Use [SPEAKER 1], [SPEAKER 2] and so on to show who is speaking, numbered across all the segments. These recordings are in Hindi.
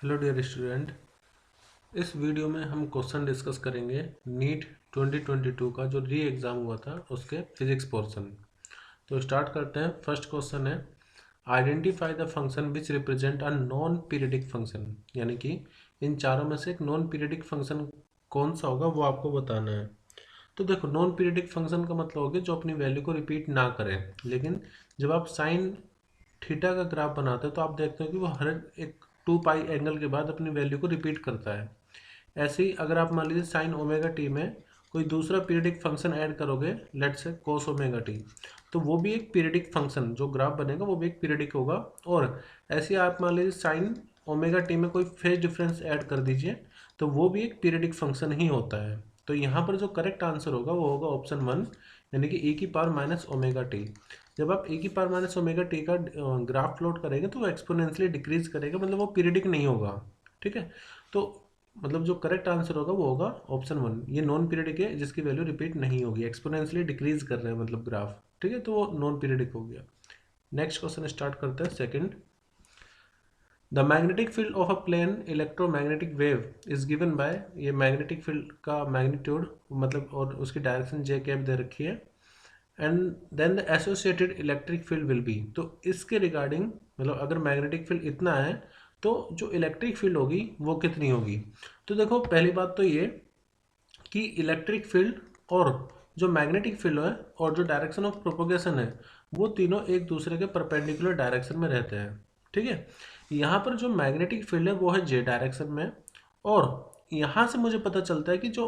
[SPEAKER 1] हेलो डियर स्टूडेंट, इस वीडियो में हम क्वेश्चन डिस्कस करेंगे नीट 2022 का जो री एग्ज़ाम हुआ था उसके फिजिक्स पोर्शन। तो स्टार्ट करते हैं। फर्स्ट क्वेश्चन है identify the function which represent a non periodic function, यानी कि इन चारों में से एक नॉन पीरियडिक फंक्शन कौन सा होगा वो आपको बताना है। तो देखो, नॉन पीरियडिक फंक्शन का मतलब हो गया जो अपनी वैल्यू को रिपीट ना करे, लेकिन जब आप साइन थीटा का ग्राफ बनाते हैं तो आप देखते हो कि वो हर एक 2 पाई एंगल के बाद अपनी वैल्यू को रिपीट करता है। ऐसे ही अगर आप मान लीजिए साइन ओमेगा टी में कोई दूसरा पीरियडिक फंक्शन ऐड करोगे, let's say cos omega T, तो वो भी एक पीरियडिक फंक्शन जो ग्राफ बनेगा वो भी एक पीरियडिक होगा। और ऐसे ही आप मान लीजिए साइन ओमेगा टी में कोई फेज डिफरेंस ऐड कर दीजिए तो वो भी एक पीरियडिक फंक्शन ही होता है। तो यहाँ पर जो करेक्ट आंसर होगा वो होगा ऑप्शन 1, यानी कि e की पावर माइनस ओमेगा टी। जब आप e की पावर माइनस ओमेगा टी का ग्राफ प्लॉट करेंगे तो वो एक्सपोनेंशियली डिक्रीज करेगा, मतलब वो पीरियडिक नहीं होगा। ठीक है, तो मतलब जो करेक्ट आंसर होगा वो होगा ऑप्शन 1। ये नॉन पीरियडिक है जिसकी वैल्यू रिपीट नहीं होगी, एक्सपोनेंशियली डिक्रीज कर रहे हैं मतलब ग्राफ। ठीक है, तो वो नॉन पीरियडिक हो गया। नेक्स्ट क्वेश्चन स्टार्ट करते हैं। Second, the magnetic field of a plane electromagnetic wave is given by, ये मैग्नेटिक फील्ड का मैग्नीट्यूड मतलब और उसकी डायरेक्शन जे कैप दे रखी है, and then the associated electric field will be. तो इसके रिगार्डिंग मतलब अगर मैग्नेटिक फील्ड इतना है तो जो इलेक्ट्रिक फील्ड होगी वो कितनी होगी। तो देखो, पहली बात तो ये कि इलेक्ट्रिक फील्ड और जो मैग्नेटिक फील्ड है और जो डायरेक्शन ऑफ प्रोपोगेशन है वो तीनों एक दूसरे के परपेंडिकुलर डायरेक्शन में रहते हैं। ठीक है, यहाँ पर जो मैग्नेटिक फील्ड है वो है जे डायरेक्शन में, और यहाँ से मुझे पता चलता है कि जो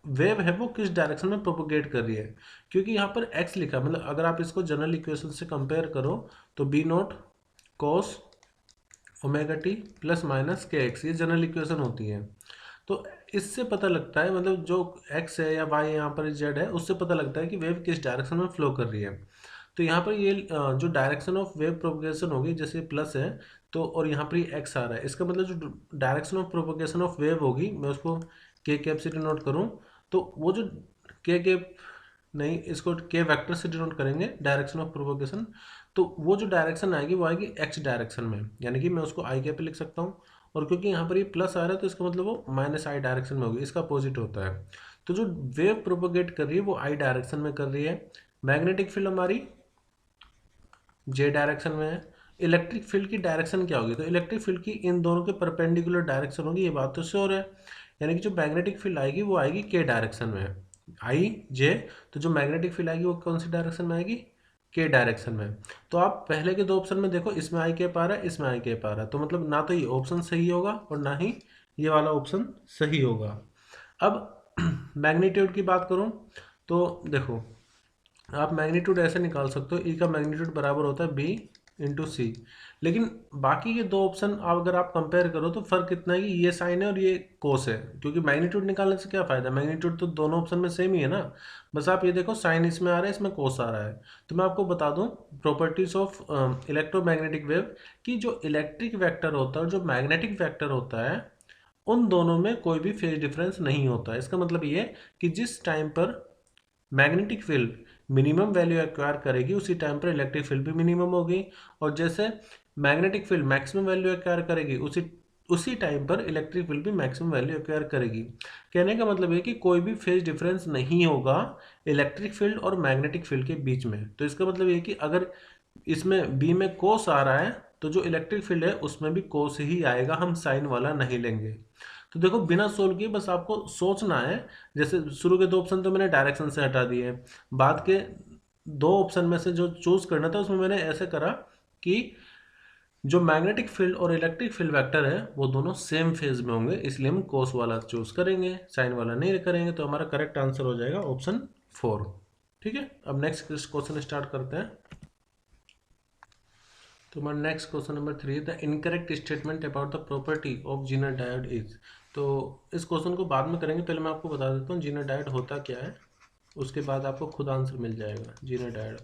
[SPEAKER 1] वेव है वो किस डायरेक्शन में प्रोपोगेट कर रही है, क्योंकि यहाँ पर एक्स लिखा है। मतलब अगर आप इसको जनरल इक्वेशन से कंपेयर करो तो B naught cos omega t plus minus K X, ये जनरल इक्वेशन होती है। तो इससे पता लगता है, मतलब जो एक्स है या वाई यहाँ पर जेड है, उससे पता लगता है कि वेव किस डायरेक्शन में फ्लो कर रही है। तो यहाँ पर ये जो डायरेक्शन ऑफ वेव प्रोपगेशन होगी, जैसे प्लस है तो, और यहाँ पर ये एक्स आ रहा है, इसका मतलब जो direction of propagation of wave होगी, मैं उसको के कैप से डिनोट करूँ तो वो जो के कैप नहीं, इसको के वेक्टर से डिनोट करेंगे डायरेक्शन ऑफ प्रोपगेशन, तो वो जो डायरेक्शन आएगी वो आएगी एक्स डायरेक्शन में, यानी कि मैं उसको आई कैप पे लिख सकता हूँ। और क्योंकि यहाँ पर ये प्लस आ रहा है तो इसका मतलब वो माइनस आई डायरेक्शन में होगी, इसका अपोजिट होता है। तो जो वेव प्रोपोगेट कर रही है वो आई डायरेक्शन में कर रही है। मैग्नेटिक फील्ड हमारी जे डायरेक्शन में है। इलेक्ट्रिक फील्ड की डायरेक्शन क्या होगी, तो इलेक्ट्रिक फील्ड की इन दोनों के परपेंडिकुलर डायरेक्शन होगी, ये बात तो श्योर है। यानी कि जो मैग्नेटिक फील्ड आएगी वो आएगी के डायरेक्शन में, आई जे। तो जो मैग्नेटिक फील्ड आएगी वो कौन सी डायरेक्शन में आएगी, के डायरेक्शन में। तो आप पहले के दो ऑप्शन में देखो, इसमें आई कैप आ रहा है, इसमें आई कैप आ रहा है, तो मतलब ना तो ये ऑप्शन सही होगा और ना ही ये वाला ऑप्शन सही होगा। अब मैग्नीट्यूड की बात करूं तो देखो, आप मैग्नीट्यूड ऐसे निकाल सकते हो, ई का मैग्नीट्यूड बराबर होता है बी इंटू सी। लेकिन बाकी के दो ऑप्शन अगर आप कंपेयर करो तो फर्क इतना है कि ये साइन है और ये कोस है, क्योंकि मैग्नीट्यूड निकालने से क्या फायदा, मैग्नीट्यूड तो दोनों ऑप्शन में सेम ही है ना। बस आप ये देखो, साइन इसमें आ रहा है, इसमें कोस आ रहा है। तो मैं आपको बता दूं प्रॉपर्टीज ऑफ इलेक्ट्रोमैग्नेटिक वेव, कि जो इलेक्ट्रिक वेक्टर होता है और जो मैग्नेटिक वेक्टर होता है उन दोनों में कोई भी फेज डिफरेंस नहीं होता है। इसका मतलब ये कि जिस टाइम पर magnetic field minimum value acquire करेगी उसी टाइम पर इलेक्ट्रिक फील्ड भी मिनिमम होगी, और जैसे magnetic field maximum value acquire करेगी उसी उसी टाइम पर इलेक्ट्रिक फील्ड भी मैक्सिमम वैल्यू एक्वायर करेगी। कहने का मतलब है कि कोई भी फेज डिफरेंस नहीं होगा इलेक्ट्रिक फील्ड और मैग्नेटिक फील्ड के बीच में। तो इसका मतलब ये कि अगर इसमें बी में कोस आ रहा है तो जो इलेक्ट्रिक फील्ड है उसमें भी कोस ही आएगा, हम साइन वाला नहीं लेंगे। तो देखो, बिना सोल्व किए बस आपको सोचना है। जैसे शुरू के दो ऑप्शन तो मैंने डायरेक्शन से हटा दिए, बाद के दो ऑप्शन में से जो चूज करना था उसमें मैंने ऐसे करा कि जो मैग्नेटिक फील्ड और इलेक्ट्रिक फील्ड वेक्टर है वो दोनों सेम फेज में होंगे, इसलिए हम कोस वाला चूज करेंगे, साइन वाला नहीं करेंगे। तो हमारा करेक्ट आंसर हो जाएगा ऑप्शन 4। ठीक है, अब नेक्स्ट क्वेश्चन स्टार्ट करते हैं। तो हमारा next question number 3, the incorrect statement about the property of zener diode is. तो इस क्वेश्चन को बाद में करेंगे, पहले मैं आपको बता देता हूँ जीनर डायोड होता क्या है, उसके बाद आपको खुद आंसर मिल जाएगा। जीनर डायोड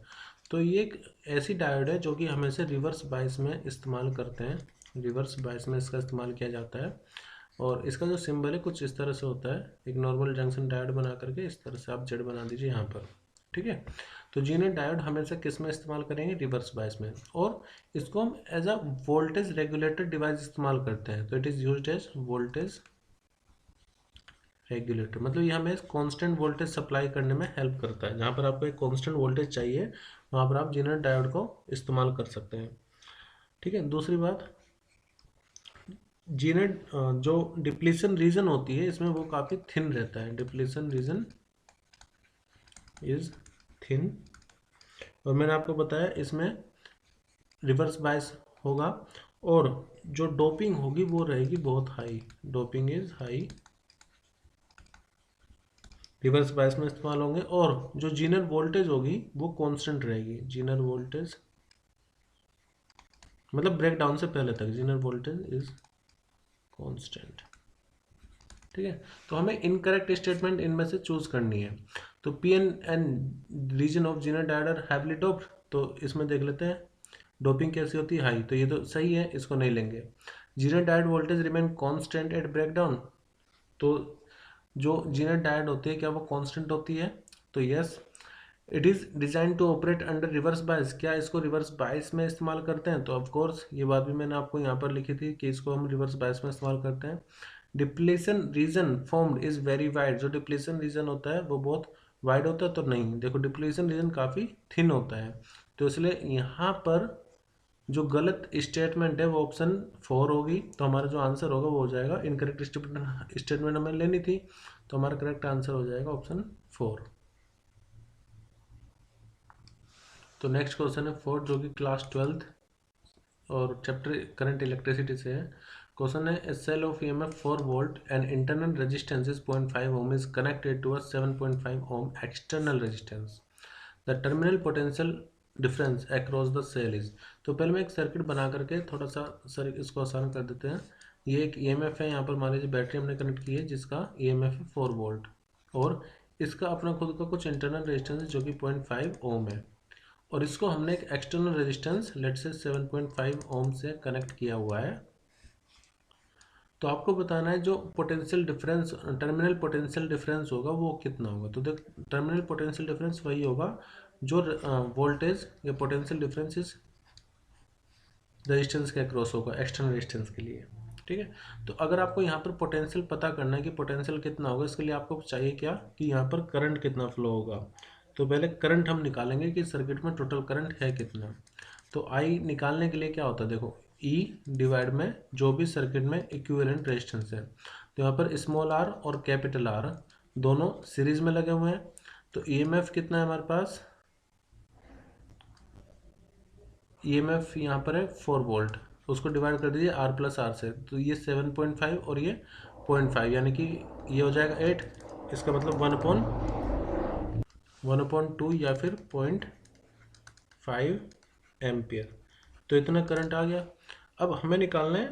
[SPEAKER 1] तो ये एक ऐसी डायोड है जो कि हमेशा रिवर्स बायस में इस्तेमाल करते हैं, रिवर्स बायस में इसका इस्तेमाल किया जाता है। और इसका जो सिंबल है कुछ इस तरह से होता है, एक नॉर्मल जंक्शन डायोड बना करके इस तरह से आप जेड बना दीजिए यहाँ पर। ठीक है, तो जीनर डायोड हमेशा किस में इस्तेमाल करेंगे, रिवर्स बायस में, और इसको हम as a voltage regulator device इस्तेमाल करते हैं। तो it is used as voltage regulator, मतलब ये हमें कांस्टेंट वोल्टेज सप्लाई करने में हेल्प करता है। जहाँ पर आपको एक कांस्टेंट वोल्टेज चाहिए वहाँ पर आप जीनर डायोड को इस्तेमाल कर सकते हैं। ठीक है, दूसरी बात, जीनर जो डिप्लीशन रीजन होती है इसमें वो काफ़ी थिन रहता है, डिप्लीशन रीजन इज थिन, और मैंने आपको बताया इसमें रिवर्स बायस होगा और जो डोपिंग होगी वो रहेगी बहुत high, doping is high, reverse bias में इस्तेमाल होंगे, और जो जीनर वोल्टेज होगी वो कांस्टेंट रहेगी, जीनर वोल्टेज मतलब ब्रेक डाउन से पहले तक जीनर वोल्टेज इज कांस्टेंट। ठीक है, तो हमें इनकरेक्ट स्टेटमेंट इनमें से चूज करनी है। तो P N region of zener diode heavily doped, तो इसमें देख लेते हैं डोपिंग कैसी होती है, हाई, तो ये तो सही है, इसको नहीं लेंगे। Zener diode voltage remain constant eight breakdown, तो जो जीनर डायोड होती है क्या वो कांस्टेंट होती है, तो yes. It is design to operate under reverse bias, क्या इसको रिवर्स बायस में इस्तेमाल करते हैं, तो ऑफ कोर्स ये बात भी मैंने आपको यहाँ पर लिखी थी कि इसको हम रिवर्स बायस में इस्तेमाल करते हैं। Depletion region formed is very wide, जो डिप्लीशन रीजन होता है वो बहुत वाइड होता है, तो नहीं, देखो डिप्लीशन रीजन काफ़ी थिन होता है, तो इसलिए यहाँ पर जो गलत स्टेटमेंट है वो ऑप्शन 4 होगी, तो हमारा जो आंसर होगा वो हो जाएगा, इनकरेक्ट स्टेटमेंट हमें लेनी थी, तो हमारा करेक्ट आंसर हो जाएगा ऑप्शन 4। तो नेक्स्ट क्वेश्चन है 4 जो कि क्लास 12th और चैप्टर करंट इलेक्ट्रिसिटी से है। क्वेश्चन है a cell of EMF 4 volt and internal resistance is 0.5 ohm is connected to a 7.5 ohm external resistance, the terminal potential difference across the cell is. तो पहले मैं एक सर्किट बना करके थोड़ा सा सर इसको आसान कर देते हैं। ये एक EMF है, यहाँ पर मान लीजिए बैटरी हमने कनेक्ट की है जिसका EMF है 4 वोल्ट, और इसका अपना खुद का कुछ इंटरनल रेजिस्टेंस है जो कि 0.5 ओम है, और इसको हमने एक एक्सटर्नल रेजिस्टेंस लेट से 7.5 ओम से कनेक्ट किया हुआ है। तो आपको बताना है जो potential difference, terminal potential difference होगा वो कितना होगा। तो देख, टर्मिनल पोटेंशियल डिफरेंस वही होगा जो वोल्टेज या पोटेंशियल डिफरेंस इस रेजिस्टेंस के अक्रॉस होगा एक्सटर्नल रेजिस्टेंस के लिए। ठीक है, तो अगर आपको यहाँ पर पोटेंशियल पता करना है कि पोटेंशियल कितना होगा, इसके लिए आपको चाहिए क्या कि यहाँ पर करंट कितना फ्लो होगा। तो पहले करंट हम निकालेंगे कि सर्किट में टोटल करंट है कितना। तो आई निकालने के लिए क्या होता है, देखो ई डिवाइड में जो भी सर्किट में इक्विवेलेंट रेजिस्टेंस है, तो यहाँ पर स्मॉल आर और कैपिटल आर दोनों सीरीज में लगे हुए हैं। तो ईएमएफ कितना है हमारे पास, ईएमएफ यहाँ पर है 4 वोल्ट, उसको डिवाइड कर दीजिए आर प्लस आर से, तो ये 7.5 और ये 0.5 यानी कि ये हो जाएगा 8, इसका मतलब 1/2 या फिर 0.5 एम्पियर। तो इतना करंट आ गया। अब हमें निकालना है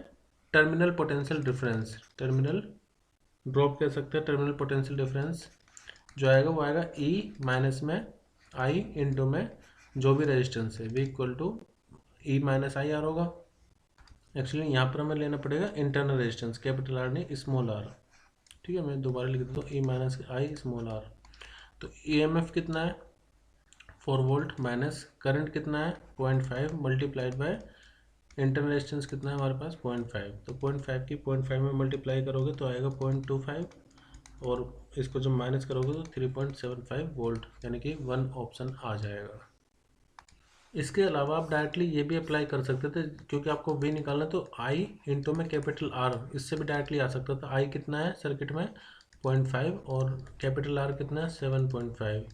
[SPEAKER 1] terminal potential difference, terminal drop कह सकते हैं, टर्मिनल पोटेंशियल डिफरेंस जो आएगा वो आएगा ई माइनस में आई इंटू में जो भी रेजिस्टेंस है, V equal to E minus I R होगा। एक्चुअली यहाँ पर हमें लेना पड़ेगा इंटरनल रेजिस्टेंस, कैपिटल आर नहीं स्मॉल आर। ठीक है, मैं दोबारा लिख देता हूँ E minus I small R. तो EMF कितना है 4 वोल्ट माइनस करंट कितना है 0.5 मल्टीप्लाइड बाय इंटरनल रेजिस्टेंस कितना है हमारे पास 0.5, तो 0.5 की 0.5 में मल्टीप्लाई करोगे तो आएगा 0.25, और इसको जब माइनस करोगे तो 3.75 वोल्ट, यानी कि 1 ऑप्शन आ जाएगा। इसके अलावा आप डायरेक्टली ये भी अप्लाई कर सकते थे, क्योंकि आपको वी निकालना है, तो आई इंटू में कैपिटल आर, इससे भी डायरेक्टली आ सकता था। आई कितना है सर्किट में 0.5 और कैपिटल आर कितना है 7.5,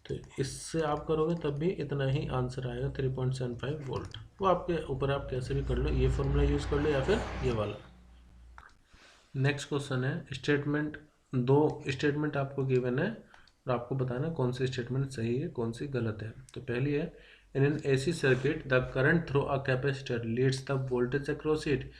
[SPEAKER 1] तो इससे आप करोगे तब भी इतना ही आंसर आएगा 3.75 वोल्ट। वो आपके ऊपर, आप कैसे भी कर लो, ये फॉर्मूला यूज़ कर लो या फिर ये वाला। नेक्स्ट क्वेश्चन है स्टेटमेंट, दो स्टेटमेंट आपको गिवन है और आपको बताना कौन सी स्टेटमेंट सही है कौन सी गलत है। तो पहली है in an AC circuit the current through a capacitor leads the voltage across it.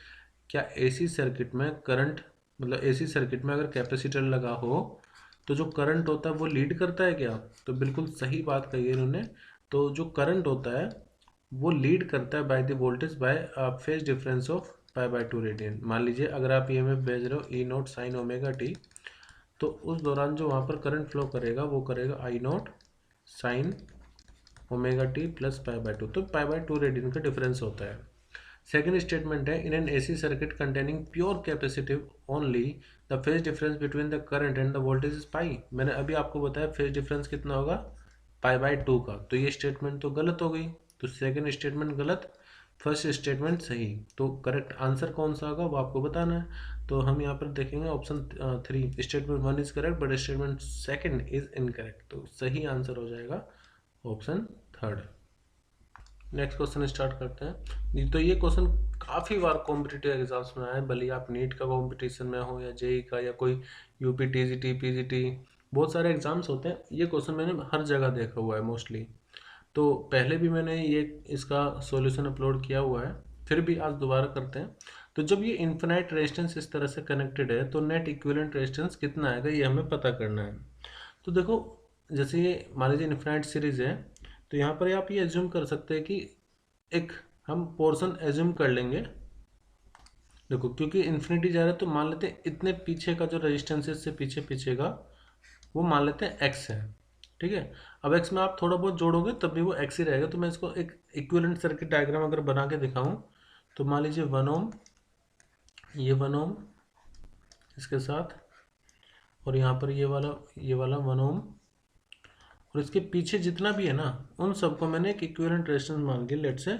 [SPEAKER 1] क्या AC सर्किट में करंट, मतलब AC सर्किट में अगर कैपेसिटर लगा हो तो जो करंट होता है वो लीड करता है क्या, तो बिल्कुल सही बात कही है इन्होंने। तो जो करंट होता है वो लीड करता है by the voltage by phase difference of π/2 radian. मान लीजिए अगर आप EMF भेज रहे हो E0 साइन ओमेगा टी, तो उस दौरान जो वहाँ पर करंट फ्लो करेगा वो करेगा I0 sine omega t plus pi by 2, तो पाई बाय 2 रेडियन का डिफरेंस होता है। सेकेंड स्टेटमेंट है in an AC circuit containing pure capacitive only the phase difference between the current and the voltage is pi. मैंने अभी आपको बताया फेज डिफरेंस कितना होगा, पाई बाय 2 का, तो ये स्टेटमेंट तो गलत हो गई, तो सेकेंड स्टेटमेंट गलत, फर्स्ट स्टेटमेंट सही। तो करेक्ट आंसर कौन सा होगा वो आपको बताना है। तो हम यहाँ पर देखेंगे option 3, statement 1 is correct but statement second is incorrect, तो सही आंसर हो जाएगा ऑप्शन 3। नेक्स्ट क्वेश्चन स्टार्ट करते हैं। तो ये क्वेश्चन काफ़ी बार कॉम्पिटिटिव एग्जाम्स में आया है, भले आप नीट का कंपटीशन में हो या जेई का या कोई यूपी टीजीटी पीजीटी, बहुत सारे एग्जाम्स होते हैं। ये क्वेश्चन मैंने हर जगह देखा हुआ है मोस्टली, तो पहले भी मैंने ये इसका सॉल्यूशन अपलोड किया हुआ है, फिर भी आज दोबारा करते हैं। तो जब ये इन्फिनाइट रेजिस्टेंस इस तरह से कनेक्टेड है तो नेट इक्विवेलेंट रेजिस्टेंस कितना आएगा ये हमें पता करना है। तो देखो, जैसे ये मान लीजिए इन्फिनाइट सीरीज है, तो यहाँ पर आप ये एज्यूम कर सकते हैं कि एक हम पोर्शन एज्यूम कर लेंगे। देखो क्योंकि इन्फिनिटी जा रहा है तो मान लेते हैं इतने पीछे का जो रेजिस्टेंस है इससे पीछे पीछे का वो मान लेते हैं एक्स है, ठीक है। अब एक्स में आप थोड़ा बहुत जोड़ोगे तब भी वो एक्स ही रहेगा। तो मैं इसको एक इक्विवेलेंट सर्किट डायग्राम अगर बना के दिखाऊं, तो मान लीजिए 1 ओम, ये 1 ओम इसके साथ, और यहाँ पर ये वाला 1 ओम, और इसके पीछे जितना भी है ना उन सबको मैंने एक इक्विवेलेंट रेजिस्टेंस मान के लेट से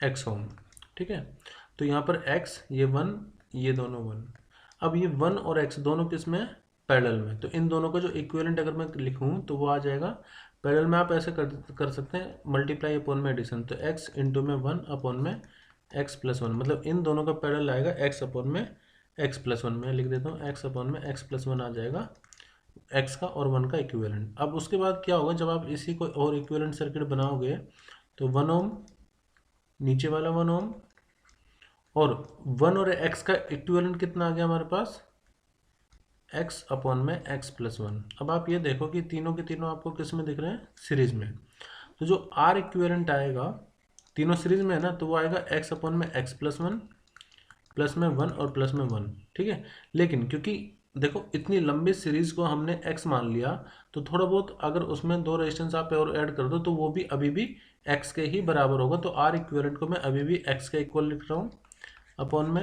[SPEAKER 1] एक्स ओम, ठीक है। तो यहाँ पर एक्स, ये 1, ये दोनों 1। अब ये 1 और एक्स दोनों किस में, पैरेलल में, तो इन दोनों का जो इक्विवेलेंट अगर मैं लिखूँ तो वो आ जाएगा पैरेलल में। आप ऐसे कर सकते हैं मल्टीप्लाई अपॉन में एडिशन, तो एक्स इंटू में 1 अपॉन में एक्स प्लस 1, मतलब इन दोनों का पैरेलल आएगा एक्स अपॉन में एक्स प्लस 1। मैं लिख देता हूँ एक्स अपॉन में एक्स प्लस 1 आ जाएगा एक्स का और 1 का इक्विवेलेंट। अब उसके बाद क्या होगा, जब आप इसी को और इक्विवेलेंट सर्किट बनाओगे तो 1 ओम, नीचे वाला 1 ओम, और 1 और x का इक्विवेलेंट कितना आ गया हमारे पास, x अपॉन में x प्लस 1। अब आप ये देखो कि तीनों के तीनों आपको किस में दिख रहे हैं, सीरीज में। तो जो r इक्विवेलेंट आएगा, तीनों सीरीज में है ना, तो वो आएगा x अपॉन में x प्लस 1, प्लस में 1 और प्लस में 1, ठीक है। लेकिन क्योंकि देखो इतनी लंबी सीरीज को हमने x मान लिया, तो थोड़ा बहुत अगर उसमें 2 रेजिस्टेंस आप और ऐड कर दो तो वो भी अभी भी x के ही बराबर होगा। तो r इक्विवेलेंट को मैं अभी भी x के इक्वल लिख रहा हूँ, अपॉन में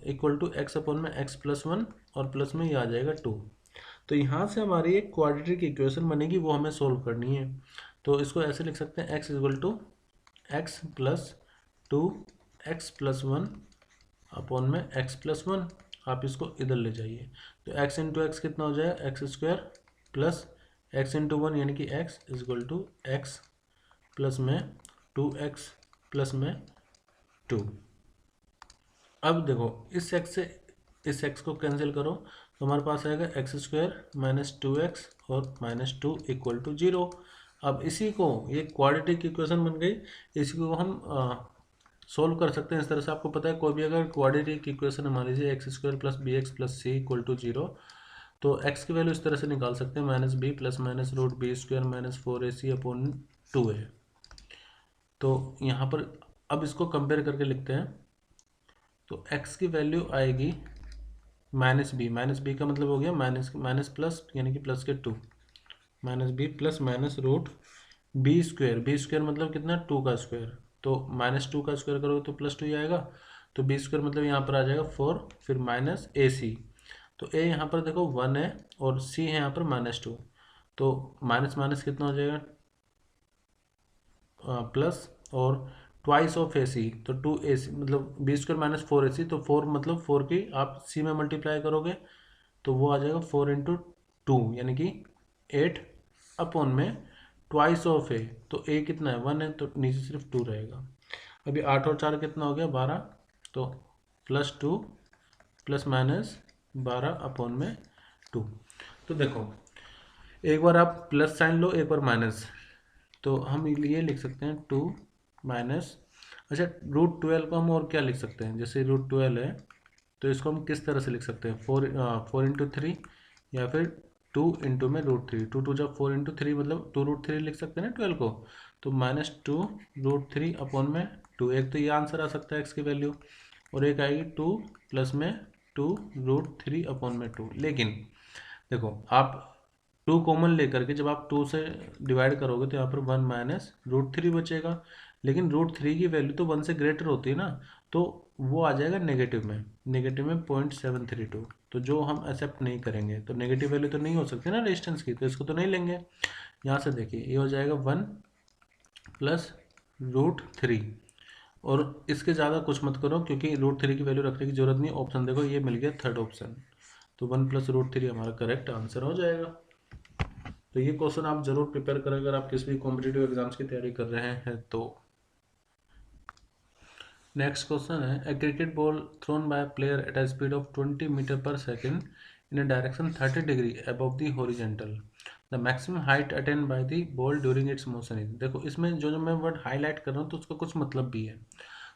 [SPEAKER 1] इक्वल टू एक्स अपॉन में एक्स प्लस 1, और प्लस में ये आ जाएगा 2। तो यहाँ से हमारी एक क्वाड्रेटिक इक्वेशन बनेगी, वो हमें सोल्व करनी है। तो इसको ऐसे लिख सकते हैं X equal to X plus 2 X plus 1 upon में एक्स प्लस 1। आप इसको इधर ले जाइए, तो एक्स इंटू एक्स कितना हो जाएगा, X square plus X into 1 यानी कि X equal to X plus में 2x प्लस में 2। अब देखो इस x से इस x को कैंसिल करो तो हमारे पास आएगा एक्स स्क्वायर माइनस 2x और माइनस 2 इक्वल टू 0। अब इसी को, ये क्वाड्रेटिक इक्वेशन बन गई, इसी को हम सोल्व कर सकते हैं इस तरह से। आपको पता है कोई भी अगर क्वाड्रेटिक इक्वेशन है, मान लीजिए X square plus B X plus C equal to 0, तो x की वैल्यू इस तरह से निकाल सकते हैं, minus B plus minus root B square minus 4ac upon 2a। तो यहाँ पर अब इसको कंपेयर करके लिखते हैं, तो x की वैल्यू आएगी माइनस बी का मतलब हो गया माइनस माइनस प्लस यानी कि प्लस के 2, minus B plus minus root B square मतलब कितना 2 का स्क्वायर, तो माइनस 2 का स्क्वायर करोगे तो प्लस 2 ही आएगा, तो बी स्क्वायर मतलब यहाँ पर आ जाएगा 4, फिर माइनस ए सी। तो ए यहाँ पर देखो 1 है और सी है यहाँ पर माइनस 2, तो माइनस माइनस कितना हो जाएगा प्लस, और ट्वाइस ऑफ ए सी, तो 2ac मतलब बी स्क्वायर माइनस 4ac, तो 4 मतलब 4 की आप सी में मल्टीप्लाई करोगे तो वो आ जाएगा 4 इंटू 2 यानी कि 8 अपॉन में ट्वाइस ऑफ ए, तो ए कितना है 1 है तो नीचे सिर्फ 2 रहेगा। अभी 8 और 4 कितना हो गया 12, तो प्लस 2 प्लस माइनस 12 अपॉन में 2। तो देखो एक बार आप प्लस साइन लो, एक बार माइनस, तो हम ये लिख सकते हैं 2 माइनस, अच्छा √12 को हम और क्या लिख सकते हैं, जैसे √12 है तो इसको हम किस तरह से लिख सकते हैं, 4 इंटू 3 या फिर 2 इंटू में √3, 2 2 जब 4 इंटू 3 मतलब 2√3 लिख सकते हैं ना 12 को, तो माइनस 2√3 अपॉन में 2। एक तो ये आंसर आ सकता है एक्स की वैल्यू, और एक आएगी 2 प्लस में 2√3 अपॉन में 2। लेकिन देखो आप 2 कॉमन लेकर के जब आप 2 से डिवाइड करोगे तो यहाँ पर 1 माइनस √3 बचेगा, लेकिन √3 की वैल्यू तो 1 से ग्रेटर होती है ना, तो वो आ जाएगा नेगेटिव में 0.732। तो जो हम एक्सेप्ट नहीं करेंगे, तो नेगेटिव वैल्यू तो नहीं हो सकती ना रेजिस्टेंस की, तो इसको तो नहीं लेंगे। यहाँ से देखिए ये हो जाएगा 1 प्लस √3, और इसके ज़्यादा कुछ मत करो क्योंकि √3 की वैल्यू रखने की जरूरत नहीं। ऑप्शन देखो ये मिल गया थर्ड ऑप्शन, तो 1 प्लस √3 हमारा करेक्ट आंसर हो जाएगा। तो ये क्वेश्चन आप जरूर प्रिपेयर करें अगर आप किसी भी कॉम्पिटिटिव एग्जाम्स की तैयारी कर रहे हैं तो। नेक्स्ट क्वेश्चन है, a cricket ball thrown by player at a speed of 20 metre per second in a direction 30 degree above the horizontal, the maximum height attain by the ball during its motion is. देखो इसमें जो मैं वर्ड हाईलाइट कर रहा हूँ तो उसका कुछ मतलब भी है।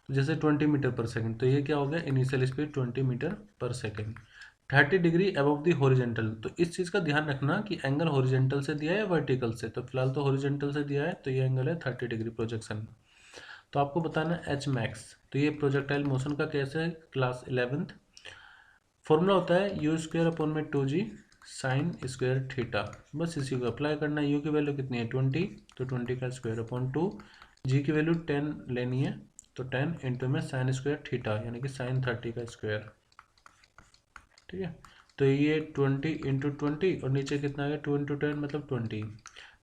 [SPEAKER 1] तो जैसे 20 मीटर पर सेकेंड, तो ये क्या हो गया, initial speed 20 metre per second, 30 degree above the horizontal. तो इस चीज़ का ध्यान रखना कि एंगल हॉरिजेंटल से दिया है या वर्टिकल से। तो फिलहाल तो हॉरिजेंटल से दिया है, तो ये एंगल है 30 डिग्री प्रोजेक्शन। तो आपको बताना है एच मैक्स। तो ये प्रोजेक्टाइल मोशन का कैसे है, क्लास 11th। फॉर्मूला होता है u²/2g साइन स्क्वायर थीटा। बस इसी को अप्लाई करना है। u की वैल्यू कितनी है 20, तो 20 का स्क्वायर/2, g की वैल्यू 10 लेनी है, तो 10 इंटू में साइन स्क्वायर थीटा यानी कि साइन 30 का स्क्वायर। ठीक है, तो ये 20 इंटू 20 और नीचे कितना आ गया 2 इंटू 10 मतलब 20।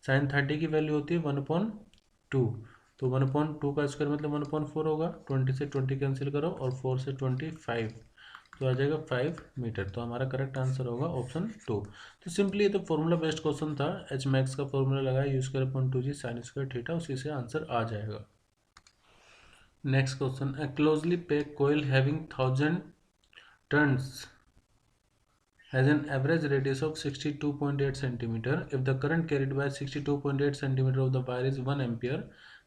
[SPEAKER 1] साइन 30 की वैल्यू होती है 1/2, तो 1/2 का स्क्वायर मतलब 1/4 होगा। 20 से 20 कैंसिल करो और 4 से 25, तो आ जाएगा 5 मीटर। तो हमारा करेक्ट आंसर होगा ऑप्शन 2। तो सिंपली ये तो फॉर्मूला बेस्ड क्वेश्चन था। एच मैक्स का फॉर्मूला लगाया u²/2g साइन स्क्वायर थीटा, उसी से आंसर आ जाएगा। Next question, A closely packed coil having 1000 turns has an average radius of 62.8 centimeter. If the current carried by 62.8 centimeter of the wire is 1 ampere,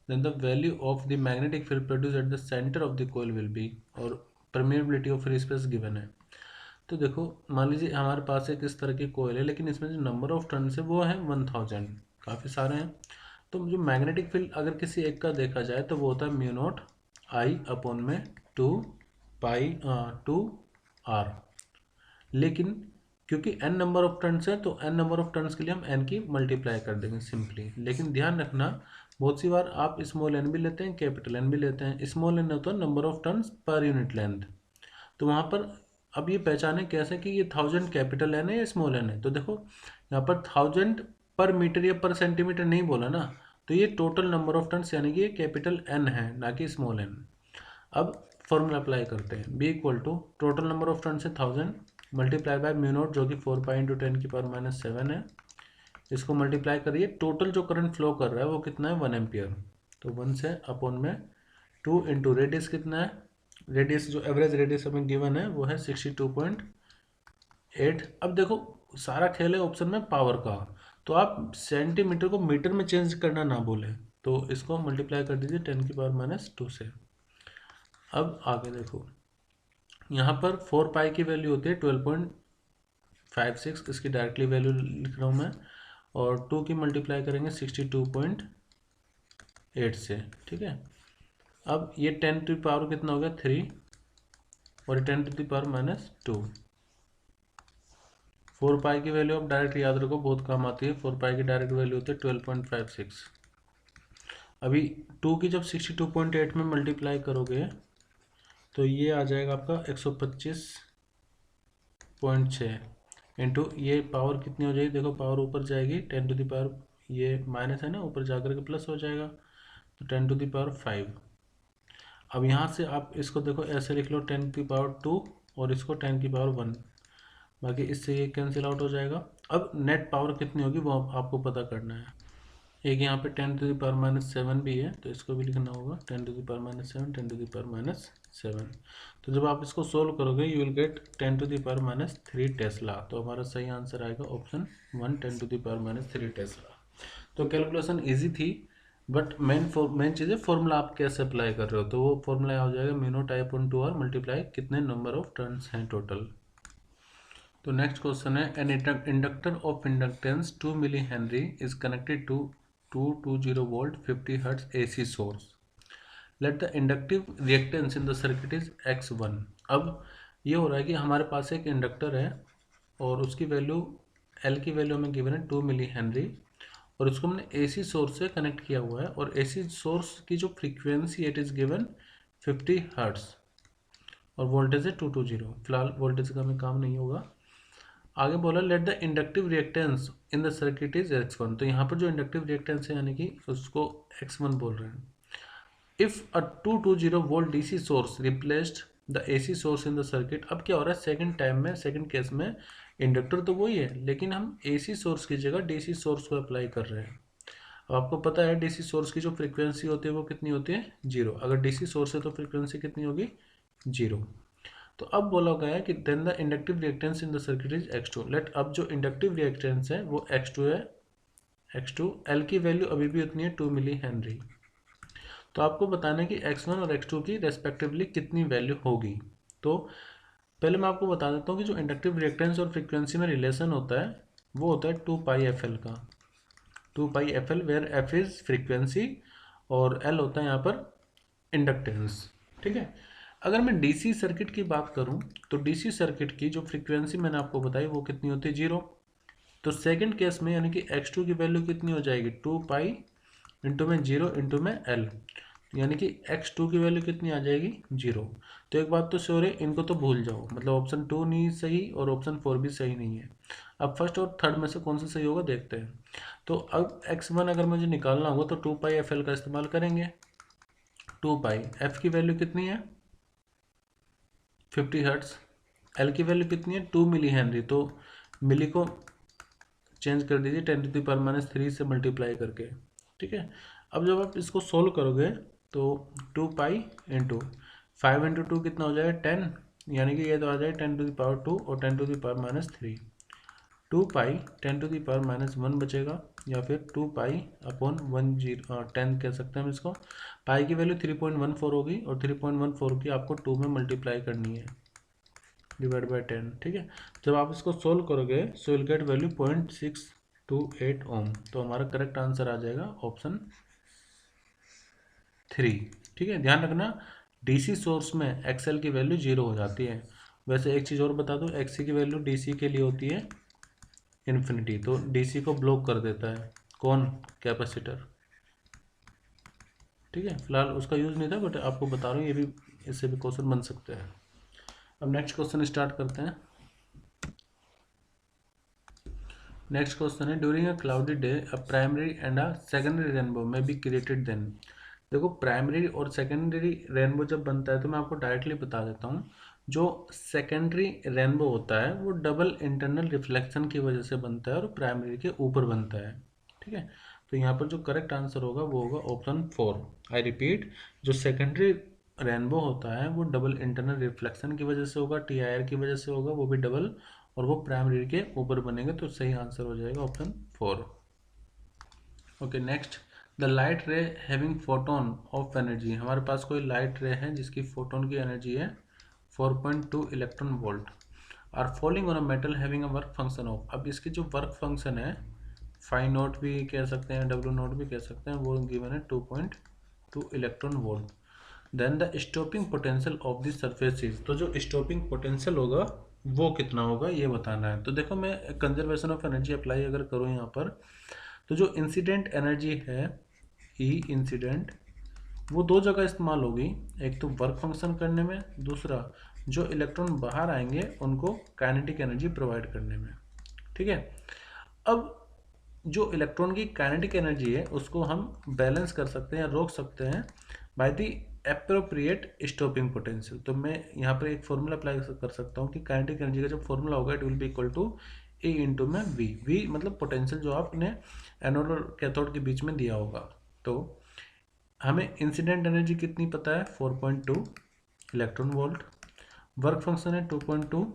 [SPEAKER 1] then the value of the magnetic field produced at the center of the coil will be, और permeability of free space given है। तो देखो मान लीजिए हमारे पास एक इस तरह की कोयल है, लेकिन इसमें जो नंबर ऑफ टर्न्स है वो है 1000, काफ़ी सारे हैं। तो जो मैग्नेटिक फील्ड अगर किसी एक का देखा जाए तो वो होता है μ0I/2π/2r। लेकिन क्योंकि n नंबर ऑफ टर्न्स है तो n नंबर ऑफ टर्न्स के लिए हम n की मल्टीप्लाई कर देंगे सिंपली। लेकिन ध्यान रखना बहुत सी बार आप स्मॉल n भी लेते हैं, कैपिटल N भी लेते हैं। स्मॉल n होता है number of turns per unit length. तो वहाँ पर अब ये पहचाने कैसे कि ये 1000 कैपिटल N है या स्मॉल n है। तो देखो यहाँ पर 1000 पर मीटर या पर सेंटीमीटर नहीं बोला ना, तो ये टोटल नंबर ऑफ टर्न्स यानी कि ये कैपिटल N है ना कि स्मॉल n। अब फॉर्मूला अप्लाई करते हैं, b equal to total number of turns है 1000 मल्टीप्लाई बाय μ0 जो कि 4π×10⁻⁷ है। इसको मल्टीप्लाई करिए, टोटल जो करंट फ्लो कर रहा है वो कितना है 1 एम्पियर। तो 1 से अपॉन में 2 इंटू रेडियस कितना है, रेडियस जो एवरेज रेडियस हमें गिवन है वो है 62.8। अब देखो सारा खेल है ऑप्शन में पावर का, तो आप सेंटीमीटर को मीटर में चेंज करना ना भूलें। तो इसको मल्टीप्लाई कर दीजिए 10⁻⁻2 से। अब आगे देखो यहाँ पर 4π की वैल्यू होती है 12.56, इसकी डायरेक्टली वैल्यू लिख रहा हूँ मैं, और 2 की मल्टीप्लाई करेंगे 62.8 से। ठीक है, अब ये 10 टू पावर कितना हो गया 3 और 10 टू द-2। 4π की वैल्यू आप डायरेक्ट याद रखो, बहुत काम आती है। 4π की डायरेक्ट वैल्यू होती है 12.56। अभी 2 की जब 62.8 में मल्टीप्लाई करोगे तो ये आ जाएगा आपका 125.6 इंटू ये पावर कितनी हो जाएगी, देखो पावर ऊपर जाएगी 10 टू द पावर, ये माइनस है ना, ऊपर जाकर के प्लस हो जाएगा, तो 10 टू द पावर 5। अब यहाँ से आप इसको देखो ऐसे लिख लो 10 की पावर 2 और इसको 10 की पावर 1, बाकी इससे ये कैंसिल आउट हो जाएगा। अब नेट पावर कितनी होगी वो आपको पता करना है। एक यहाँ पे 10 टू द पावर -7 भी है, तो इसको भी लिखना होगा 10 to the power -7, 10 to the power -7। तो जब आप इसको सोल्व करोगे you will get 10 to the power -3 tesla. तो हमारा सही आंसर आएगा option 1, 10 to the power -3 tesla. तो कैलकुलेशन इजी थी, बट मेन चीज़ है फॉर्मूला आप कैसे अप्लाई कर रहे हो। तो वो फॉर्मूला हो जाएगा μ0I/2r मल्टीप्लाई कितने नंबर ऑफ टर्न्स हैं टोटल। तो नेक्स्ट क्वेश्चन है, an inductor of inductance 2 milli henry is connected to 220 volt 50 hertz AC source. Let the inductive reactance in the circuit is x1। अब ये हो रहा है कि हमारे पास एक इंडक्टर है और उसकी वैल्यू एल की वैल्यू हमें गिवन है 2 मिली हेनरी और उसको हमने एसी सोर्स से कनेक्ट किया हुआ है और एसी सोर्स की जो frequency it is given 50 hertz और वोल्टेज है 220। फिलहाल वोल्टेज का हमें काम नहीं होगा। आगे बोला late the inductive reactance in the circuit is x1। तो यहाँ पर जो इंडक्टिव रिएक्टेंस है यानी कि उसको x1 बोल रहे हैं। If a 220 volt DC source replaced the AC source in the circuit. अब क्या हो रहा है सेकंड टाइम में, सेकंड केस में इंडक्टर तो वही है लेकिन हम एसी सोर्स की जगह डीसी सोर्स को अप्लाई कर रहे हैं। अब आपको पता है डीसी सोर्स की जो फ्रीक्वेंसी होती है वो कितनी होती है 0। अगर डीसी सोर्स है तो फ्रीक्वेंसी कितनी होगी 0। तो अब बोला गया है कि then the inductive reactance in the circuit is x2। Let अब जो इंडक्टिव रिएक्टेंस है वो x2 है। x2 L की वैल्यू अभी भी उतनी है 2 मिली हेनरी। तो आपको बताना है कि x1 और x2 की रेस्पेक्टिवली कितनी वैल्यू होगी। तो पहले मैं आपको बता देता हूँ कि जो इंडक्टिव रिएक्टेंस और फ्रीक्वेंसी में रिलेशन होता है वो होता है 2πfl का। 2πfl where f is frequency और l होता है यहाँ पर इंडक्टेंस। ठीक है। अगर मैं डीसी सर्किट की बात करूं तो डीसी सर्किट की जो फ्रीक्वेंसी मैंने आपको बताई वो कितनी होती है 0। तो सेकंड केस में यानी कि x2 की वैल्यू कितनी हो जाएगी 2π इंटू में 0 इंटू में l, यानी कि x2 की वैल्यू कितनी आ जाएगी 0। तो एक बात तो श्योर है, इनको तो भूल जाओ, मतलब ऑप्शन 2 नहीं सही और ऑप्शन 4 भी सही नहीं है। अब फर्स्ट और थर्ड में से कौन सा सही होगा देखते हैं। तो अब x1 अगर मुझे निकालना होगा तो 2πfl का इस्तेमाल करेंगे। 2π f की वैल्यू कितनी है 50 हर्ट्स, एल की वैल्यू कितनी है 2 मिली हेनरी। तो मिली को चेंज कर दीजिए 10⁻³ से मल्टीप्लाई करके। ठीक है। अब जब आप इसको सोल्व करोगे तो 2π इंटू 5 इंटू 2 कितना हो जाएगा 10, यानी कि ये तो आ जाएगा 10⁻² और 10⁻³ 2π 10⁻⁻1 बचेगा या फिर 2π अपॉन 10 कह सकते हैं हम इसको। पाई की वैल्यू 3.14 होगी और 3.14 की आपको 2 में मल्टीप्लाई करनी है डिवाइड बाय 10। ठीक है। जब आप इसको सोल्व करोगे सो विल गेट वैल्यू 0.628 ओम। तो हमारा करेक्ट आंसर आ जाएगा ऑप्शन 3। ठीक है। ध्यान रखना डीसी सोर्स में एक्सएल की वैल्यू 0 हो जाती है। वैसे एक चीज़ और बता दूं, एक्सी की वैल्यू डीसी के लिए होती है इन्फिनिटी, तो डीसी को ब्लॉक कर देता है कौन, कैपेसिटर। ठीक है। फिलहाल उसका यूज़ नहीं था बट आपको बता रहा हूँ ये भी, इससे भी क्वेश्चन बन सकते हैं। अब नेक्स्ट क्वेश्चन स्टार्ट करते हैं। नेक्स्ट क्वेश्चन है during a cloudy day a primary and a secondary rainbow में बी क्रिएटेड देन। देखो प्राइमरी और सेकेंडरी रेनबो जब बनता है तो मैं आपको डायरेक्टली बता देता हूँ, जो सेकेंडरी रेनबो होता है वो डबल इंटरनल रिफ्लेक्शन की वजह से बनता है और प्राइमरी के ऊपर बनता है। ठीक है। तो यहाँ पर जो करेक्ट आंसर होगा वो होगा ऑप्शन 4। आई रिपीट, जो सेकेंडरी रेनबो होता है वो डबल इंटरनल रिफ्लेक्शन की वजह से होगा, TIR की वजह से होगा, वो भी डबल, और वो प्राइमरी के ऊपर बनेंगे। तो सही आंसर हो जाएगा option 4। Okay next, the light रे हैविंग फोटोन ऑफ एनर्जी। हमारे पास कोई लाइट रे है जिसकी फोटोन की एनर्जी है 4.2 electron volt, are falling on a metal having a work function of. अब इसकी जो वर्क फंक्शन है फाई नोट भी कह सकते हैं, W नोट भी कह सकते हैं, वो गिवन है 2.2 electron volt. Then the stopping potential of the surfaces. तो जो स्टॉपिंग पोटेंशियल होगा वो कितना होगा ये बताना है। तो देखो मैं कंजर्वेशन ऑफ एनर्जी अप्लाई अगर करूँ यहाँ पर, तो जो इंसिडेंट एनर्जी है ई इंसिडेंट, वो दो जगह इस्तेमाल होगी। एक तो वर्क फंक्शन करने में, दूसरा जो इलेक्ट्रॉन बाहर आएंगे उनको काइनेटिक एनर्जी प्रोवाइड करने में। ठीक है। अब जो इलेक्ट्रॉन की काइनेटिक एनर्जी है उसको हम बैलेंस कर सकते हैं या रोक सकते हैं by the appropriate stopping potential. तो मैं यहाँ पर एक फॉर्मूला अप्लाई कर सकता हूँ कि काइनेटिक एनर्जी का जो फॉर्मूला होगा it will be equal to E into में V मतलब पोटेंशियल जो आपने एनोड और कैथोड के बीच में दिया होगा। तो हमें इंसिडेंट एनर्जी कितनी पता है 4.2 इलेक्ट्रॉन वोल्ट, वर्क फंक्शन है 2.2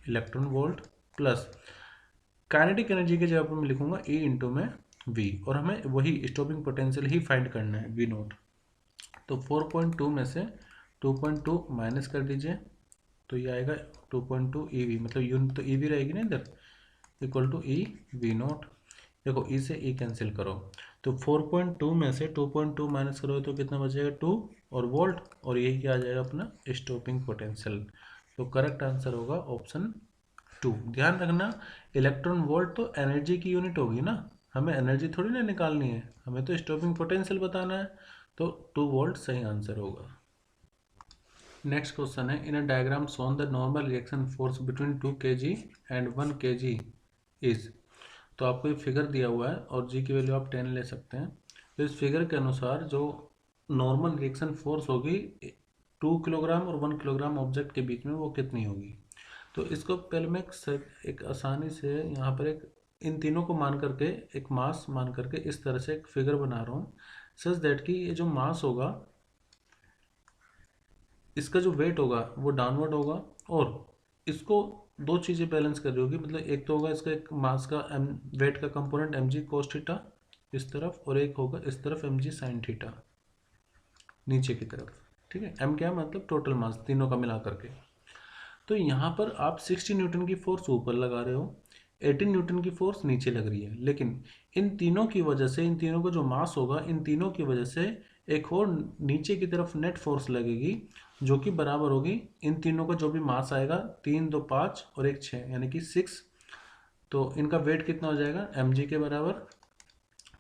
[SPEAKER 1] electron volt, plus kinetic energy की जगह पर मैं लिखूंगा E इंटू में V, और हमें वही स्टॉपिंग पोटेंशियल ही फाइंड करना है V नोट। तो 4.2 में से 2.2 माइनस कर दीजिए तो ये आएगा 2.2 EV, मतलब यूनिट तो EV रहेगी ना इधर, इक्वल टू EV नोट। देखो E से E कैंसिल करो तो 4.2 में से 2.2 माइनस करो तो कितना बचेगा 2 और वोल्ट, और यही क्या आ जाएगा अपना स्टॉपिंग पोटेंशियल। तो करेक्ट आंसर होगा ऑप्शन 2। ध्यान रखना इलेक्ट्रॉन वोल्ट तो एनर्जी की यूनिट होगी ना, हमें एनर्जी थोड़ी ना निकालनी है, हमें तो स्टॉपिंग पोटेंशियल बताना है, तो 2 वोल्ट सही आंसर होगा। नेक्स्ट क्वेश्चन है, in a diagram shown the normal reaction force between 2 kg and 1 kg is. तो आपको ये फिगर दिया हुआ है और जी की वैल्यू आप 10 ले सकते हैं। तो इस फिगर के अनुसार जो नॉर्मल रिएक्शन फोर्स होगी 2 किलोग्राम और 1 किलोग्राम ऑब्जेक्ट के बीच में वो कितनी होगी। तो इसको पहले मैं एक आसानी से यहाँ पर एक इन तीनों को मान करके एक मास मान करके इस तरह से एक फिगर बना रहा हूँ, सच दैट कि ये जो मास होगा इसका जो वेट होगा वो डाउनवर्ड होगा, और इसको दो चीज़ें बैलेंस कर रही होगी, मतलब एक तो होगा इसका एक मास का वेट का component M G cos theta इस तरफ, और एक होगा इस तरफ एम जी साइन थीटा नीचे की तरफ। ठीक है, एम क्या मतलब टोटल मास तीनों का मिला करके। तो यहाँ पर आप 60 न्यूटन की फोर्स ऊपर लगा रहे हो, 18 न्यूटन की फोर्स नीचे लग रही है, लेकिन इन तीनों की वजह से, इन तीनों का जो मास होगा इन तीनों की वजह से एक और नीचे की तरफ नेट फोर्स लगेगी जो कि बराबर होगी इन तीनों का जो भी मास आएगा, 3 2 5 और 1 6 यानी कि 6। तो इनका वेट कितना हो जाएगा एम के बराबर।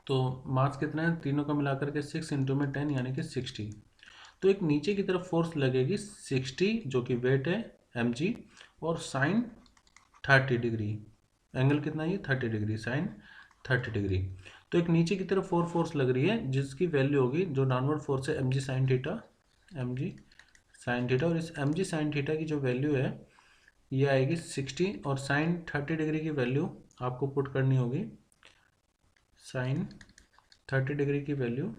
[SPEAKER 1] तो मास कितना है तीनों का मिलाकर के 6 इंटू में 10 यानी कि 60। तो एक नीचे की तरफ फोर्स लगेगी 60 जो कि वेट है एम और साइन 30 डिग्री, एंगल कितना है 30 डिग्री, साइन 30 डिग्री। तो एक नीचे की तरफ फोर्स लग रही है जिसकी वैल्यू होगी जो डाउनवर्ड फोर्स है M G sine theta, M G sine theta, और इस एम जी साइन थीटा की जो वैल्यू है ये आएगी 60, और साइन 30 डिग्री की वैल्यू आपको पुट करनी होगी, साइन 30 डिग्री की वैल्यू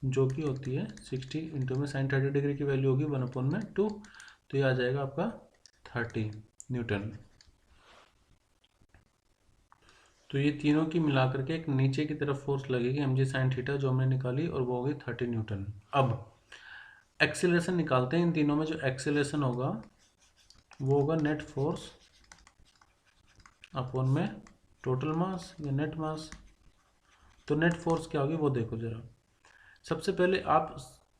[SPEAKER 1] जो कि होती है 60 इंटू में साइन 30 डिग्री की वैल्यू होगी 1/2, तो ये आ जाएगा आपका 30 न्यूटन। तो ये तीनों की मिलाकर के एक नीचे की तरफ फोर्स लगेगी एम जी साइन थीटा जो हमने निकाली, और वो होगी 30 न्यूटन। अब एक्सीलरेशन निकालते हैं, इन तीनों में जो एक्सीलरेशन होगा वो होगा नेट फोर्स अपॉन में टोटल मास या नेट मास। तो नेट फोर्स क्या होगी वो देखो जरा। सबसे पहले आप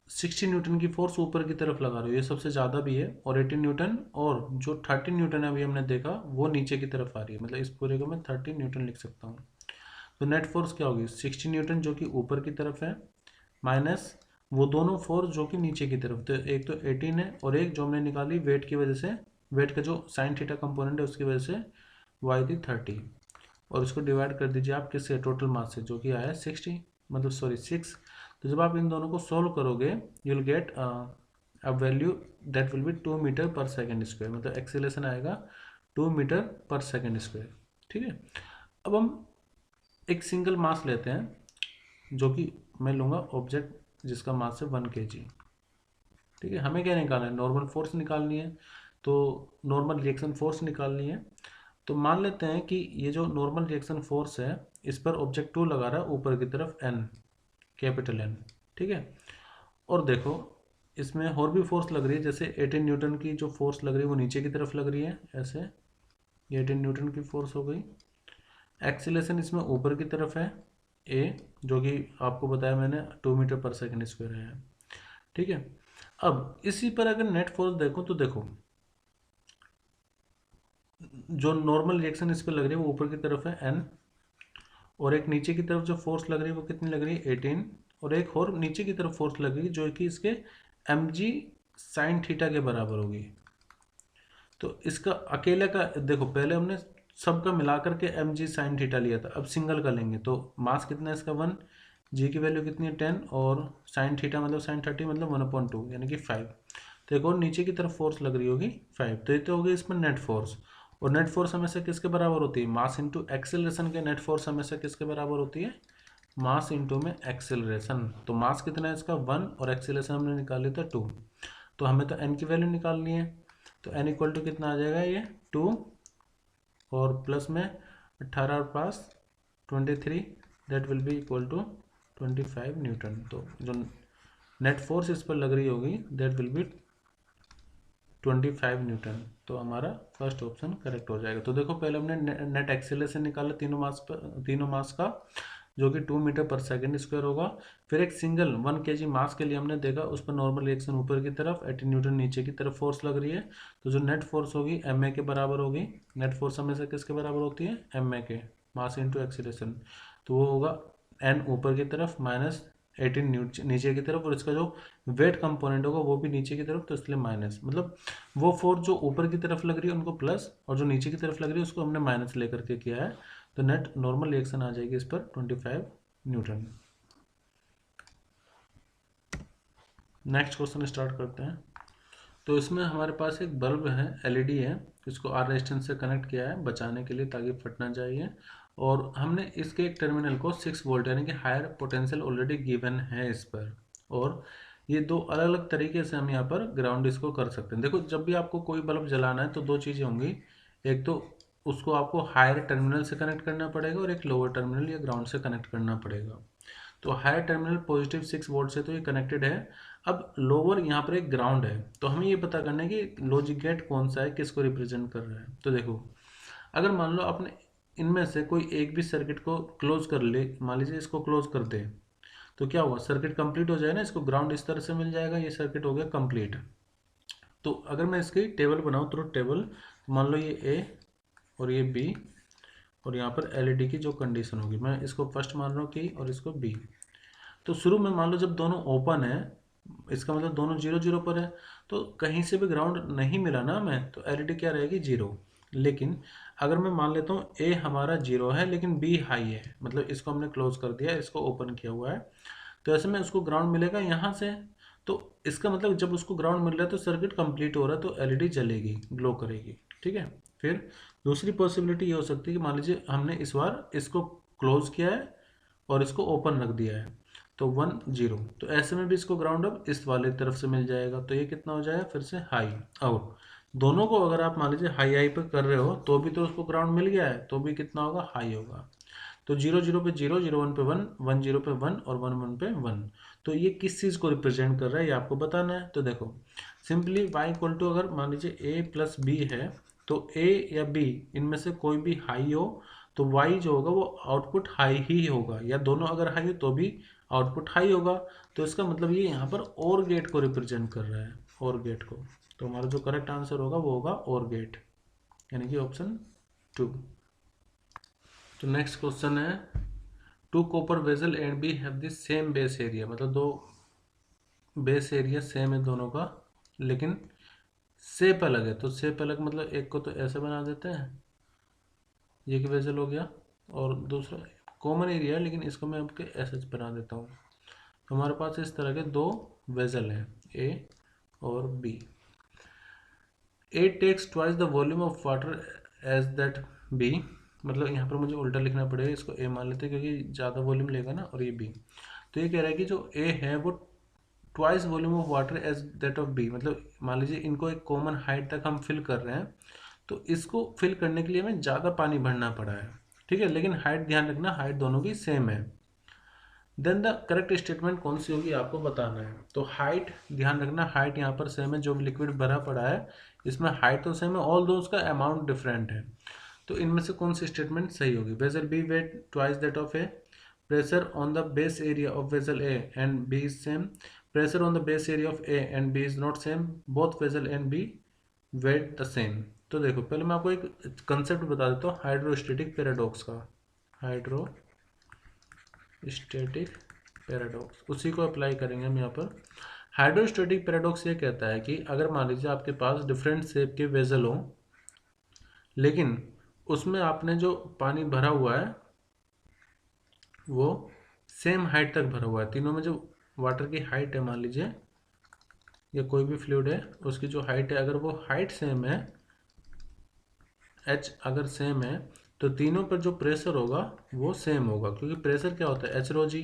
[SPEAKER 1] 60 न्यूटन की फोर्स ऊपर की तरफ लगा रहे हो, ये सबसे ज़्यादा भी है, और 18 न्यूटन, और जो 30 न्यूटन है अभी हमने देखा वो नीचे की तरफ आ रही है, मतलब इस पूरे को मैं 30 न्यूटन लिख सकता हूँ। तो नेट फोर्स क्या होगी 60 न्यूटन जो कि ऊपर की तरफ है, माइनस वो दोनों फोर्स जो कि नीचे की तरफ, तो एक तो 18 है और एक जो हमने निकाली वेट की वजह से, वेट का जो साइन थीटा कंपोनेंट है उसकी वजह से वाई थी 30, और इसको डिवाइड कर दीजिए आप किससे टोटल मास से जो कि आया 60, मतलब सॉरी 6। तो जब आप इन दोनों को सोल्व करोगे you will get a value that will be 2 metre per second square, मतलब एक्सीलरेशन आएगा 2 मीटर पर सेकेंड स्क्वायर। ठीक है, अब हम एक सिंगल मास लेते हैं जो कि मैं लूँगा ऑब्जेक्ट जिसका मास है 1 kg। ठीक है, हमें क्या निकालना है नॉर्मल फोर्स निकालनी है, तो नॉर्मल रिएक्शन फोर्स निकालनी है। तो मान लेते हैं कि ये जो नॉर्मल रिएक्शन फोर्स है इस पर ऑब्जेक्ट 2 लगा रहा है ऊपर की तरफ एन, कैपिटल एन। ठीक है, और देखो इसमें और भी फोर्स लग रही है, जैसे 18 न्यूटन की जो फोर्स लग रही है वो नीचे की तरफ लग रही है ऐसे, ये 18 न्यूटन की फोर्स हो गई। एक्सीलरेशन इसमें ऊपर की तरफ है ए, जो कि आपको बताया मैंने 2 मीटर पर सेकेंड स्क्वायर है। ठीक है, अब इसी पर अगर नेट फोर्स देखो तो देखो जो नॉर्मल रिएक्शन इस पर लग रही है वो ऊपर की तरफ है एन, और एक नीचे की तरफ जो फोर्स लग रही है वो कितनी लग रही है 18, और एक और नीचे की तरफ फोर्स लग रही है जो कि इसके एम जी साइन थीटा के बराबर होगी। तो इसका अकेले का देखो, पहले हमने सबका मिलाकर के एम जी साइन थीटा लिया था, अब सिंगल का लेंगे। तो मास कितना है इसका 1, जी की वैल्यू कितनी है 10, और साइन थीटा मतलब साइन 30 मतलब 1/2 यानी कि 5। तो एक और नीचे की तरफ फोर्स लग रही होगी 5, तो ये तो हो गई इसमें नेट फोर्स। और नेट फोर्स हमेशा किसके बराबर होती है मास इंटू एक्सेलरेशन के, नेट फोर्स हमेशा किसके बराबर होती है मास इंटू में एक्सेलरेशन। तो मास कितना है इसका 1 और एक्सेलरेशन हमने निकाली था 2, तो हमें तो एन की वैल्यू निकालनी है। तो एन इक्वल टू कितना आ जाएगा ये 2, और प्लस में 18 और पास 23, that will be equal to 25 newton. तो जो नेट फोर्स इस पर लग रही होगी दैट विल बी 25 न्यूटन। तो हमारा फर्स्ट ऑप्शन करेक्ट हो जाएगा। तो देखो पहले हमने नेट एक्सेलरेशन निकाला तीनों मास का, जो कि 2 मीटर पर सेकेंड स्क्वायर होगा। फिर एक सिंगल 1 kg मास के लिए हमने देखा उस पर नॉर्मल रिएक्शन ऊपर की तरफ, 18 न्यूटन नीचे की तरफ फोर्स लग रही है, तो जो नेट फोर्स होगी एम ए के बराबर होगी। नेट फोर्स हमेशा किसके बराबर होती है, एम ए के, मास इंटू एक्सीलरेशन। तो वो होगा एन ऊपर की तरफ माइनस 18 नीचे की तरफ, और इसका जो वेट कंपोनेंट होगा वो भी नीचे की तरफ, तो इसलिए माइनस, मतलब वो फोर्स जो ऊपर की तरफ लग रही है उनको प्लस, और जो नीचे की तरफ लग रही है उसको हमने माइनस लेकर के किया है। तो नेट नॉर्मल रिएक्शन आ जाएगी इस पर 25 न्यूटन। नेक्स्ट क्वेश्चन स्टार्ट करते हैं। तो इसमें हमारे पास एक बल्ब है, एलईडी है, इसको आर रेजिस्टेंस से कनेक्ट किया है बचाने के लिए ताकि फटना चाहिए, और हमने इसके एक टर्मिनल को 6 वोल्ट यानी कि हायर पोटेंशियल ऑलरेडी गिवन है इस पर, और ये दो अलग अलग तरीके से हम यहाँ पर ग्राउंड इसको कर सकते हैं। देखो जब भी आपको कोई बल्ब जलाना है तो दो चीज़ें होंगी, एक तो उसको आपको हायर टर्मिनल से कनेक्ट करना पड़ेगा और एक लोअर टर्मिनल या ग्राउंड से कनेक्ट करना पड़ेगा। तो हायर टर्मिनल पॉजिटिव 6 वोल्ट से तो ये कनेक्टेड है। अब लोअर यहाँ पर एक ग्राउंड है, तो हमें ये पता करना है कि लॉजिक गेट कौन सा है, किसको रिप्रेजेंट कर रहा है। तो देखो अगर मान लो आपने इनमें से कोई एक भी सर्किट को क्लोज कर ले, मान लीजिए इसको क्लोज कर दे, तो क्या हुआ, सर्किट कंप्लीट हो जाएगा ना, इसको ग्राउंड इस तरह से मिल जाएगा, ये सर्किट हो गया कंप्लीट। तो अगर मैं इसकी टेबल बनाऊँ ट्रुथ टेबल, तो मान लो ये ए और ये बी, और यहाँ पर एलईडी की जो कंडीशन होगी, मैं इसको फर्स्ट मान रहा हूँ कि, और इसको बी। तो शुरू में मान लो जब दोनों ओपन है, इसका मतलब दोनों 0 0 पर है, तो कहीं से भी ग्राउंड नहीं मिला ना हमें, तो एलईडी क्या रहेगी, 0। लेकिन अगर मैं मान लेता हूँ ए हमारा 0 है लेकिन बी हाई है, मतलब इसको हमने क्लोज कर दिया, इसको ओपन किया हुआ है, तो ऐसे में उसको ग्राउंड मिलेगा यहाँ से। तो इसका मतलब जब उसको ग्राउंड मिल रहा है तो सर्किट कंप्लीट हो रहा है, तो एलईडी जलेगी, ग्लो करेगी, ठीक है। फिर दूसरी पॉसिबिलिटी ये हो सकती है कि मान लीजिए हमने इस बार इसको क्लोज किया है और इसको ओपन रख दिया है, तो 1 0, तो ऐसे में भी इसको ग्राउंड अब इस वाले तरफ से मिल जाएगा, तो ये कितना हो जाएगा फिर से हाई। और दोनों को अगर आप मान लीजिए हाई हाई पे कर रहे हो तो भी तो उसको ग्राउंड मिल गया है, तो भी कितना होगा, हाई होगा। तो 0 0 पे 0, 0 1 पे 1, 1 0 पे 1 और 1 1 पे 1। तो ये किस चीज़ को रिप्रेजेंट कर रहा है ये आपको बताना है। तो देखो सिंपली y इक्वल टू, अगर मान लीजिए a प्लस बी है, तो a या b इनमें से कोई भी हाई हो तो y जो होगा वो आउटपुट हाई ही होगा, या दोनों अगर हाई हो तो भी आउटपुट हाई होगा। तो इसका मतलब ये यहाँ पर और गेट को रिप्रेजेंट कर रहा है, और गेट को। तो हमारा जो करेक्ट आंसर होगा वो होगा और गेट, यानी कि ऑप्शन 2। तो नेक्स्ट क्वेश्चन है, two copper vessel and B have the same base area, मतलब दो बेस एरिया सेम है दोनों का, लेकिन शेप अलग है। तो शेप अलग मतलब एक को तो ऐसे बना देते हैं, ये कि वेजल हो गया, और दूसरा कॉमन एरिया है लेकिन इसको मैं आपके ऐसे बना देता हूँ। तो हमारे पास इस तरह के दो वेजल हैं, ए और B. A takes twice the volume of water as that B, मतलब यहाँ पर मुझे उल्टा लिखना पड़ेगा, इसको ए मान लेते हैं क्योंकि ज़्यादा वॉल्यूम लेगा ना, और ये बी। तो ये कह रहा है कि जो ए है वो twice volume of water as that of B, मतलब मान लीजिए इनको एक कॉमन हाइट तक हम फिल कर रहे हैं, तो इसको फिल करने के लिए हमें ज़्यादा पानी भरना पड़ा है, ठीक है, लेकिन हाइट ध्यान रखना, हाइट दोनों की सेम है। देन द करेक्ट स्टेटमेंट कौन सी होगी आपको बताना है। तो हाइट ध्यान रखना, हाइट यहाँ पर सेम है, जो भी लिक्विड भरा पड़ा है इसमें हाइट तो सेम है, ऑल दो उसका अमाउंट डिफरेंट है। तो इनमें से कौन सी स्टेटमेंट सही होगी, vessel B weight twice that of A, pressure on the base area of vessel A and B is same, pressure on the base area of A and B is not same, both vessel and B weight the same. तो देखो पहले मैं आपको एक कंसेप्ट बता देता हूँ हाइड्रोस्टेटिक पैराडॉक्स का, हाइड्रोस्टेटिक पैराडॉक्स, उसी को अप्लाई करेंगे हम यहाँ पर। हाइड्रोस्टेटिक पैराडॉक्स ये कहता है कि अगर मान लीजिए आपके पास डिफरेंट शेप के वेजल हो, लेकिन उसमें आपने जो पानी भरा हुआ है वो सेम हाइट तक भरा हुआ है, तीनों में जो वाटर की हाइट है, मान लीजिए या कोई भी फ्लूइड है उसकी जो हाइट है, अगर वो हाइट सेम है, एच अगर सेम है, तो तीनों पर जो प्रेशर होगा वो सेम होगा, क्योंकि प्रेशर क्या होता है, एच रो जी।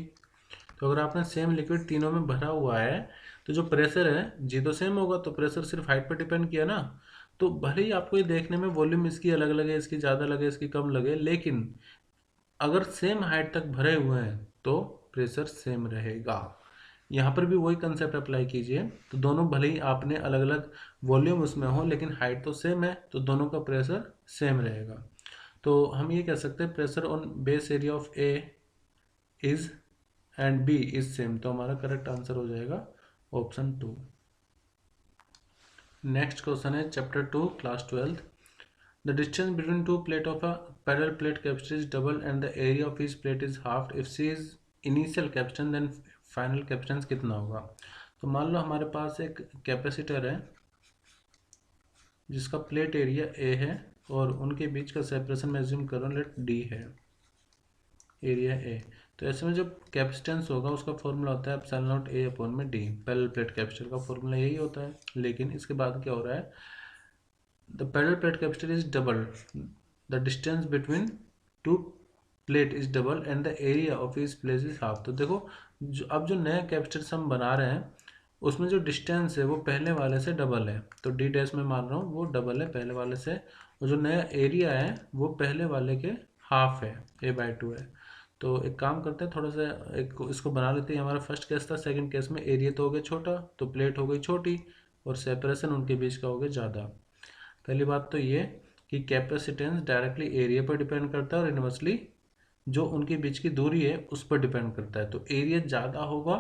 [SPEAKER 1] तो अगर आपने सेम लिक्विड तीनों में भरा हुआ है तो जो प्रेशर है जी तो सेम होगा, तो प्रेशर सिर्फ हाइट पर डिपेंड किया ना। तो भले ही आपको ये देखने में वॉल्यूम इसकी अलग लगे, इसकी ज़्यादा लगे, इसकी कम लगे, लेकिन अगर सेम हाइट तक भरे हुए हैं तो प्रेशर सेम रहेगा। यहाँ पर भी वही कंसेप्ट अप्लाई कीजिए, तो दोनों भले ही आपने अलग अलग वॉल्यूम उसमें हो लेकिन हाइट तो सेम है, तो दोनों का प्रेशर सेम रहेगा। तो हम ये कह सकते हैं pressure on base area of A is and B is same, तो हमारा करेक्ट आंसर हो जाएगा ऑप्शन 2। नेक्स्ट क्वेश्चन है chapter 2 class 12th। The distance between two plate of a parallel plate capacitor is double and the area of each plate is half. If C is initial capacitance then final capacitance कितना होगा। तो मान लो हमारे पास एक कैपेसिटर है जिसका प्लेट एरिया ए है और उनके बीच का सेपरेशन मैं एज्यूम कर रहा हूँ लेट डी है, एरिया ए। तो ऐसे में जब कैपेसिटेंस होगा उसका फॉर्मूला होता है एप्सिलॉन नॉट ए अपॉन में डी। पैरेलल प्लेट कैपेसिटर का फॉर्मूला यही होता है। लेकिन इसके बाद क्या हो रहा है, the parallel plate capacitor is double, the distance between two plate is double and the area of each plate is half. तो देखो अब जो नया कैपेसिटर हम बना रहे हैं उसमें जो डिस्टेंस है वो पहले वाले से डबल है, तो डी डैश में मान रहा हूँ वो डबल है पहले वाले से, और जो नया एरिया है वो पहले वाले के हाफ है, a/2 है। तो एक काम करते हैं, थोड़ा सा एक इसको बना लेते हैं। हमारा फर्स्ट केस था, सेकंड केस में एरिया तो हो गया छोटा तो प्लेट हो गई छोटी और सेपरेशन उनके बीच का हो गया ज़्यादा। पहली बात तो ये कि कैपेसिटेंस डायरेक्टली एरिया पर डिपेंड करता है और इनवर्सली जो उनके बीच की दूरी है उस पर डिपेंड करता है। तो एरिया ज़्यादा होगा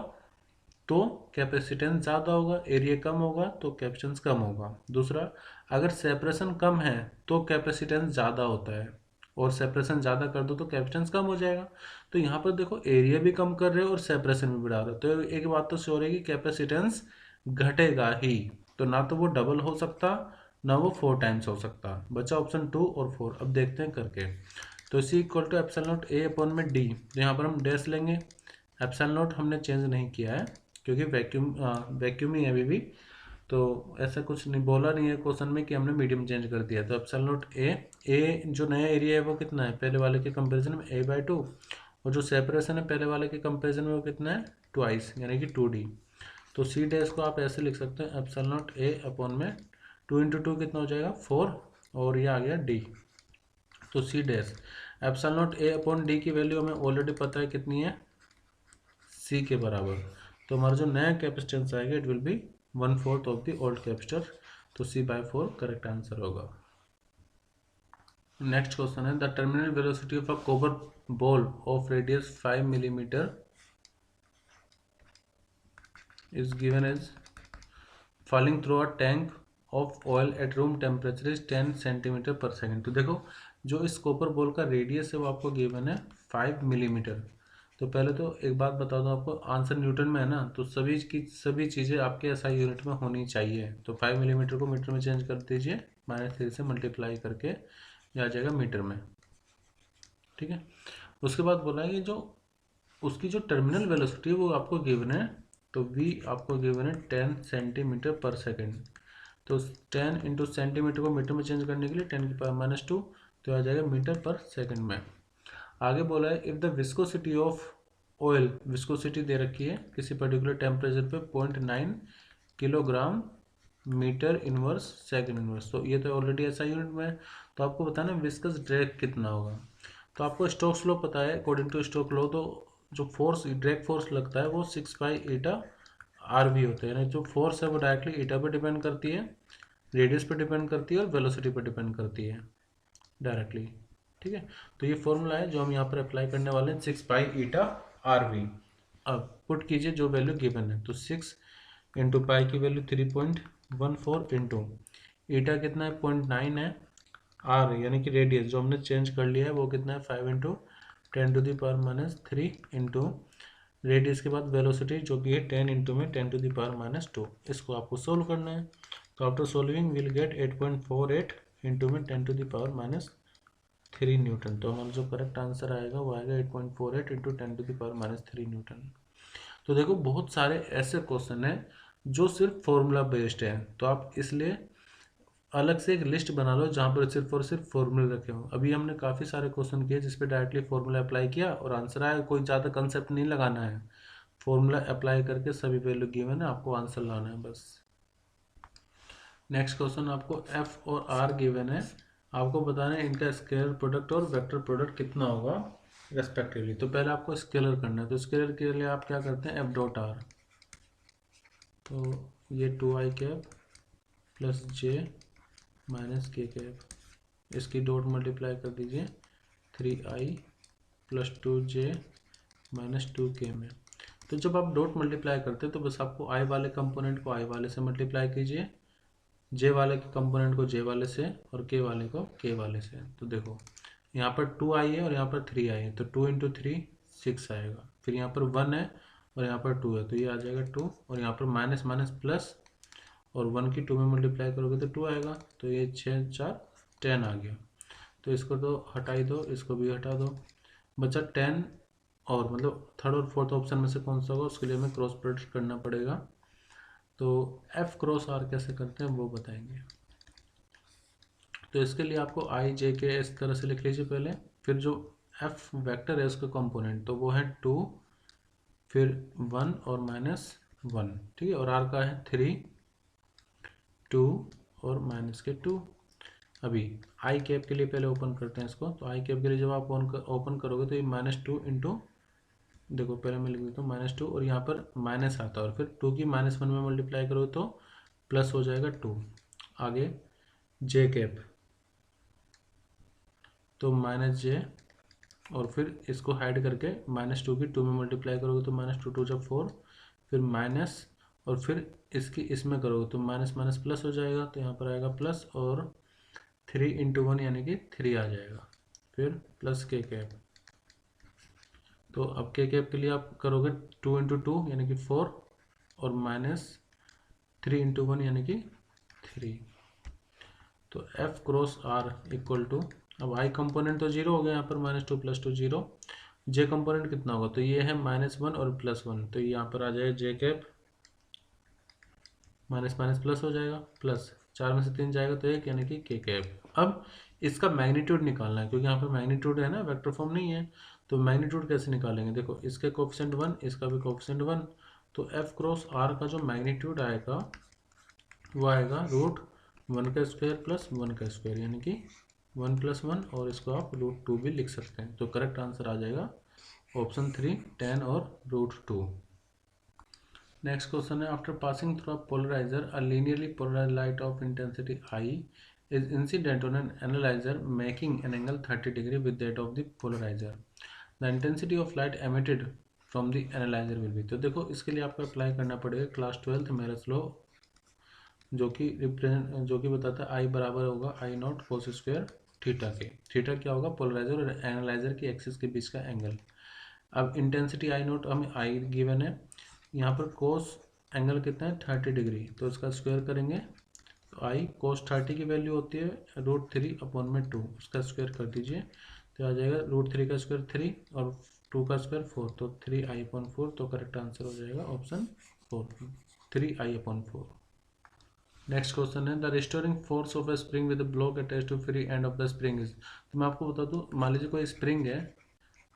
[SPEAKER 1] तो कैपेसिटेंस ज़्यादा होगा, एरिया कम होगा तो कैपेसिटेंस कम होगा। दूसरा, अगर सेपरेशन कम है तो कैपेसिटेंस ज़्यादा होता है और सेपरेशन ज़्यादा कर दो तो कैपेसिटेंस कम हो जाएगा। तो यहाँ पर देखो एरिया भी कम कर रहे हो और सेपरेशन भी बढ़ा रहे हो, तो एक बात तो श्योर है कि कैपेसिटेंस घटेगा ही। तो ना तो वो डबल हो सकता ना वो 4 टाइम्स हो सकता। बचा ऑप्शन 2 और 4। अब देखते हैं करके। तो इसी equal to epsilon naught A upon में डी, तो यहाँ पर हम डैश लेंगे। एप्सिलॉन नॉट हमने चेंज नहीं किया है क्योंकि वैक्यूम ही है अभी भी, तो ऐसा कुछ नहीं बोला नहीं है क्वेश्चन में कि हमने मीडियम चेंज कर दिया। तो एप्सिलॉन नॉट ए जो नया एरिया है वो कितना है पहले वाले के कंपैरिजन में a/2, और जो सेपरेशन है पहले वाले के कंपैरिजन में वो कितना है ट्वाइस यानी कि 2d। तो सी डैश को आप ऐसे लिख सकते हैं एप्सिलॉन नॉट ए अपॉन में 2 × 2 कितना हो जाएगा 4 और ये आ गया डी। तो C dash epsilon naught A upon D की वैल्यू हमें ऑलरेडी पता है कितनी है, सी के बराबर। तो हमारा जो नया कैपेसिटेंस आएगा it will B 1/4 of the old capacitor. तो C/4 करेक्ट आंसर होगा। नेक्स्ट क्वेश्चन है the terminal velocity of a copper ball of radius 5 millimetre is given as falling through a tank of oil at room temperature is 10 centimetre पर सेकेंड। तो देखो जो इस कॉपर बॉल का रेडियस है वो आपको गिवन है 5 मिलीमीटर। तो पहले तो एक बात बता दूं आपको, आंसर न्यूटन में है ना, तो सभी चीज़ें आपके SI यूनिट में होनी चाहिए। तो 5 मिलीमीटर को मीटर में चेंज कर दीजिए, -3 से मल्टीप्लाई करके ये आ जाएगा मीटर में। ठीक है, उसके बाद बोला है कि जो उसकी जो टर्मिनल वेलोसिटी है वो आपको गिवन है, तो v आपको गिवन है 10 सेंटीमीटर पर सेकेंड। तो 10 इंटू सेंटीमीटर को मीटर में चेंज करने के लिए 10⁻², तो आ जाएगा मीटर पर सेकेंड में। आगे बोला है if the viscosity of oil, viscosity दे रखी है किसी पर्टिकुलर टेम्परेचर पे 0.9 kilogram metre inverse second inverse. तो ये तो ऑलरेडी ऐसा यूनिट में है, तो आपको बताना है विस्कस ड्रैग कितना होगा। तो आपको स्टोक्स लॉ पता है, अकॉर्डिंग टू स्टोक्स लॉ तो जो फोर्स ड्रैग फोर्स लगता है वो 6π/RV होता है, यानी जो फोर्स है वो डायरेक्टली ईटा पे डिपेंड करती है, रेडियस पे डिपेंड करती है और वेलोसिटी पे डिपेंड करती है डायरेक्टली। ठीक है, तो ये फॉर्मूला है जो हम यहाँ पर अप्लाई करने वाले हैं 6π/RV। अब पुट कीजिए जो वैल्यू गिवन है, तो 6 इंटू पाई की वैल्यू 3.14 इंटू ईटा कितना है 0.9 है, आर यानी कि रेडियस जो हमने चेंज कर लिया है वो कितना है 5 इंटू 10⁻³ इंटू रेडियस के बाद वेलोसिटी जो कि है 10 इंटू में 10⁻²। इसको आपको सोल्व करना है। तो after solving will get 8.48 into में 10⁻³ न्यूटन। तो हमारा जो करेक्ट आंसर आएगा वो आएगा 8.48 इंटू 10⁻³ न्यूटन। तो देखो बहुत सारे ऐसे क्वेश्चन हैं जो सिर्फ फॉर्मूला बेस्ड है, तो आप इसलिए अलग से एक लिस्ट बना लो जहाँ पर सिर्फ और सिर्फ फॉर्मूले रखे हो। अभी हमने काफ़ी सारे क्वेश्चन किए जिस पे डायरेक्टली फॉर्मूला अप्लाई किया और आंसर आया। कोई ज़्यादा कंसेप्ट नहीं लगाना है, फॉर्मूला अप्लाई करके सभी वैल्यू गिवन है, आपको आंसर लाना है बस। नेक्स्ट क्वेश्चन आपको एफ और आर गिवन है, आपको बताना है इनका स्केलर प्रोडक्ट और वेक्टर प्रोडक्ट कितना होगा रेस्पेक्टिवली। तो पहले आपको स्केलर करना है, तो स्केलर के लिए आप क्या करते हैं F.R, तो ये 2i cap plus j minus k cap, इसकी डॉट मल्टीप्लाई कर दीजिए 3i प्लस 2j -2k में। तो जब आप डॉट मल्टीप्लाई करते हैं तो बस आपको i वाले कंपोनेंट को i वाले से मल्टीप्लाई कीजिए, j वाले के कंपोनेंट को j वाले से और k वाले को k वाले से। तो देखो यहाँ पर 2i है और यहाँ पर 3i है, तो 2 × 3 6 आएगा। फिर यहाँ पर 1 है और यहाँ पर 2 है, तो ये आ जाएगा 2, और यहाँ पर माइनस माइनस प्लस, और 1 की 2 में मल्टीप्लाई करोगे तो 2 आएगा। तो ये 6 4 10 आ गया। तो इसको तो हटा ही दो, इसको भी हटा दो, बचा 10, और मतलब थर्ड और फोर्थ ऑप्शन में से कौन सा होगा उसके लिए हमें क्रॉस प्रोडक्ट करना पड़ेगा। तो f क्रॉस r कैसे करते हैं वो बताएंगे। तो इसके लिए आपको i j k इस तरह से लिख लीजिए पहले, फिर जो f वेक्टर है उसका कंपोनेंट तो वो है 2, फिर 1 और -1, ठीक है, और r का है 3, 2 और माइनस के 2। अभी आई कैप के लिए पहले ओपन करते हैं इसको। तो आई कैप के लिए जब आप ओपन करोगे तो ये -2 इंटू, देखो पहले मैं लिख देता हूँ -2, और यहाँ पर माइनस आता है, और फिर 2 की -1 में मल्टीप्लाई करोगे तो प्लस हो जाएगा 2। आगे जे कैप, तो -j, और फिर इसको हाइड करके -2 की 2 में मल्टीप्लाई करोगे तो -2 2 जब 4, फिर माइनस, और फिर इसकी इसमें करोगे तो माइनस माइनस प्लस हो जाएगा, तो यहाँ पर आएगा प्लस, और 3 × 1 यानी कि 3 आ जाएगा, फिर प्लस के कैप। तो अब के कैप के लिए आप करोगे 2 × 2 यानी कि 4, और -3 × 1 यानी कि 3। तो f cross r equal to, अब i कंपोनेंट तो 0 हो गया यहाँ पर, -2 + 2 0, j कंपोनेंट कितना होगा, तो ये है -1 और +1, तो यहाँ पर आ जाएगा j cap, minus minus plus हो जाएगा, प्लस 4 में से 3 जाएगा तो 1 यानी कि के कैप। अब इसका मैग्नीट्यूड निकालना है, क्योंकि यहाँ पर मैग्नीट्यूड है ना, वेक्टर फॉर्म नहीं है, तो मैग्नीट्यूड कैसे निकालेंगे। देखो इसके कोफिशिएंट 1, इसका भी कोफिशिएंट 1, तो f क्रॉस r का जो मैग्नीट्यूड आएगा वो आएगा √1 का स्क्वायर प्लस 1 का स्क्वायर, यानी कि 1 + 1, और इसको आप √2 भी लिख सकते हैं। तो करेक्ट आंसर आ जाएगा ऑप्शन 3 10 और √2। नेक्स्ट क्वेश्चन है, after passing through a polariser a linearly polarised light of intensity I is incident on an analyzer making an angle 30 degree with that of the polarizer. The intensity of light emitted from the analyzer will be। तो देखो इसके लिए आपको अप्लाई करना पड़ेगा क्लास 12th मेरस लॉ, जो कि बताता है I बराबर होगा I0 cos स्क्वायर थीटा के। थीटा क्या होगा, पोलराइजर और एनालाइजर की एक्सिस के बीच का एंगल। अब इंटेंसिटी I0 हमें I गिवन है, यहाँ पर कोस एंगल कितना है 30 डिग्री, तो इसका स्क्वायर करेंगे तो आई कोस 30 की वैल्यू होती है √3/2, उसका स्क्वायर कर दीजिए तो आ जाएगा √3 का स्क्वायर 3 और 2 का स्क्वायर 4, तो 3i/4। तो करेक्ट आंसर हो जाएगा ऑप्शन 4, 3i/4। नेक्स्ट क्वेश्चन है, the restoring force of a spring with block attach to free end of the spring is. तो मैं आपको बता दूँ, मान लीजिए कोई स्प्रिंग है,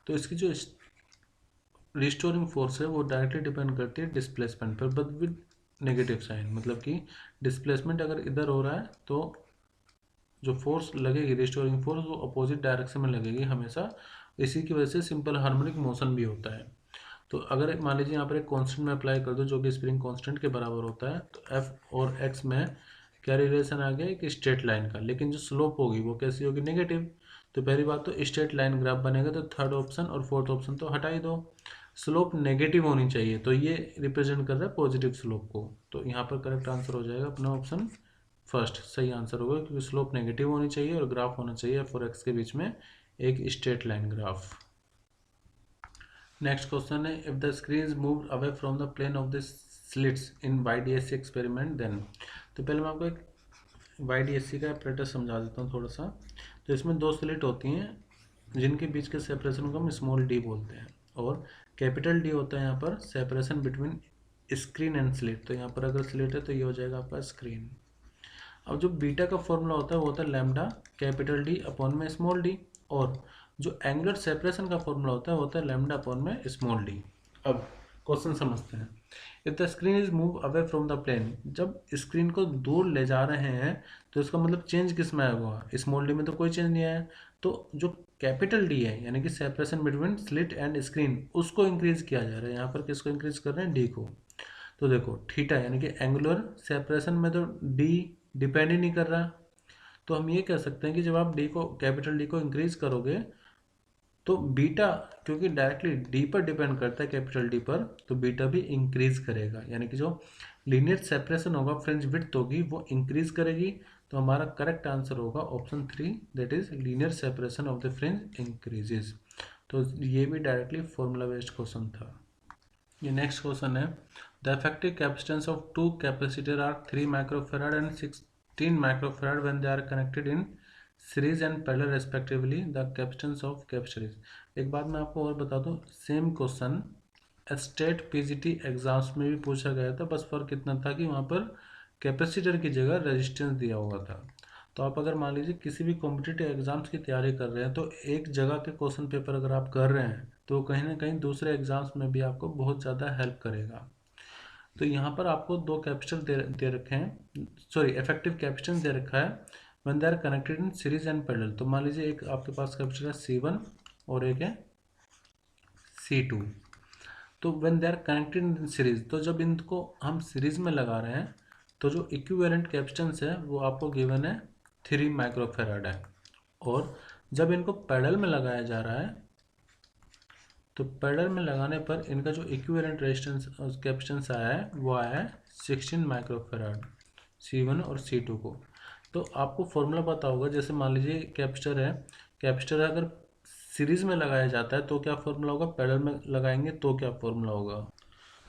[SPEAKER 1] तो इसकी जो रिस्टोरिंग फोर्स है वो डायरेक्टली डिपेंड करती है डिस्प्लेसमेंट पर, बट विद नेगेटिव साइन। मतलब कि डिस्प्लेसमेंट अगर इधर हो रहा है तो जो फोर्स लगेगी रिस्टोरिंग फोर्स वो अपोजिट डायरेक्शन में लगेगी हमेशा। इसी की वजह से सिंपल हार्मोनिक मोशन भी होता है। तो अगर मान लीजिए यहाँ पर एक कांस्टेंट में अप्लाई कर दो जो कि स्प्रिंग कांस्टेंट के बराबर होता है, तो एफ और एक्स में क्या रिलेशन आ गया कि स्ट्रेट लाइन का, लेकिन जो स्लोप होगी वो कैसी होगी, नेगेटिव। तो पहली बात तो स्ट्रेट लाइन ग्राफ बनेगा, तो थर्ड ऑप्शन और फोर्थ ऑप्शन तो हटा ही दो। स्लोप नेगेटिव होनी चाहिए, तो ये रिप्रेजेंट कर रहा है पॉजिटिव स्लोप को। तो यहाँ पर करेक्ट आंसर हो जाएगा अपना ऑप्शन फर्स्ट, सही आंसर होगा, क्योंकि स्लोप नेगेटिव होनी चाहिए और ग्राफ होना चाहिए एफ और एक्स के बीच में एक straight line graph. Next question है, if the screen is moved away from the plane of the slits in YDSC experiment then. तो पहले मैं आपको एक YDSC का apparatus समझा देता हूँ थोड़ा सा। तो इसमें 2 स्लिट होती हैं जिनके बीच के सेपरेशन को हम स्मॉल d बोलते हैं, और कैपिटल D होता है यहाँ पर separation between screen and slit. तो यहाँ पर अगर स्लिट है तो ये हो जाएगा आपका स्क्रीन। अब जो बीटा का फॉर्मूला होता है वो होता है लैम्डा कैपिटल D अपॉन में स्मॉल d, और जो एंगुलर सेपरेशन का फॉर्मूला होता है वो होता है लैम्डा अपॉन में स्मॉल d। अब क्वेश्चन समझते हैं, if the screen is move away from the plane, जब स्क्रीन को दूर ले जा रहे हैं तो इसका मतलब चेंज किस में आया हुआ, स्मॉल डी में तो कोई चेंज नहीं आया। तो जो कैपिटल डी है यानी कि separation between slit and screen, उसको इंक्रीज किया जा रहा है। यहाँ पर किसको इंक्रीज कर रहे हैं, डी को। तो देखो थीटा यानी कि एंगुलर सेपरेशन में तो डी डिपेंड ही नहीं कर रहा, तो हम ये कह सकते हैं कि जब आप डी को कैपिटल डी को इंक्रीज करोगे तो बीटा क्योंकि डायरेक्टली डी पर डिपेंड करता है, कैपिटल डी पर, तो बीटा भी इंक्रीज करेगा, यानी कि जो लीनियर सेपरेशन होगा, फ्रिंज विड्थ होगी, वो इंक्रीज करेगी। तो हमारा करेक्ट आंसर होगा option 3, that is linear separation of the fringe increases. तो ये भी डायरेक्टली फॉर्मूला बेस्ड क्वेश्चन था। ये नेक्स्ट क्वेश्चन है, the effective capacitance of two capacitor are 3 microfarad and 16 microfarad when they are connected in series and parallel respectively, the capacitance of capacitors. एक बात मैं आपको और बता दूं, same question state PGT exams में भी पूछा गया था, बस फर्क इतना था कि वहाँ पर कैपेसिटर की जगह रेजिस्टेंस दिया हुआ था। तो आप अगर मान लीजिए किसी भी कॉम्पिटिटिव एग्जाम्स की तैयारी कर रहे हैं, तो एक जगह के क्वेश्चन पेपर अगर आप कर रहे हैं तो कहीं ना कहीं दूसरे एग्जाम्स में भी आपको बहुत ज़्यादा हेल्प करेगा। तो यहाँ पर आपको दो कैपेसिटर दे रखे हैं, सॉरी इफेक्टिव कैपेसिटेंस दे रखा है when they are connected in series and parallel. तो मान लीजिए एक आपके पास कैपेसिटर है C1 और एक है C2। तो when they are connected in series, तो जब इनको हम सीरीज में लगा रहे हैं तो जो इक्विवेलेंट कैपेसिटेंस है वो आपको गिवन है 3 माइक्रोफेराड है। और जब इनको पैरेलल में लगाया जा रहा है तो पैरेलल में लगाने पर इनका जो इक्विवेलेंट रेजिस्टेंस कैपेसिटेंस आया है वो आया है 16 माइक्रोफेराड C1 और C2 को। तो आपको फॉर्मूला पता होगा, जैसे मान लीजिए कैपेसिटर है, कैपेसिटर अगर सीरीज में लगाया जाता है तो क्या फॉर्मूला होगा, पैरेलल में लगाएंगे तो क्या फॉर्मूला होगा।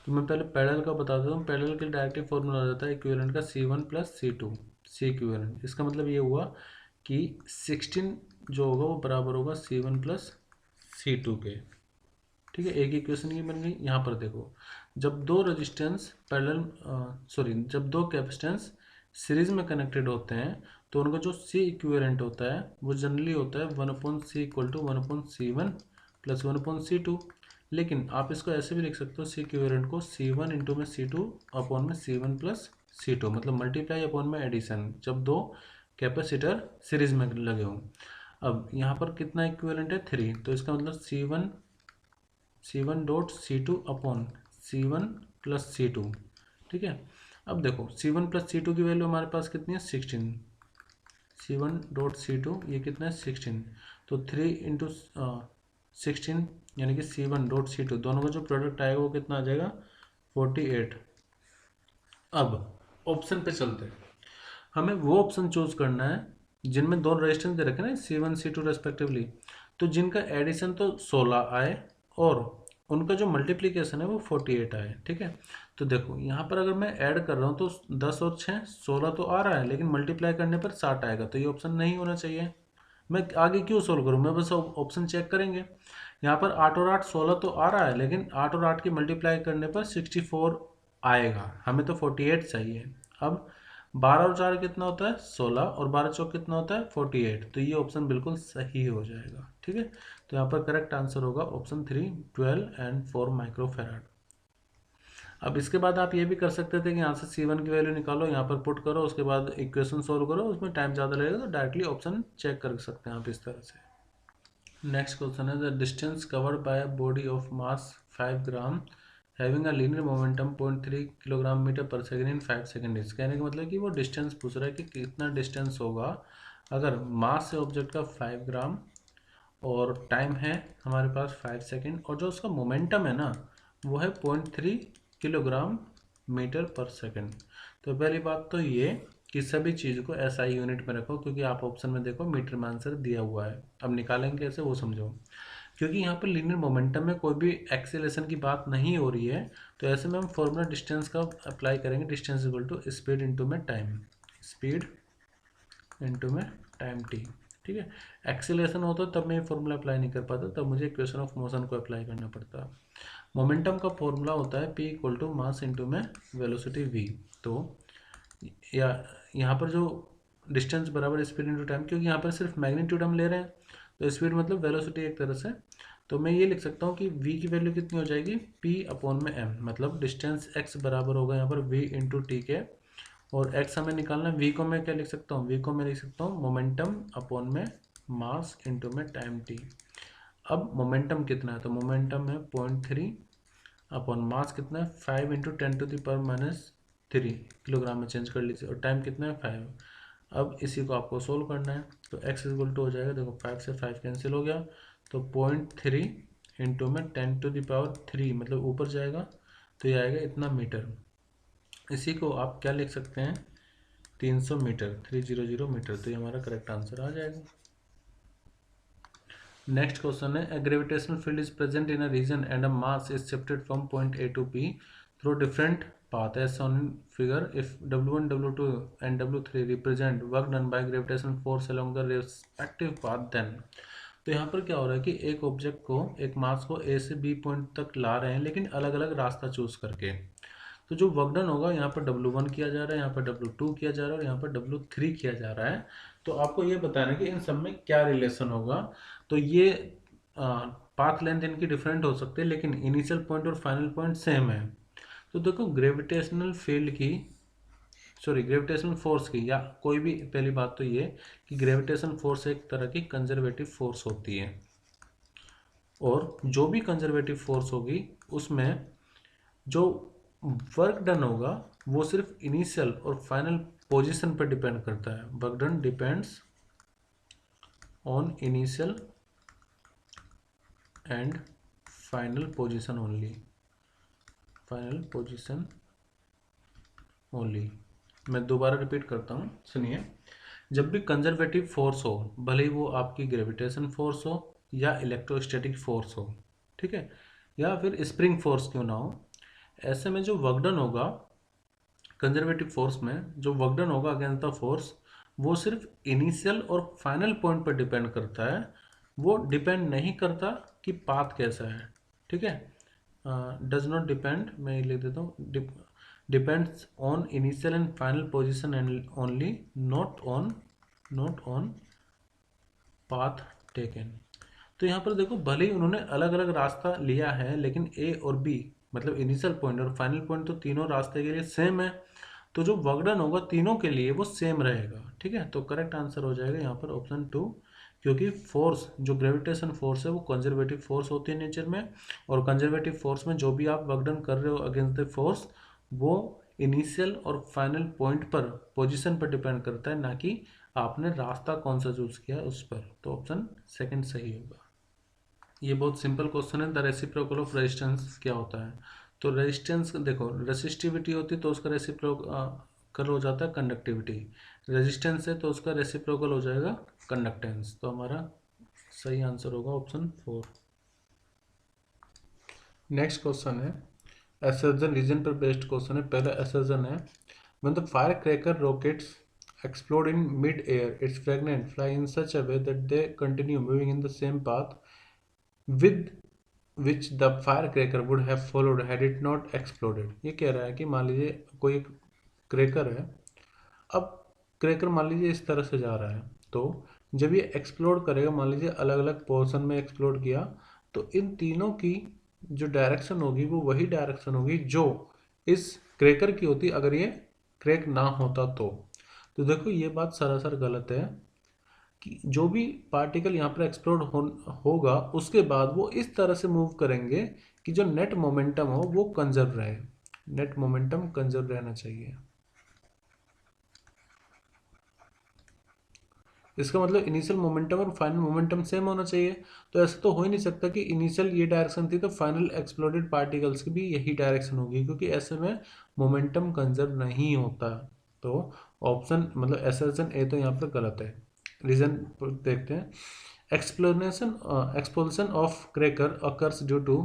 [SPEAKER 1] तो मैं पहले पैरेलल का बता देता हूँ। पैरेलल के डायरेक्टली फॉर्मूला आ जाता है इक्विवेलेंट का C1 plus C2, C equivalent. इसका मतलब ये हुआ कि 16 जो होगा वो बराबर होगा C1 प्लस C2 के। ठीक है, एक इक्वेशन की बन गई। यहाँ पर देखो, जब दो रेजिस्टेंस जब दो कैपेसिटेंस सीरीज में कनेक्टेड होते हैं तो उनका जो C इक्विवेलेंट होता है वो जनरली होता है 1/C equal to 1/C1 plus 1/C2। लेकिन आप इसको ऐसे भी लिख सकते हो, C इक्विवेलेंट को C1 इंटू में C2 अपॉन में C1 प्लस C2, मतलब मल्टीप्लाई अपॉन में एडिशन, जब दो कैपेसिटर सीरीज में लगे हों। अब यहाँ पर कितना इक्विवेलेंट है 3, तो इसका मतलब C1 dot C2 upon C1 plus C2। ठीक है, अब देखो C1 प्लस C2 की वैल्यू हमारे पास कितनी है 16, C1 डॉट C2 ये कितना है 16, तो 3 इंटू 16 यानी कि C1 डॉट C2 दोनों का जो प्रोडक्ट आएगा वो कितना आ जाएगा 48। अब ऑप्शन पे चलते हैं, हमें वो ऑप्शन चूज करना है जिनमें दोनों रेजिस्टेंस दे रखे ना C1 C2 रेस्पेक्टिवली, तो जिनका एडिशन तो 16 आए और उनका जो मल्टीप्लिकेशन है वो 48 आए। ठीक है, तो देखो यहाँ पर अगर मैं ऐड कर रहा हूँ तो 10 और 6 16 तो आ रहा है, लेकिन मल्टीप्लाई करने पर 60 आएगा, तो ये ऑप्शन नहीं होना चाहिए। मैं आगे क्यों सोल्व करूँ, मैं बस ऑप्शन चेक करेंगे। यहाँ पर 8 और 8 16 तो आ रहा है, लेकिन 8 और 8 की मल्टीप्लाई करने पर 64 आएगा, हमें तो 48 चाहिए। अब 12 और 4 कितना होता है 16 और 12 चौक कितना होता है 48, तो ये ऑप्शन बिल्कुल सही हो जाएगा। ठीक है, तो यहाँ पर करेक्ट आंसर होगा ऑप्शन 3, 12 एंड 4 माइक्रोफेराड। अब इसके बाद आप ये भी कर सकते थे कि यहाँ से C1 की वैल्यू निकालो, यहाँ पर पुट करो, उसके बाद इक्वेशन सोल्व करो, उसमें टाइम ज़्यादा लगेगा, तो डायरेक्टली ऑप्शन चेक कर सकते हैं आप इस तरह से। नेक्स्ट क्वेश्चन है, the distance covered by a body of mass 5 gram having a linear momentum 0.3 kilogram metre per second in 5 second is. कहने का मतलब कि वो डिस्टेंस पूछ रहा है कि कितना डिस्टेंस होगा अगर मास से ऑब्जेक्ट का 5 ग्राम और टाइम है हमारे पास 5 सेकेंड, और जो उसका मोमेंटम है ना वो है 0.3 किलोग्राम मीटर पर सेकेंड। तो पहली बात तो ये कि सभी चीज़ को SI यूनिट में रखो, क्योंकि आप ऑप्शन में देखो मीटर में आंसर दिया हुआ है। अब निकालेंगे कैसे वो समझो, क्योंकि यहाँ पर लीनियर मोमेंटम में कोई भी एक्सेलेरेशन की बात नहीं हो रही है, तो ऐसे में हम फॉर्मूला डिस्टेंस का अप्लाई करेंगे, distance equal to speed into में टाइम, स्पीड इंटू में टाइम t। ठीक है, एक्सेलेरेशन होता तब मैं ये फॉर्मूला अप्लाई नहीं कर पाता, तब मुझे इक्वेशन ऑफ मोशन को अप्लाई करना पड़ता। मोमेंटम का फॉर्मूला होता है p equal to mass into में वेलोसिटी v। तो या यहाँ पर जो डिस्टेंस बराबर स्पीड इंटू टाइम, क्योंकि यहाँ पर सिर्फ मैग्नीट्यूड हम ले रहे हैं, तो स्पीड मतलब वेलोसिटी एक तरह से, तो मैं ये लिख सकता हूँ कि v की वैल्यू कितनी हो जाएगी p अपॉन में m, मतलब डिस्टेंस x बराबर होगा यहाँ पर v इंटू टी के, और x हमें निकालना है। v को मैं क्या लिख सकता हूँ, v को मैं लिख सकता हूँ मोमेंटम अपॉन में मास इंटू में टाइम t। अब मोमेंटम कितना है, तो मोमेंटम है 0.3 अपॉन मास कितना है 5 इंटू 10⁻³ किलोग्राम में चेंज कर लीजिए, और टाइम कितना है 5। अब इसी को आपको सोल्व करना है, तो x इक्वल टू हो जाएगा, देखो 5 से 5 कैंसिल हो गया, तो 0.3 इंटू में 10⁻³ मतलब ऊपर जाएगा तो ये आएगा इतना मीटर। इसी को आप क्या लिख सकते हैं, 300 मीटर, 300 मीटर। तो ये हमारा करेक्ट आंसर आ जाएगा। नेक्स्ट क्वेश्चन है, gravitational field is present in a region and a mass is shifted from point A to B through different path as shown in figure. If W1, W2 and W3 represent work done by gravitational force along the respective path, then तो यहाँ पर क्या हो रहा है कि एक ऑब्जेक्ट को, एक मास को ए से बी पॉइंट तक ला रहे हैं लेकिन अलग अलग रास्ता चूज करके। तो जो वर्क डन होगा यहाँ पर W1 किया जा रहा है, यहाँ पर W2 किया जा रहा है और यहाँ पर W3 किया जा रहा है। तो आपको ये बताना है कि इन सब में क्या रिलेशन होगा। तो ये पाथ लेंथ इनकी डिफरेंट हो सकती है लेकिन इनिशियल पॉइंट और फाइनल पॉइंट सेम है। तो देखो ग्रेविटेशनल फील्ड की, सॉरी ग्रेविटेशनल फोर्स की, या कोई भी, पहली बात तो ये कि ग्रेविटेशनल फोर्स एक तरह की कंजर्वेटिव फोर्स होती है और जो भी कंजर्वेटिव फोर्स होगी उसमें जो वर्क डन होगा वो सिर्फ इनिशियल और फाइनल पोजीशन पर डिपेंड करता है। Work done depends on initial and final position only, final position only. मैं दोबारा रिपीट करता हूँ, सुनिए। जब भी कंजर्वेटिव फोर्स हो, भले ही वो आपकी ग्रेविटेशन फोर्स हो या इलेक्ट्रोस्टैटिक फोर्स हो, ठीक है, या फिर स्प्रिंग फोर्स क्यों ना हो, ऐसे में जो वर्क डन होगा कंजर्वेटिव फोर्स में, जो वर्क डन होगा अगेंस्ट द फोर्स, वो सिर्फ इनिशियल और फाइनल पॉइंट पर डिपेंड करता है। वो डिपेंड नहीं करता कि पाथ कैसा है, ठीक है। डज नॉट डिपेंड, मैं लिख देता हूँ, depends on initial and final position and only, not on path taken. तो यहाँ पर देखो भले ही उन्होंने अलग अलग रास्ता लिया है लेकिन ए और बी मतलब इनिशियल पॉइंट और फाइनल पॉइंट तो तीनों रास्ते के लिए सेम है। तो जो वर्क डन होगा तीनों के लिए वो सेम रहेगा, ठीक है। तो करेक्ट आंसर हो जाएगा यहाँ पर ऑप्शन 2, क्योंकि फोर्स, जो ग्रेविटेशन फोर्स है वो कंजर्वेटिव फोर्स होती है नेचर में, और कंजर्वेटिव फोर्स में जो भी आप वर्क डन कर रहे हो अगेंस्ट द फोर्स, वो इनिशियल और फाइनल पॉइंट पर, पोजीशन पर डिपेंड करता है, ना कि आपने रास्ता कौन सा चूज किया उस पर। तो ऑप्शन सेकंड सही होगा। ये बहुत सिंपल क्वेश्चन है। द रेसिप्रोकल ऑफ रेजिस्टेंस क्या होता है? तो रेजिस्टेंस देखो, रेसिस्टिविटी होती है तो उसका रेसिप्रोकल हो जाता है कंडक्टिविटी, रेजिस्टेंस है तो उसका रेसिप्रोकल हो जाएगा कंडक्टेंस। तो हमारा सही आंसर होगा ऑप्शन 4। नेक्स्ट क्वेश्चन है असर्जन रीजन पर बेस्ड क्वेश्चन है। पहला असर्जन है, when the firecracker rockets explode in mid-air, its fragments fly in such a way that they continue moving in the same path with which the firecracker would have followed had it not exploded। ये कह रहा है कि मान लीजिए कोई एक क्रैकर है, अब क्रैकर मान लीजिए इस तरह से जा रहा है, तो जब ये एक्सप्लोड करेगा, मान लीजिए अलग अलग पोर्शन में एक्सप्लोड किया, तो इन तीनों की जो डायरेक्शन होगी वो वही डायरेक्शन होगी जो इस क्रैकर की होती अगर ये क्रैक ना होता तो देखो ये बात सरासर गलत है कि जो भी पार्टिकल यहाँ पर एक्सप्लोड होगा उसके बाद वो इस तरह से मूव करेंगे कि जो नेट मोमेंटम हो वो कंजर्व रहे, नेट मोमेंटम कंजर्व रहना चाहिए। इसका मतलब इनिशियल मोमेंटम और फाइनल मोमेंटम सेम होना चाहिए। तो ऐसा तो हो ही नहीं सकता कि इनिशियल ये डायरेक्शन थी तो फाइनल एक्सप्लोडेड पार्टिकल्स की भी यही डायरेक्शन होगी, क्योंकि ऐसे में मोमेंटम कंजर्व नहीं होता। तो ऑप्शन मतलब असर्शन ए तो यहाँ पर गलत है। रीजन देखते हैं। Explosion of cracker occurs due to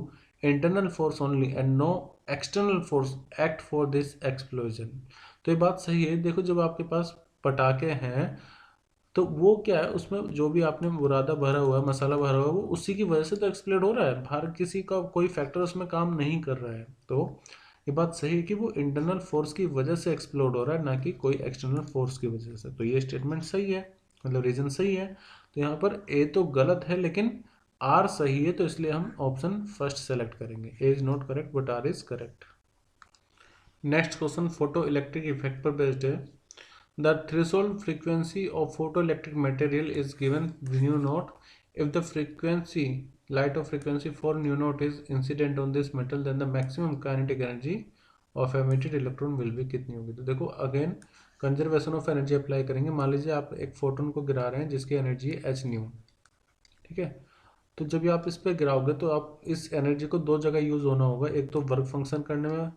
[SPEAKER 1] internal force only and no external force act for this explosion. तो ये बात सही है। देखो जब आपके पास पटाखे हैं तो वो क्या है, उसमें जो भी आपने बुरादा भरा हुआ है, मसाला भरा हुआ है, वो उसी की वजह से तो एक्सप्लोड हो रहा है, बाहर किसी का कोई फैक्टर उसमें काम नहीं कर रहा है। तो ये बात सही है कि वो इंटरनल फोर्स की वजह से एक्सप्लोड हो रहा है, ना कि कोई एक्सटर्नल फोर्स की वजह से। तो ये स्टेटमेंट सही है, मतलब रीजन सही है। तो यहाँ पर ए तो गलत है लेकिन आर सही है, तो इसलिए हम ऑप्शन फर्स्ट सेलेक्ट करेंगे। A is not correct but R is correct. Next question photoelectric effect पर बेस्ड है। The threshold frequency of photoelectric material is given nu naught. If the frequency, light of frequency 4 nu naught is incident on this metal, then the maximum kinetic energy of emitted electron will be कितनी होगी? तो देखो again conservation of energy apply करेंगे। मान लीजिए आप एक फोटोन को गिरा रहे हैं जिसकी एनर्जी है h न्यू, ठीक है। तो जब भी आप इस पर गिराओगे तो आप इस एनर्जी को दो जगह यूज़ होना होगा, एक तो वर्क फंक्शन करने में,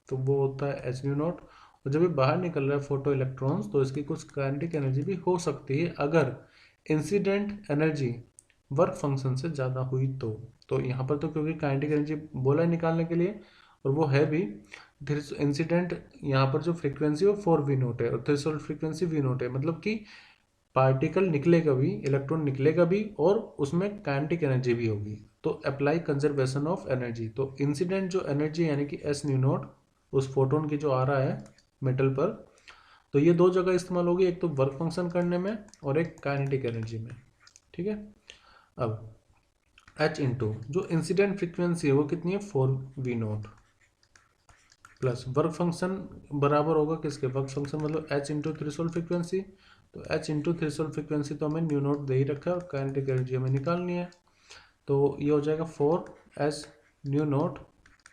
[SPEAKER 1] तो वो होता है एच न्यू नॉट, और जब ये बाहर निकल रहा है फोटो इलेक्ट्रॉन्स तो इसकी कुछ काइनेटिक एनर्जी भी हो सकती है अगर इंसिडेंट एनर्जी वर्क फंक्शन से ज़्यादा हुई तो यहाँ पर तो क्योंकि काइनेटिक एनर्जी बोला है निकालने के लिए और वो है भी, इंसिडेंट यहाँ पर जो फ्रीक्वेंसी है वो 4 V0 है और थ्रेशोल्ड फ्रीक्वेंसी V0 है, मतलब कि पार्टिकल निकलेगा भी, इलेक्ट्रॉन निकलेगा भी और उसमें काइनेटिक एनर्जी भी होगी। तो अप्लाई कंजर्वेशन ऑफ एनर्जी, तो इंसिडेंट जो एनर्जी यानी कि एस न्यू नॉट उस फोटोन की जो आ रहा है मेटल पर, तो ये दो जगह इस्तेमाल होगी, एक तो वर्क फंक्शन करने में और एक काइनेटिक एनर्जी में। ठीक है, अब h इंटू जो इंसिडेंट फ्रीक्वेंसी है वो कितनी है 4V0 प्लस वर्क फंक्शन बराबर होगा किसके, वर्क फंक्शन मतलब h इंटू थ्रेशोल्ड फ्रीक्वेंसी, तो h इंटू थ्रेशोल्ड फ्रीक्वेंसी तो हमें न्यू नोट दे ही रखा है और काइनेटिक एनर्जी हमें निकालनी है, तो ये हो जाएगा 4s nu naught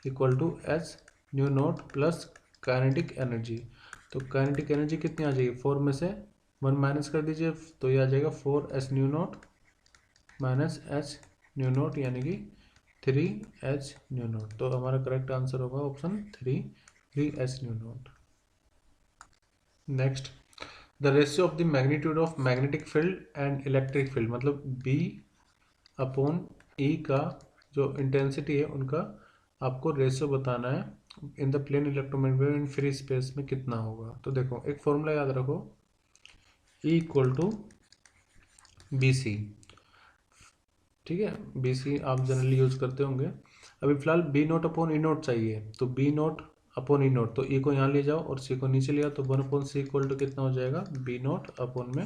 [SPEAKER 1] equal to h nu naught plus kinetic energy. तो काइनेटिक एनर्जी कितनी आ जाएगी, 4 में से 1 माइनस कर दीजिए तो ये आ जाएगा 4s nu note minus h nu note यानी कि 3h न्यू नोट। तो हमारा करेक्ट आंसर होगा option 3h new note. Next, the ratio of the magnitude of magnetic field and electric field, मतलब B अपॉन E का जो इंटेंसिटी है उनका आपको रेशियो बताना है in the plane electromagnetic wave in free space में कितना होगा। तो देखो एक फॉर्मूला याद रखो, E इक्वल टू BC, ठीक है, BC आप जनरली यूज करते होंगे। अभी फिलहाल B0 अपॉन E0 चाहिए, तो B0 अपॉन E0, तो E को यहाँ ले जाओ और C को नीचे ले आओ, तो 1 अपॉन C इक्वल टू कितना हो जाएगा B0 अपॉन में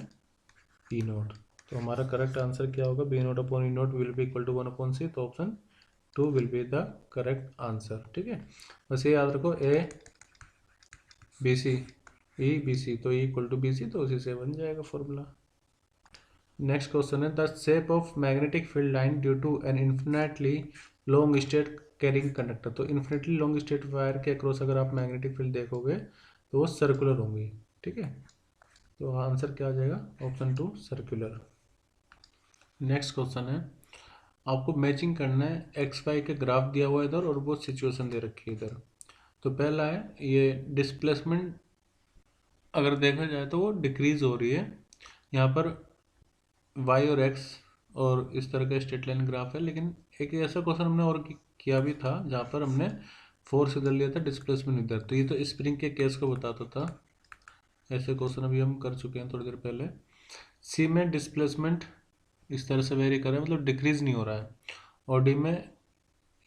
[SPEAKER 1] E0। तो हमारा करेक्ट आंसर क्या होगा, B0 upon E0 will be equal to 1 upon C, तो option 2 will be the correct answer. ठीक है, बस ये याद रखो A BC E BC, तो E इक्वल टू BC, तो उसी से बन जाएगा फॉर्मूला। नेक्स्ट क्वेश्चन है, the shape of magnetic field line due to an infinitely long straight carrying conductor, तो इन्फिनेटली लॉन्ग स्ट्रेट वायर के अक्रॉस अगर आप मैग्नेटिक फील्ड देखोगे तो वो सर्कुलर होंगी। ठीक है, तो आंसर क्या आ जाएगा, ऑप्शन 2 सर्कुलर। नेक्स्ट क्वेश्चन है, आपको मैचिंग करना है XY के ग्राफ दिया हुआ है इधर और वो सिचुएशन दे रखी है इधर। तो पहला है ये डिस्प्लेसमेंट अगर देखा जाए तो वो डिक्रीज हो रही है, यहाँ पर y और x और इस तरह का स्ट्रेट लाइन ग्राफ है, लेकिन एक ऐसा क्वेश्चन हमने और किया भी था जहाँ पर हमने फोर्स इधर लिया था डिस्प्लेसमेंट इधर, तो ये तो स्प्रिंग के केस को बताता था। ऐसे क्वेश्चन अभी हम कर चुके हैं थोड़ी देर पहले। सी में डिस्प्लेसमेंट इस तरह से वेरी कर रहा है, मतलब डिक्रीज नहीं हो रहा है, और डी में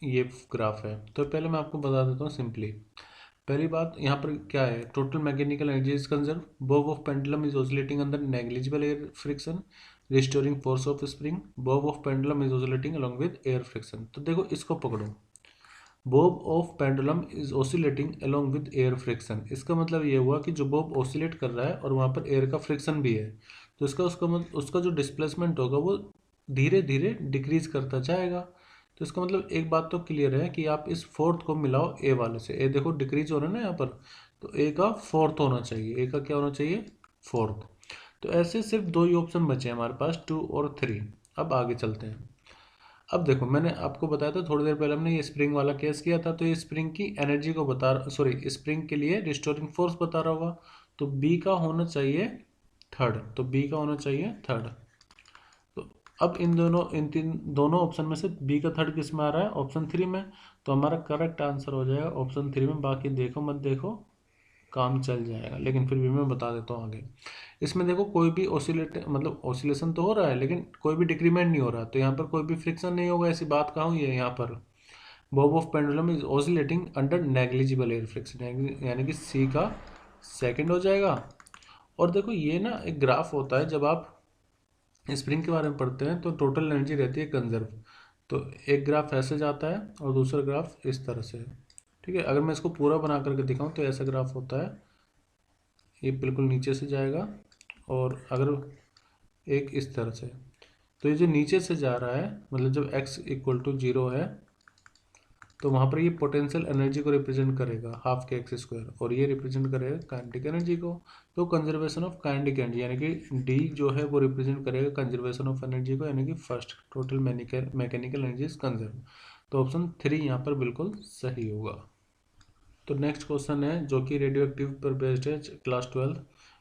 [SPEAKER 1] ये ग्राफ है। तो पहले मैं आपको बता देता हूँ सिंपली। पहली बात यहाँ पर क्या है, total mechanical energy is conserve, Bob of pendulum is oscillating under negligible air friction, restoring force of spring, Bob of pendulum is oscillating along with air friction. तो देखो इसको पकड़ो, Bob of pendulum is oscillating along with air friction, इसका मतलब ये हुआ कि जो बॉब ऑसिलेट कर रहा है और वहाँ पर एयर का फ्रिक्शन भी है, तो उसका जो डिस्प्लेसमेंट होगा वो धीरे धीरे डिक्रीज करता जाएगा। तो इसका मतलब एक बात तो क्लियर है कि आप इस फोर्थ को मिलाओ ए वाले से, ए देखो डिक्रीज हो रहा है ना यहाँ पर, तो ए का फोर्थ होना चाहिए, ए का क्या होना चाहिए फोर्थ। तो ऐसे सिर्फ दो ही ऑप्शन बचे हैं हमारे पास, 2 और 3। अब आगे चलते हैं। अब देखो मैंने आपको बताया था थोड़ी देर पहले हमने ये स्प्रिंग वाला केस किया था, तो ये स्प्रिंग की एनर्जी को स्प्रिंग के लिए रिस्टोरिंग फोर्स बता रहा होगा, तो बी का होना चाहिए थर्ड, तो बी का होना चाहिए थर्ड। तो अब इन दोनों ऑप्शन में से बी का थर्ड किस में आ रहा है, ऑप्शन 3 में, तो हमारा करेक्ट आंसर हो जाएगा ऑप्शन 3 में। बाकी देखो मत देखो काम चल जाएगा, लेकिन फिर भी मैं बता देता हूँ आगे। इसमें देखो कोई भी ऑसिलेशन तो हो रहा है लेकिन कोई भी डिक्रीमेंट नहीं हो रहा, तो यहाँ पर कोई भी फ्रिक्शन नहीं होगा, ऐसी बात कहाँ हुई है यहाँ पर। Bob of pendulum is oscillating under negligible air friction, यानी कि सी का सेकंड हो जाएगा। और देखो ये ना एक ग्राफ होता है, जब आप स्प्रिंग के बारे में पढ़ते हैं तो टोटल एनर्जी रहती है कंजर्व, तो एक ग्राफ ऐसे जाता है और दूसरा ग्राफ इस तरह से। ठीक है, अगर मैं इसको पूरा बना करके दिखाऊं तो ऐसा ग्राफ होता है, ये बिल्कुल नीचे से जाएगा, और अगर एक इस तरह से, तो ये जो नीचे से जा रहा है मतलब जब x इक्वल टू 0 है तो वहाँ पर ये पोटेंशियल एनर्जी को रिप्रेजेंट करेगा हाफ के एक्स स्क्वायर, और ये रिप्रेजेंट करेगा काइनेटिक एनर्जी को। तो कंजर्वेशन ऑफ काइनेटिक एनर्जी यानी कि डी जो है वो रिप्रेजेंट करेगा कंजर्वेशन ऑफ एनर्जी को, यानी कि first total mechanical energy is conserve. तो ऑप्शन 3 यहाँ पर बिल्कुल सही होगा। तो नेक्स्ट क्वेश्चन है जो कि रेडियो एक्टिव पर बेस्ड है, क्लास 12।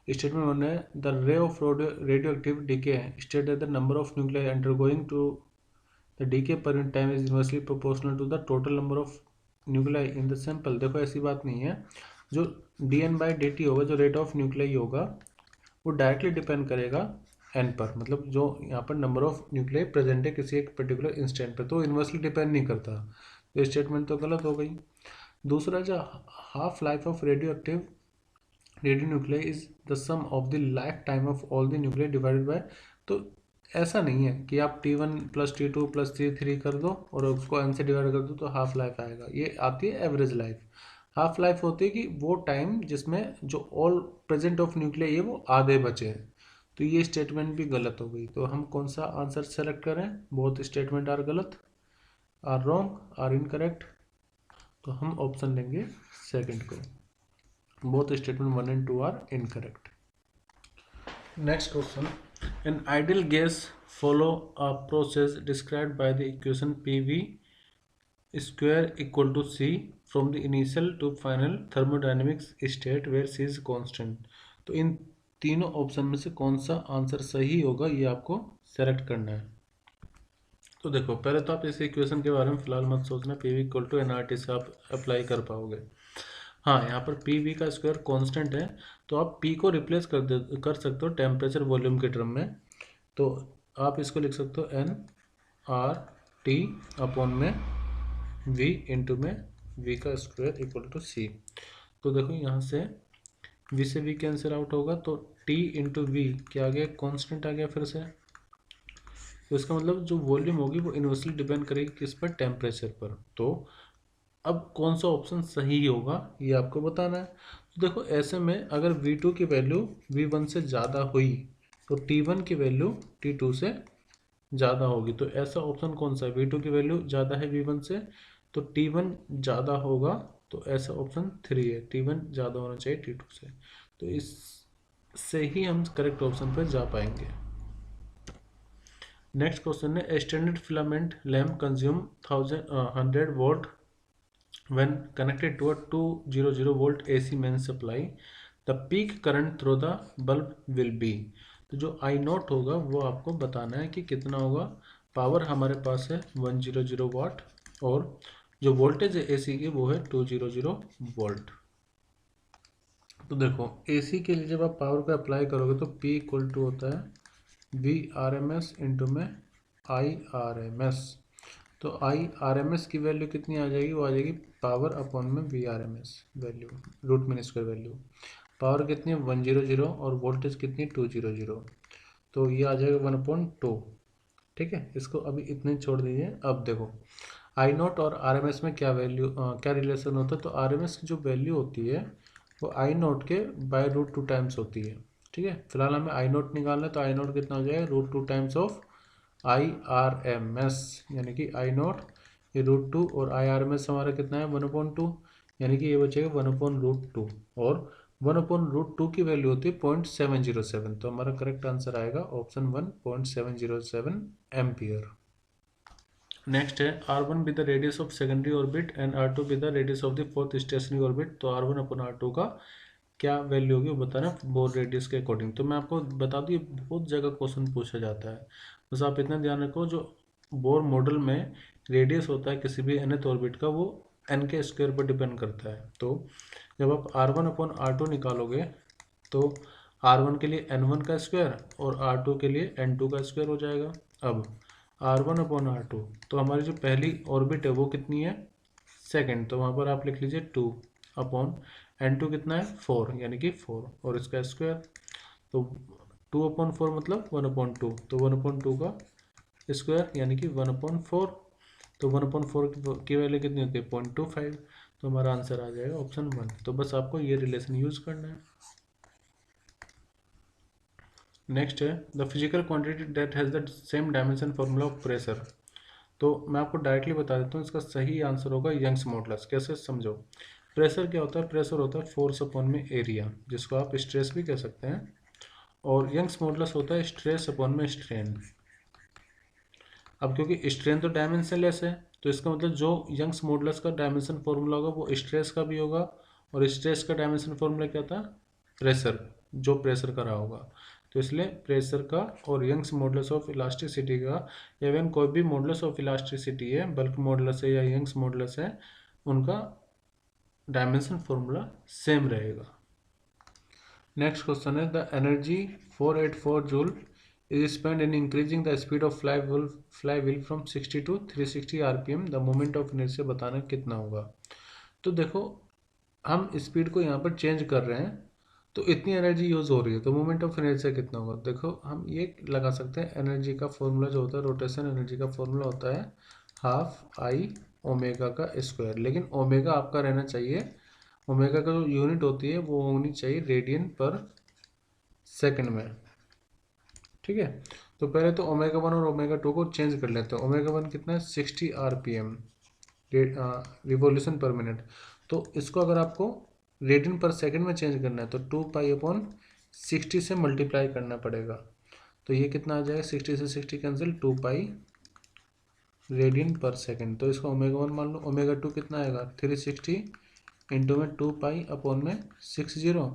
[SPEAKER 1] स्टेटमेंट 1 है the ray of radio active decay state that the number of nuclei undergoing to the decay per unit time is inversely proportional to the total number of nuclei in the sample. देखो ऐसी बात नहीं है, जो dN/dt होगा, जो रेट ऑफ न्यूक्लियाई होगा, वो डायरेक्टली डिपेंड करेगा n पर, मतलब जो यहाँ पर नंबर ऑफ न्यूक्लियाई प्रेजेंट है किसी एक पर्टिकुलर इंस्टेंट पर, तो इन्वर्सली डिपेंड नहीं करता। तो स्टेटमेंट तो गलत हो गई। दूसरा, जो half life of radio active radio nuclei is the sum of the life time of all the nuclei divided by. तो ऐसा नहीं है कि आप T1 + T2 + T3 कर दो और उसको n से डिवाइड कर दो तो हाफ लाइफ आएगा। ये आती है एवरेज लाइफ। हाफ लाइफ होती है कि वो टाइम जिसमें जो ऑल प्रेजेंट ऑफ न्यूक्लियाई है वो आधे बचे हैं। तो ये स्टेटमेंट भी गलत हो गई। तो हम कौन सा आंसर सेलेक्ट करें? बोथ स्टेटमेंट आर गलत, आर रॉन्ग, आर इनकरेक्ट। तो हम ऑप्शन लेंगे सेकंड को, both statement 1 and 2 are incorrect. Next question, an ideal gas follow a process described by the equation PV square equal to C from the initial to final thermodynamics state where C is constant। तो इन तीनों ऑप्शन में से कौन सा आंसर सही होगा ये आपको सेलेक्ट करना है। तो देखो पहले तो आप इस इक्वेशन के बारे में फिलहाल मत सोचना, PV इक्वल टू nRT से आप अप्लाई कर पाओगे। हाँ, यहाँ पर PV का स्क्वायर कांस्टेंट है, तो आप P को रिप्लेस कर सकते हो टेम्परेचर वॉल्यूम के टर्म में। तो आप इसको लिख सकते हो nRT अपॉन में V इंटू में V का स्क्वायर इक्वल टू C। तो देखो यहाँ से V से V कैंसिल आउट होगा, तो T इंटू V क्या आ गया? कॉन्स्टेंट आ गया फिर से। तो इसका मतलब जो वॉल्यूम होगी वो इन्वर्सली डिपेंड करेगी किस पर? टेम्परेचर पर। तो अब कौन सा ऑप्शन सही होगा ये आपको बताना है। तो देखो ऐसे में अगर V2 की वैल्यू V1 से ज़्यादा हुई तो T1 की वैल्यू T2 से ज़्यादा होगी। तो ऐसा ऑप्शन कौन सा है? V2 की वैल्यू ज़्यादा है V1 से तो T1 ज़्यादा होगा, तो ऐसा ऑप्शन 3 है, T1 ज़्यादा होना चाहिए T2 से। तो इससे ही हम करेक्ट ऑप्शन पर जा पाएंगे। नेक्स्ट क्वेश्चन है standard filament lamp consume 100 volt when connected to a 200 volt AC main supply, the peak current through the bulb will be। तो जो I नॉट होगा वो आपको बताना है कि कितना होगा। पावर हमारे पास है 100 वाट और जो वोल्टेज है AC की वो है 200 वोल्ट। तो देखो AC के लिए जब आप पावर को अप्लाई करोगे तो P इक्वल टू होता है VRMS इंटू में IRMS। तो IRMS की वैल्यू कितनी आ जाएगी? वो आ जाएगी पावर अपॉन में VRMS value, root mean square value. Power कितनी है? 100 और वोल्टेज कितनी है? 200। तो ये आ जाएगा 1/2। ठीक है, इसको अभी इतने छोड़ दीजिए। अब देखो I नॉट और RMS में क्या वैल्यू क्या रिलेशन होता है? तो RMS की जो वैल्यू होती है वो I नॉट के बाय √2 टाइम्स होती है। ठीक है, फिलहाल हमें I नॉट निकालना है, तो I नॉट कितना हो जाएगा? √2 टाइम्स ऑफ IRMS, यानी कि I नॉट ये √2 और IRMS हमारा कितना है? 1/2, यानी कि ये बचेगा 1/√2 और 1/√2 की वैल्यू होती है 0.707। तो हमारा करेक्ट आंसर आएगा ऑप्शन 1 0.707 एम्पियर। नेक्स्ट है R1 with the radius of secondary orbit and R2 with the radius of the fourth stationery orbit. तो R1/R2 का क्या वैल्यू होगी वो बताना बोर रेडियस के अकॉर्डिंग। तो मैं आपको बता दूँ ये बहुत जगह क्वेश्चन पूछा जाता है, बस आप इतना ध्यान रखो जो बोर मॉडल में रेडियस होता है किसी भी nth ऑर्बिट का वो n के स्क्वायर पर डिपेंड करता है। तो जब आप R1/R2 निकालोगे तो R1 के लिए n1 का स्क्वायर और R2 के लिए n2 का स्क्वायर हो जाएगा। अब R1/R2 तो हमारी जो पहली ऑर्बिट है वो कितनी है? सेकंड, तो वहाँ पर आप लिख लीजिए 2 अपॉन n2 कितना है? 4, यानी कि 4 और इसका स्क्वायर। तो 2/4 मतलब 1/2, तो 1/2 का स्क्वायर यानी कि 1/4। तो 1/4 की वैल्यू कितनी होती है? 0.25। तो हमारा आंसर आ जाएगा ऑप्शन 1। तो बस आपको ये रिलेशन यूज करना है। नेक्स्ट है the physical quantity that has the same dimension formula of pressure.
[SPEAKER 2] तो मैं आपको डायरेक्टली बता देता हूँ, इसका सही आंसर होगा यंग्स मॉडुलस। कैसे समझो, प्रेशर क्या होता है, प्रेशर होता है फोर्स अपॉन में एरिया, जिसको आप स्ट्रेस भी कह सकते हैं, और यंग्स मॉडुलस होता है स्ट्रेस अपॉन में स्ट्रेन। अब क्योंकि स्ट्रेन तो डायमेंशनलेस है, तो इसका मतलब जो यंग्स मॉडुलस का डायमेंशन फॉर्मूला होगा वो स्ट्रेस का भी होगा, और स्ट्रेस का डायमेंशन फॉर्मूला क्या था, प्रेशर, जो प्रेशर का रहा होगा। तो इसलिए प्रेशर का और यंग्स मॉडुलस ऑफ इलास्टिसिटी का, इवन कोई भी मॉडुलस ऑफ इलास्टिसिटी है, बल्क मॉडुलस है या यंग्स मॉडुलस है, उनका डायमेंशन फॉर्मूला सेम रहेगा। नेक्स्ट क्वेश्चन है the energy 484 joule is spent in increasing the speed of flywheel from 60 to 360 rpm. The moment of inertia बताना कितना होगा। तो देखो, हम स्पीड को यहाँ पर चेंज कर रहे हैं, तो इतनी एनर्जी यूज हो रही है, तो मोमेंट ऑफ इनर्शिया कितना होगा। देखो हम ये लगा सकते हैं, एनर्जी का फॉर्मूला जो होता है, रोटेशन एनर्जी का फॉर्मूला होता है हाफ आई ओमेगा का स्क्वायर, लेकिन ओमेगा आपका रहना चाहिए, ओमेगा का जो यूनिट होती है वो होनी चाहिए रेडियन पर सेकंड में। ठीक है, तो पहले तो ओमेगा 1 और ओमेगा 2 को चेंज कर लेते हैं। ओमेगा 1 कितना है, 60 आरपीएम रिवोल्यूशन पर मिनट। तो इसको अगर आपको रेडियन पर सेकंड में चेंज करना है तो 2 पाई अपॉन 60 से मल्टीप्लाई करना पड़ेगा। तो ये कितना आ जाएगा, 60 से 60 cancel, 2 pi radian per second. तो इसका ओमेगा 1 मान लो, ओमेगा 2 कितना आएगा, 360 इंटू में 2 पाई अपॉन में 60,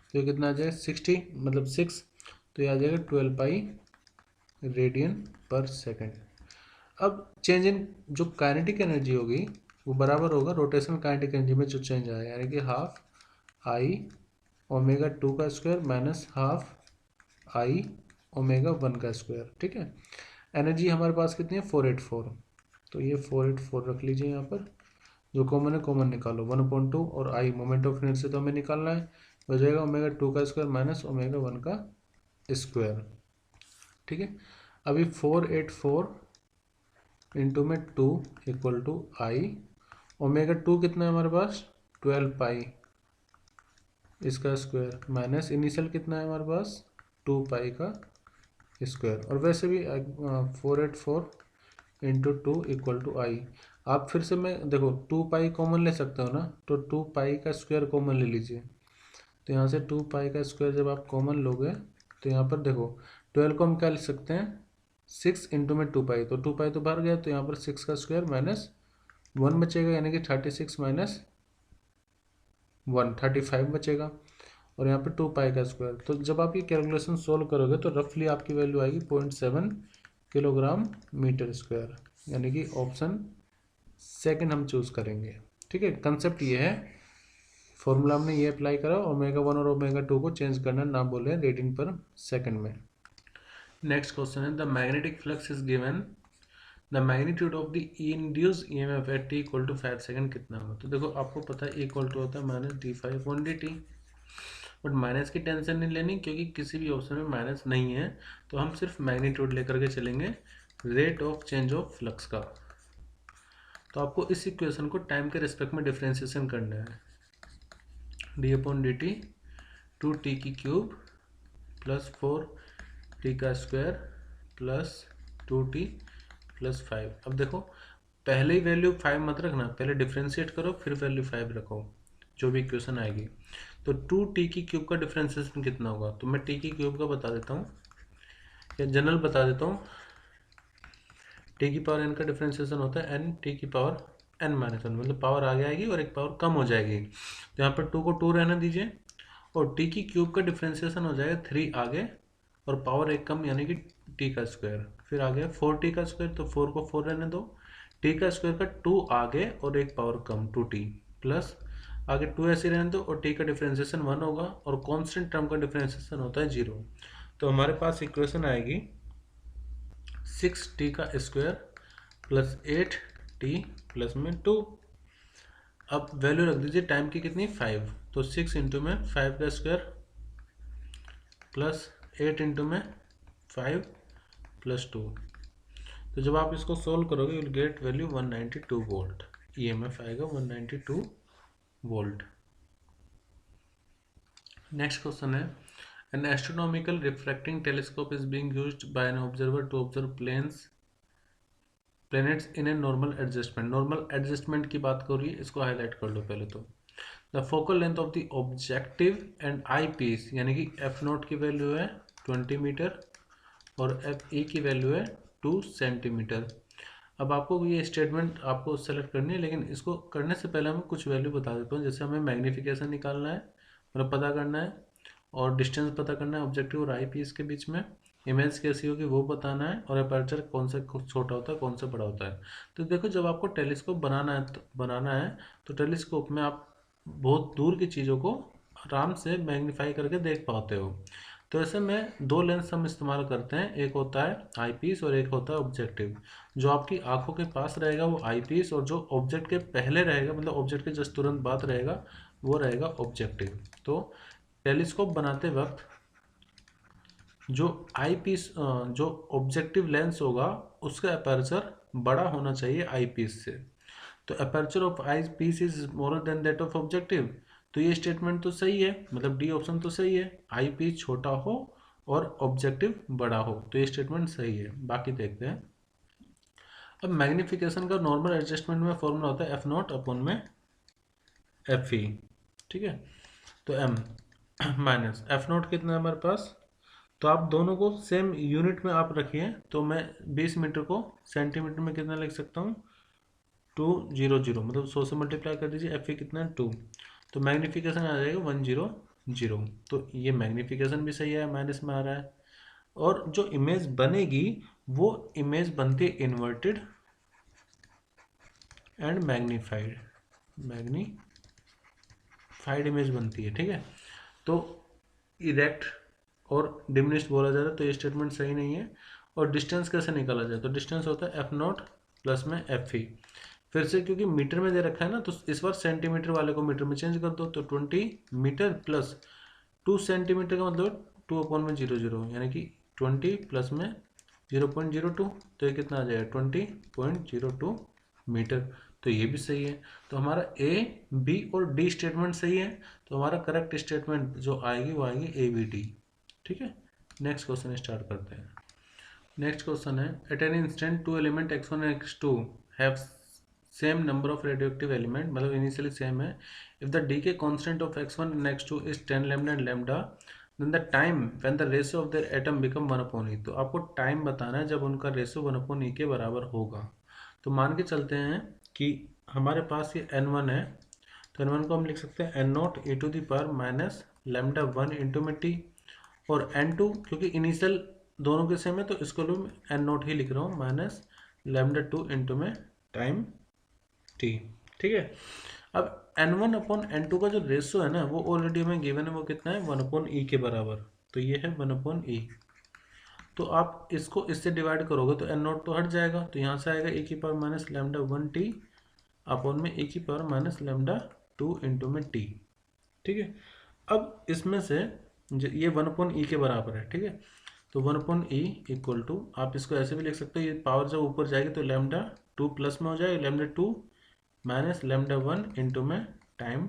[SPEAKER 2] तो ये कितना आ जाएगा 60 मतलब 6, तो ये आ जाएगा 12 पाई रेडियन पर सेकंड। अब चेंज इन जो काइनेटिक एनर्जी होगी वो बराबर होगा रोटेशनल काइनेटिक एनर्जी में जो चेंज आया, यानी कि हाफ आई ओमेगा 2 का square minus half I omega 1 का स्क्वायर। ठीक है, एनर्जी हमारे पास कितनी है, 484, तो ये 484 रख लीजिए यहाँ पर, जो कॉमन है कॉमन निकालो, 1/2, और आई मोमेंट ऑफ इनर्शिया तो हमें निकालना है, हो जाएगा ओमेगा 2 का स्क्वायर माइनस ओमेगा 1 का स्क्वायर। ठीक है, अभी 484 इंटू में 2 इक्वल टू आई, ओमेगा 2 कितना है हमारे पास, 12 पाई इसका स्क्वायर, माइनस इनिशियल कितना है हमारे पास, 2 पाई का स्क्वायर। और वैसे भी 484 इंटू 2 इक्वल टू आई। आप फिर से, मैं देखो 2 पाई कॉमन ले सकते हो ना, तो 2 पाई का स्क्वायर कॉमन ले लीजिए। तो यहाँ से 2 पाई का स्क्वायर जब आप कॉमन लोगे तो यहाँ पर देखो 12 को हम क्या लिख सकते हैं, 6 इंटू में 2 पाई, तो 2 पाई तो बाहर गया, तो यहाँ पर 6 का स्क्वायर माइनस 1 बचेगा, यानी कि 36 माइनस 1 35 बचेगा, और यहाँ पे 2 पाई का स्क्वायर। तो जब आप ये कैलकुलेशन सोल्व करोगे तो रफली आपकी वैल्यू आएगी 0.7 किलोग्राम मीटर स्क्वायर, यानी कि ऑप्शन सेकंड हम चूज करेंगे। ठीक है, कंसेप्ट ये है, फॉर्मूला हमने ये अप्लाई करा, ओमेगा 1 और ओमेगा 2 को चेंज करना ना बोले रेडियन पर सेकंड में।
[SPEAKER 1] नेक्स्ट क्वेश्चन है the magnetic flux is given, the magnitude of the induce EMF at t equal to 5 second कितना होगा। तो देखो आपको पता है इक्वल टू होता है माइनस d5/dt, बट माइनस की टेंशन नहीं लेनी क्योंकि किसी भी ऑप्शन में माइनस नहीं है, तो हम सिर्फ मैग्नीट्यूड लेकर के चलेंगे rate of change of flux का। तो आपको इस इक्वेशन को टाइम के रिस्पेक्ट में डिफ्रेंशिएशन करना है, d/dt 2t³ प्लस 4t का स्क्वायर प्लस 2t प्लस 5। अब देखो पहले ही वैल्यू 5 मत रखना, पहले डिफ्रेंशिएट करो फिर वैल्यू 5 रखो, जो भी इक्वेशन आएगी। तो 2t³ का डिफ्रेंशिएशन कितना होगा, तो मैं t³ का बता देता हूँ या जनरल बता देता हूँ। t⁴n का डिफ्रेंशिएशन होता है n t⁴n-1, मतलब पावर आगे आएगी और एक पावर कम हो जाएगी, तो यहाँ पर 2 को 2 रहने दीजिए, और t³ का डिफ्रेंशिएशन हो जाएगा 3 आगे और पावर एक कम, यानी कि t का स्क्वायर। फिर आ गया 4t का स्क्वायर, तो 4 को 4 रहने दो, t का स्क्वायर का 2 आगे और एक पावर कम 2t, प्लस आगे 2 ऐसे रहने दो, और t का डिफ्रेंशिएशन 1 होगा, और कांस्टेंट टर्म का डिफ्रेंशिएशन होता है 0। तो हमारे पास इक्वेशन आएगी 6t का स्क्वायर प्लस 8t प्लस में 2। अब वैल्यू रख दीजिए टाइम की कितनी, 5, तो 6 इंटू में 5 का स्क्वायर प्लस 8 इंटू में 5 प्लस 2। तो जब आप इसको सोल्व करोगे you will get value 192 volt, EMF आएगा 192 वोल्ट। नेक्स्ट क्वेश्चन है an astronomical refracting telescope is being used by an observer to observe planes planets in a normal adjustment. Normal adjustment की बात कर रही है, इसको हाईलाइट कर लो पहले तो। The focal length of the objective and eye piece, यानी कि एफ नोट की वैल्यू है 20 मीटर और एफ ई की वैल्यू है 2 सेंटीमीटर। अब आपको ये स्टेटमेंट आपको सेलेक्ट करनी है, लेकिन इसको करने से पहले हम कुछ वैल्यू बता देता हूँ। जैसे हमें मैग्नीफिकेशन निकालना है, मतलब पता करना है, और डिस्टेंस पता करना है ऑब्जेक्टिव और आई पीस के बीच में, इमेज कैसी होगी वो बताना है, और अपर्चर कौन सा छोटा होता है कौन सा बड़ा होता है। तो देखो, जब आपको टेलीस्कोप बनाना है तो टेलीस्कोप में आप बहुत दूर की चीज़ों को आराम से मैग्नीफाई करके देख पाते हो। तो ऐसे में दो लेंस हम इस्तेमाल करते हैं, एक होता है आई पीस और एक होता है ऑब्जेक्टिव। जो आपकी आंखों के पास रहेगा वो आई पीस, और जो ऑब्जेक्ट के पहले रहेगा, मतलब ऑब्जेक्ट के जस्ट तुरंत बाद रहेगा, वो रहेगा ऑब्जेक्टिव। तो टेलीस्कोप बनाते वक्त जो आई पीस जो ऑब्जेक्टिव लेंस होगा उसका अपर्चर बड़ा होना चाहिए आई पीस से। तो aperture of eye piece is smaller than that of objective. तो ये स्टेटमेंट तो सही है, मतलब डी ऑप्शन तो सही है, आई पीस छोटा हो और ऑब्जेक्टिव बड़ा हो, तो ये स्टेटमेंट सही है। बाकी देखते हैं। अब मैग्निफिकेशन का नॉर्मल एडजस्टमेंट में फॉर्मूला होता है एफ नॉट अपॉन में एफ ई। ठीक है, तो एम माइनस एफ नॉट कितना है हमारे पास, तो आप दोनों को सेम यूनिट में आप रखिए। तो मैं 20 मीटर को सेंटीमीटर में कितना लिख सकता हूँ, 200, मतलब 100 से मल्टीप्लाई कर दीजिए, एफ ई कितना है 2, तो मैग्नीफिकेशन आ जाएगा 100। तो ये मैग्नीफिकेशन भी सही है, माइनस में आ रहा है। और जो इमेज बनेगी वो इमेज बनती है इन्वर्टेड एंड मैग्नीफाइड इमेज बनती है। ठीक है, तो इरेक्ट और डिमिनिश्ड बोला जा रहा है, तो ये स्टेटमेंट सही नहीं है। और डिस्टेंस कैसे निकाला जाए, तो डिस्टेंस होता है एफ नॉट प्लस में एफ ई। फिर से क्योंकि मीटर में दे रखा है ना, तो इस बार सेंटीमीटर वाले को मीटर में चेंज कर दो, तो 20 मीटर प्लस 2 सेंटीमीटर का मतलब 2/00, यानी कि 20 प्लस में 0.02, तो ये कितना आ जाएगा 20.02 मीटर। तो ये भी सही है। तो हमारा ए बी और डी स्टेटमेंट सही है। तो हमारा करेक्ट स्टेटमेंट जो आएगी वो आएगी ए बी डी। ठीक है, नेक्स्ट क्वेश्चन स्टार्ट करते हैं। नेक्स्ट क्वेश्चन है, at an instant two element x1 and x2 have same number of radioactive element, मतलब इनिशियली सेम है। If the decay constant of x1 and x2 is 10 lambda and lambda, then the time when the ratio of their atom become 1/e। तो आपको टाइम बताना है जब उनका रेशियो 1/e के बराबर होगा। तो मान के चलते हैं कि हमारे पास ये n1 है, तो n1 को हम लिख सकते हैं n0 e to the power minus lambda 1 into में टी। और n2 क्योंकि इनिशियल दोनों के सेम है, तो इसको मैं n0 ही लिख रहा हूँ, माइनस लैम्डा 2 इंटू में टाइम टी। ठीक है, अब n1 अपॉन n2 का जो रेशियो है ना, वो ऑलरेडी हमें गिवन है, वो कितना है 1/e के बराबर। तो ये है 1/e। तो आप इसको इससे डिवाइड करोगे तो n0 तो हट जाएगा, तो यहाँ से आएगा e की power minus lambda 1t upon में e की पावर माइनस लैम्डा 2 इंटू में t। ठीक है, अब इसमें से ये 1/e के बराबर है। ठीक है, तो 1/e इक्वल टू, आप इसको ऐसे भी लिख सकते हो, ये पावर जब ऊपर जाएगी तो लैम्डा 2 प्लस में हो जाएगा, लैम्डा 2 माइनस लैम्डा 1 इंटू में टाइम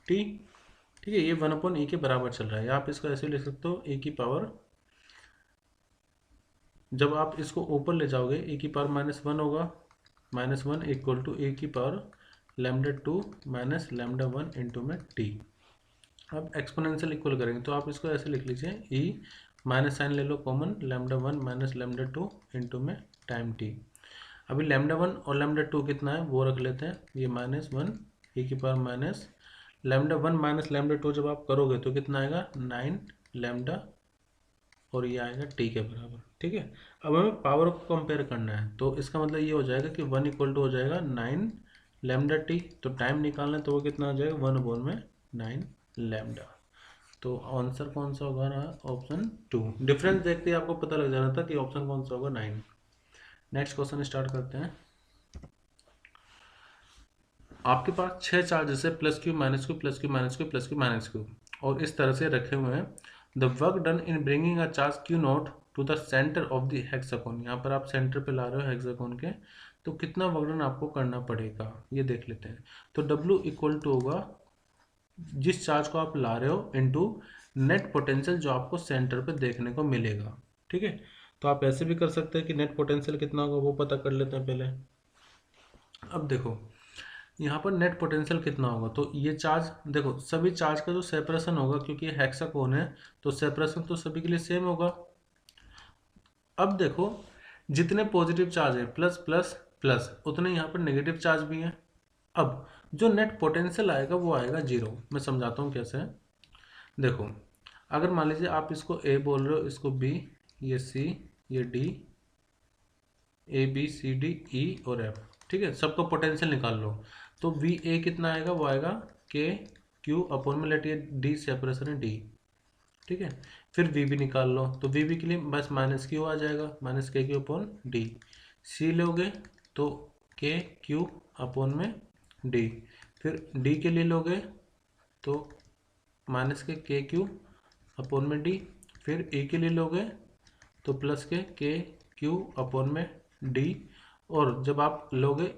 [SPEAKER 1] टी। ठीक है, ये 1/e के बराबर चल रहा है, आप इसको ऐसे लिख सकते हो e की पावर, जब आप इसको ऊपर ले जाओगे e की पावर -1 होगा, -1 इक्वल टू e की power lambda 2 minus lambda 1 into में टी। अब एक्सपोनेंशियल इक्वल करेंगे तो आप इसको ऐसे लिख लीजिए, e माइनस साइन ले लो common, lambda 1 minus lambda 2 into में टाइम टी। अभी लैम्डा 1 और लैम्डा 2 कितना है वो रख लेते हैं, ये -1 e की power minus lambda 1 minus lambda 2 जब आप करोगे तो कितना आएगा 9 लैम्डा, और ये आएगा टी के बराबर। ठीक है, अब हमें पावर को कंपेयर करना है, तो इसका मतलब ये हो जाएगा कि 1 इक्वल टू हो जाएगा 9 लैम्डा टी। तो टाइम निकालना है तो वो कितना आ जाएगा 1/9 लैम्डा। तो आंसर कौन सा होगा ना, ऑप्शन 2। डिफरेंस देखते ही आपको पता लग जाना था कि ऑप्शन कौन सा होगा 9। नेक्स्ट क्वेश्चन स्टार्ट करते हैं। आपके पास 6 चार्जेस है, plus q minus q plus q minus q plus q minus q, और इस तरह से रखे हुए हैं। The work done in bringing a charge q naught to the centre of the hexagon, यहाँ पर आप सेंटर पे ला रहे हो हेक्सागोन के, तो कितना वर्क डन आपको करना पड़ेगा ये देख लेते हैं। तो W इक्वल टू होगा जिस चार्ज को आप ला रहे हो इनटू नेट पोटेंशियल जो आपको सेंटर पे देखने को मिलेगा। ठीक है, तो आप ऐसे भी कर सकते हैं कि नेट पोटेंशियल कितना होगा वो पता कर लेते हैं पहले। अब देखो यहाँ पर नेट पोटेंशियल कितना होगा, तो ये चार्ज देखो सभी चार्ज का जो सेपरेशन होगा, क्योंकि ये हेक्सागोन है तो सेपरेशन तो सभी के लिए सेम होगा। अब देखो जितने पॉजिटिव चार्ज है प्लस प्लस प्लस, उतने यहाँ पर नेगेटिव चार्ज भी हैं। अब जो नेट पोटेंशियल आएगा वो आएगा जीरो। मैं समझाता हूँ कैसे। देखो अगर मान लीजिए आप इसको ए बोल रहे हो, इसको बी, ये सी, ये D, A B C D E और एफ, ठीक है, सबका पोटेंशियल निकाल लो। तो वी ए कितना आएगा, वो आएगा के क्यू अपॉन में लेट ये डी सेपरेशन है डी, ठीक है। फिर वी बी निकाल लो, तो वी बी के लिए बस माइनस क्यू आ जाएगा, माइनस के क्यू अपॉन डी। सी लोगे तो के क्यू अपॉन में डी। फिर डी के लिए लोगे तो माइनस के क्यू अपॉन में डी। फिर ए के लिए लोगे तो प्लस के क्यू अपॉन में डी। और जब आप लोगे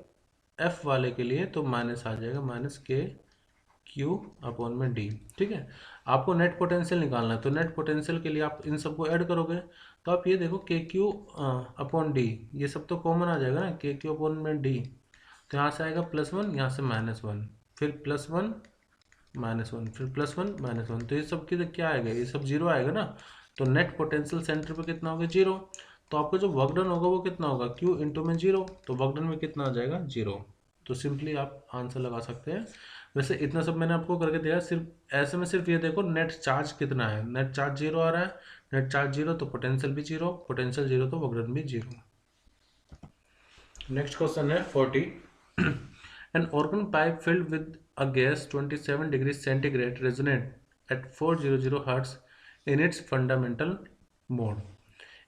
[SPEAKER 1] एफ वाले के लिए तो माइनस आ जाएगा, माइनस के क्यू अपॉन में डी, ठीक है। आपको नेट पोटेंशियल निकालना है, तो नेट पोटेंशियल के लिए आप इन सबको ऐड करोगे तो आप ये देखो के क्यू अपॉन डी, ये सब तो कॉमन आ जाएगा ना, के क्यू अपॉन में डी। तो यहाँ से आएगा +1, यहाँ से -1, फिर +1 -1, फिर +1 -1, तो ये सब की क्या आएगा, ये सब जीरो आएगा ना। तो नेट पोटेंशियल सेंटर पे कितना होगा, जीरो। तो आपका जो वर्क डन होगा वो कितना होगा, Q इंटू में जीरो, तो वर्क डन में कितना आ जाएगा, जीरो। तो सिंपली आप आंसर लगा सकते हैं। वैसे इतना सब मैंने आपको करके दिया, सिर्फ ऐसे में सिर्फ ये देखो नेट चार्ज कितना है, नेट चार्ज जीरो आ रहा है, नेट चार्ज जीरो तो पोटेंशियल भी जीरो, पोटेंशियल जीरो तो वर्क डन भी जीरो। नेक्स्ट क्वेश्चन है 40। An organ pipe filled with a gas 27 degrees centigrade resonate at 400 Hz in its fundamental mode.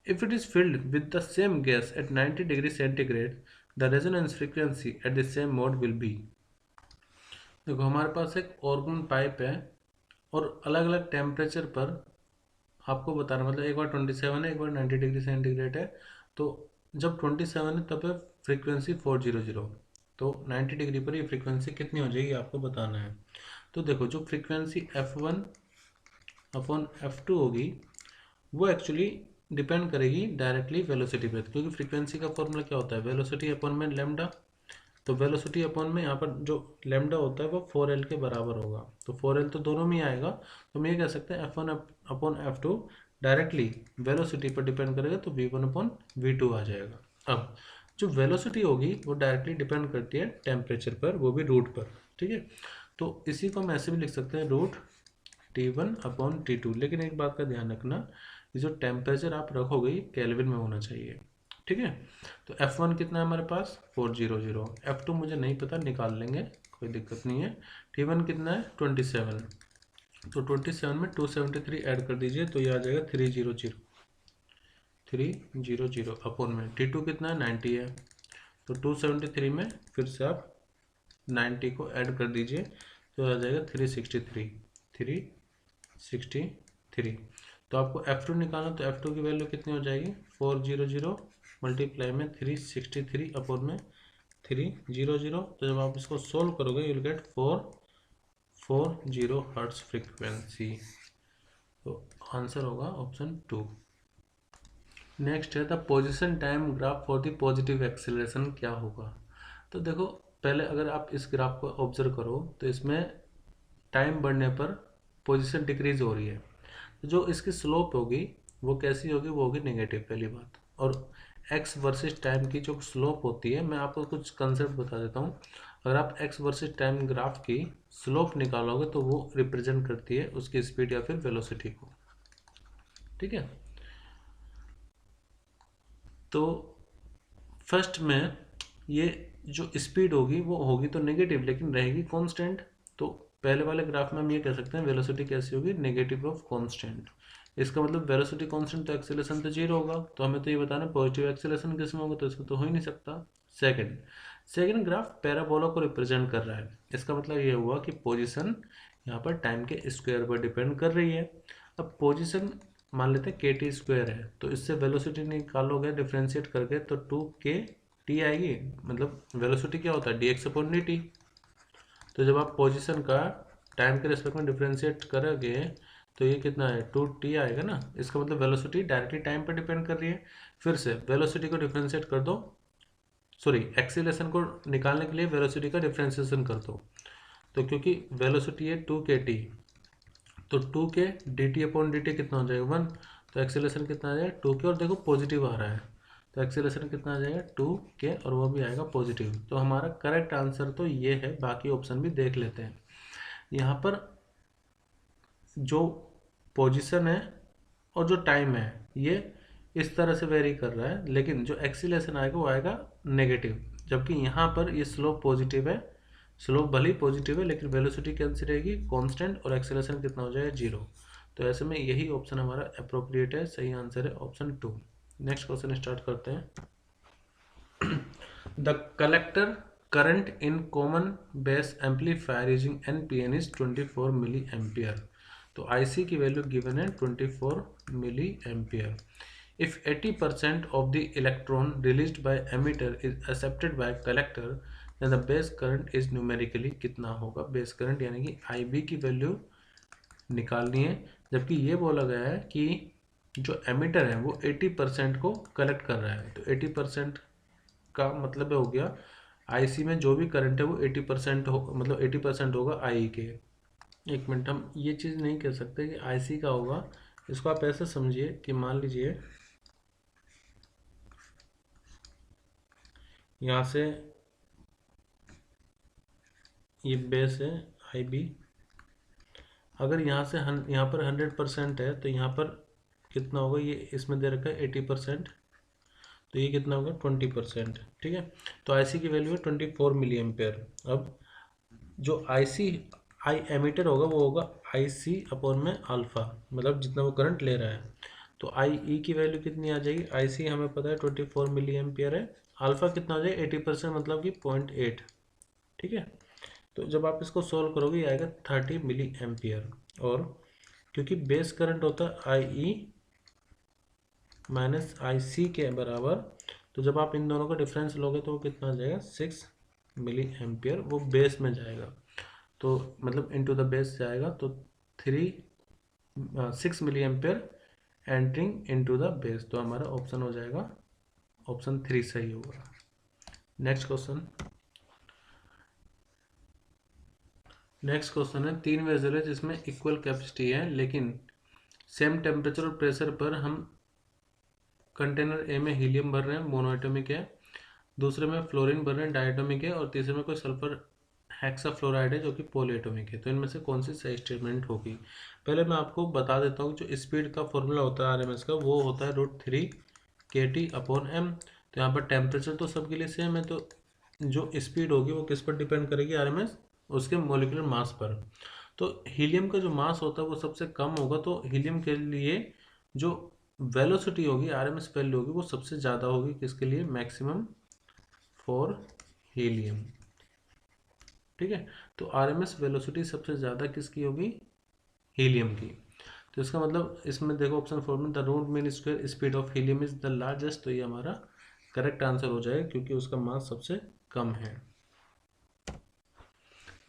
[SPEAKER 1] If it is filled with the same gas at 90 degrees centigrade, the resonance frequency at the same mode will be। देखो हमारे पास एक ऑर्गन पाइप है और अलग अलग टेम्परेचर पर आपको बताना, मतलब एक बार 27 है, एक बार 90 डिग्री सेंटीग्रेड है। तो जब 27 है तब है फ्रीक्वेंसी 400, तो 90 डिग्री पर ये फ्रीक्वेंसी कितनी हो जाएगी आपको बताना है। तो देखो जो फ्रीक्वेंसी F1 अपॉन F2 होगी वो एक्चुअली डिपेंड करेगी डायरेक्टली वेलोसिटी पे, क्योंकि फ्रीक्वेंसी का फॉर्मूला क्या होता है, वेलोसिटी अपॉन में लैम्डा। तो वेलोसिटी अपॉन में यहाँ पर जो लैम्डा होता है वो 4L के बराबर होगा, तो 4L तो दोनों में ही आएगा। तो हम ये कह सकते हैं F1 upon F2 directly velocity पर डिपेंड करेगा, तो V1 अपॉन V2 आ जाएगा। अब जो वेलोसिटी होगी वो डायरेक्टली डिपेंड करती है टेम्परेचर पर, वो भी रूट पर, ठीक है। तो इसी को हम ऐसे भी लिख सकते हैं रूट T1 अपॉन T2। लेकिन एक बात का ध्यान रखना, ये जो टेम्परेचर आप रखोगे केल्विन में होना चाहिए, ठीक है। तो F1 कितना है हमारे पास 400, F2 मुझे नहीं पता, निकाल लेंगे, कोई दिक्कत नहीं है। T1 कितना है 27, तो 27 में 273 ऐड कर दीजिए तो ये आ जाएगा 300 अपॉन में T2 कितना है 90 है, तो 273 में फिर से आप 90 को ऐड कर दीजिए तो आ जाएगा 363। तो आपको F2 निकालना, तो F2 की वैल्यू कितनी हो जाएगी 400 मल्टीप्लाई में 363 अपॉन में 300। तो जब आप इसको सोल्व करोगे you will gate 440 hertz frequency. तो आंसर होगा ऑप्शन 2। नेक्स्ट है the position time graph for the positive acceleration क्या होगा। तो देखो पहले अगर आप इस ग्राफ को ऑब्जर्व करो तो इसमें टाइम बढ़ने पर पोजीशन डिक्रीज हो रही है, तो जो इसकी स्लोप होगी वो कैसी होगी, वो होगी नेगेटिव, पहली बात। और एक्स वर्सेस टाइम की जो स्लोप होती है, मैं आपको कुछ कंसेप्ट बता देता हूँ। अगर आप एक्स वर्सेस टाइम ग्राफ की स्लोप निकालोगे तो वो रिप्रेजेंट करती है उसकी स्पीड या फिर वेलोसिटी को, ठीक है। तो फर्स्ट में ये जो स्पीड होगी वो होगी तो नेगेटिव लेकिन रहेगी कांस्टेंट। तो पहले वाले ग्राफ में हम ये कह सकते हैं वेलोसिटी कैसी होगी, नेगेटिव ऑफ कांस्टेंट। इसका मतलब वेलोसिटी कांस्टेंट तो एक्सेलरेशन तो जीरो होगा, तो हमें तो ये बताना पॉजिटिव एक्सेलरेशन किस में होगा, तो इसमें तो हो ही नहीं सकता। सेकंड ग्राफ पैराबोला को रिप्रेजेंट कर रहा है, इसका मतलब ये हुआ कि पोजीशन यहाँ पर टाइम के स्क्वायर पर डिपेंड कर रही है। अब पोजीशन मान लेते हैं KT स्क्वायर है, तो इससे वेलोसिटी निकालोगे डिफ्रेंशिएट करके तो 2KT आएगी, मतलब वेलोसिटी क्या होता है dx अपॉन dt। तो जब आप पोजीशन का टाइम के रिस्पेक्ट में डिफ्रेंशिएट करोगे तो ये कितना है 2t आएगा ना। इसका मतलब वेलोसिटी डायरेक्टली टाइम पर डिपेंड कर रही है, फिर से वेलोसिटी को डिफ्रेंशिएट कर दो, सॉरी एक्सीलरेशन को निकालने के लिए वेलोसिटी का डिफ्रेंशिएशन कर दो। तो क्योंकि वेलोसिटी है 2kT, तो 2k dt अपॉन dt कितना हो जाएगा 1, तो एक्सीलरेशन कितना आ जाएगा 2k, और देखो पॉजिटिव आ रहा है तो एक्सीलरेशन कितना आ जाएगा 2k, और वो भी आएगा पॉजिटिव। तो हमारा करेक्ट आंसर तो ये है, बाकी ऑप्शन भी देख लेते हैं। यहाँ पर जो पोजीशन है और जो टाइम है ये इस तरह से वेरी कर रहा है, लेकिन जो एक्सीलरेशन आएगा वो आएगा नेगेटिव, जबकि यहाँ पर ये स्लोप पॉजिटिव है। स्लोप भले ही पॉजिटिव है लेकिन वेलोसिटी कैंसिल रहेगी कांस्टेंट, और एक्सीलरेशन कितना हो जाएगा 0। तो ऐसे में यही ऑप्शन हमारा अप्रोप्रिएट है, सही आंसर है ऑप्शन 2। नेक्स्ट क्वेश्चन स्टार्ट करते हैं। The collector current in common base amplifier using NPN is 24 milliampere. तो IC की वैल्यू गिवन है 24 milliampere. If 80% of the electron released by emitter is accepted by collector, then the base current is numerically कितना होगा? बेस करंट यानी कि IB की वैल्यू निकालनी है, जबकि ये बोला गया है कि जो एमिटर है वो 80% को कलेक्ट कर रहा है। तो 80% का मतलब हो गया आईसी में जो भी करंट है वो 80% हो, मतलब 80% होगा आई के। एक मिनट, हम ये चीज़ नहीं कह सकते कि आईसी का होगा। इसको आप ऐसे समझिए कि मान लीजिए यहाँ से ये बेस है आई बी, अगर यहाँ से यहाँ पर 100% है तो यहाँ पर कितना होगा? ये इसमें दे रखा है 80%, तो ये कितना होगा 20%। ठीक है, तो आईसी की वैल्यू है 24 मिली एम्पेयर। अब जो आई एमीटर होगा वो होगा आई सी अपॉन में अल्फ़ा, मतलब जितना वो करंट ले रहा है। तो आई ई की वैल्यू कितनी आ जाएगी? आई सी हमें पता है 24 मिली एम्पियर है, अल्फ़ा कितना हो जाएगा 80%, मतलब कि 0.8। ठीक है, तो जब आप इसको सोल्व करोगे ये आएगा 30 मिली एम्पियर। और क्योंकि बेस करंट होता है आई ई माइनस आई सी के बराबर, तो जब आप इन दोनों का डिफरेंस लोगे तो वो कितना आ जाएगा 6 मिली एम्पियर, वो बेस में जाएगा। तो मतलब इनटू द बेस जाएगा, तो 6 milliampere entering into the base. तो हमारा ऑप्शन हो जाएगा ऑप्शन 3 सही होगा। नेक्स्ट क्वेश्चन है 3 वेसल है जिसमें इक्वल कैपेसिटी है, लेकिन सेम टेम्परेचर और प्रेशर पर हम कंटेनर ए में हीलियम भर रहे हैं, मोनोएटॉमिक है, दूसरे में फ्लोरीन भर रहे हैं, डायटोमिक है, और तीसरे में कोई सल्फर हेक्साफ्लोराइड है जो कि पॉलीएटॉमिक है। तो इनमें से कौन सी सही स्टेटमेंट होगी? पहले मैं आपको बता देता हूँ जो स्पीड का फॉर्मूला होता है आरएमएस का, वो होता है √3 kT अपॉन m। तो यहाँ पर टेम्परेचर तो सबके लिए सेम है, तो जो स्पीड होगी वो किस पर डिपेंड करेगी? आरएमएस उसके मोलिकुलर मास पर। तो हीलियम का जो मास होता है वो सबसे कम होगा, तो हीलियम के लिए जो वेलोसिटी होगी, आरएमएस वैल्यू होगी, वो सबसे ज़्यादा होगी। किसके लिए? Maximum for helium. ठीक है, तो आरएमएस वेलोसिटी सबसे ज़्यादा किसकी होगी? हीलियम की। तो इसका मतलब इसमें देखो ऑप्शन 4 में the root mean square speed of helium is the largest, तो ये हमारा करेक्ट आंसर हो जाएगा क्योंकि उसका मास सबसे कम है।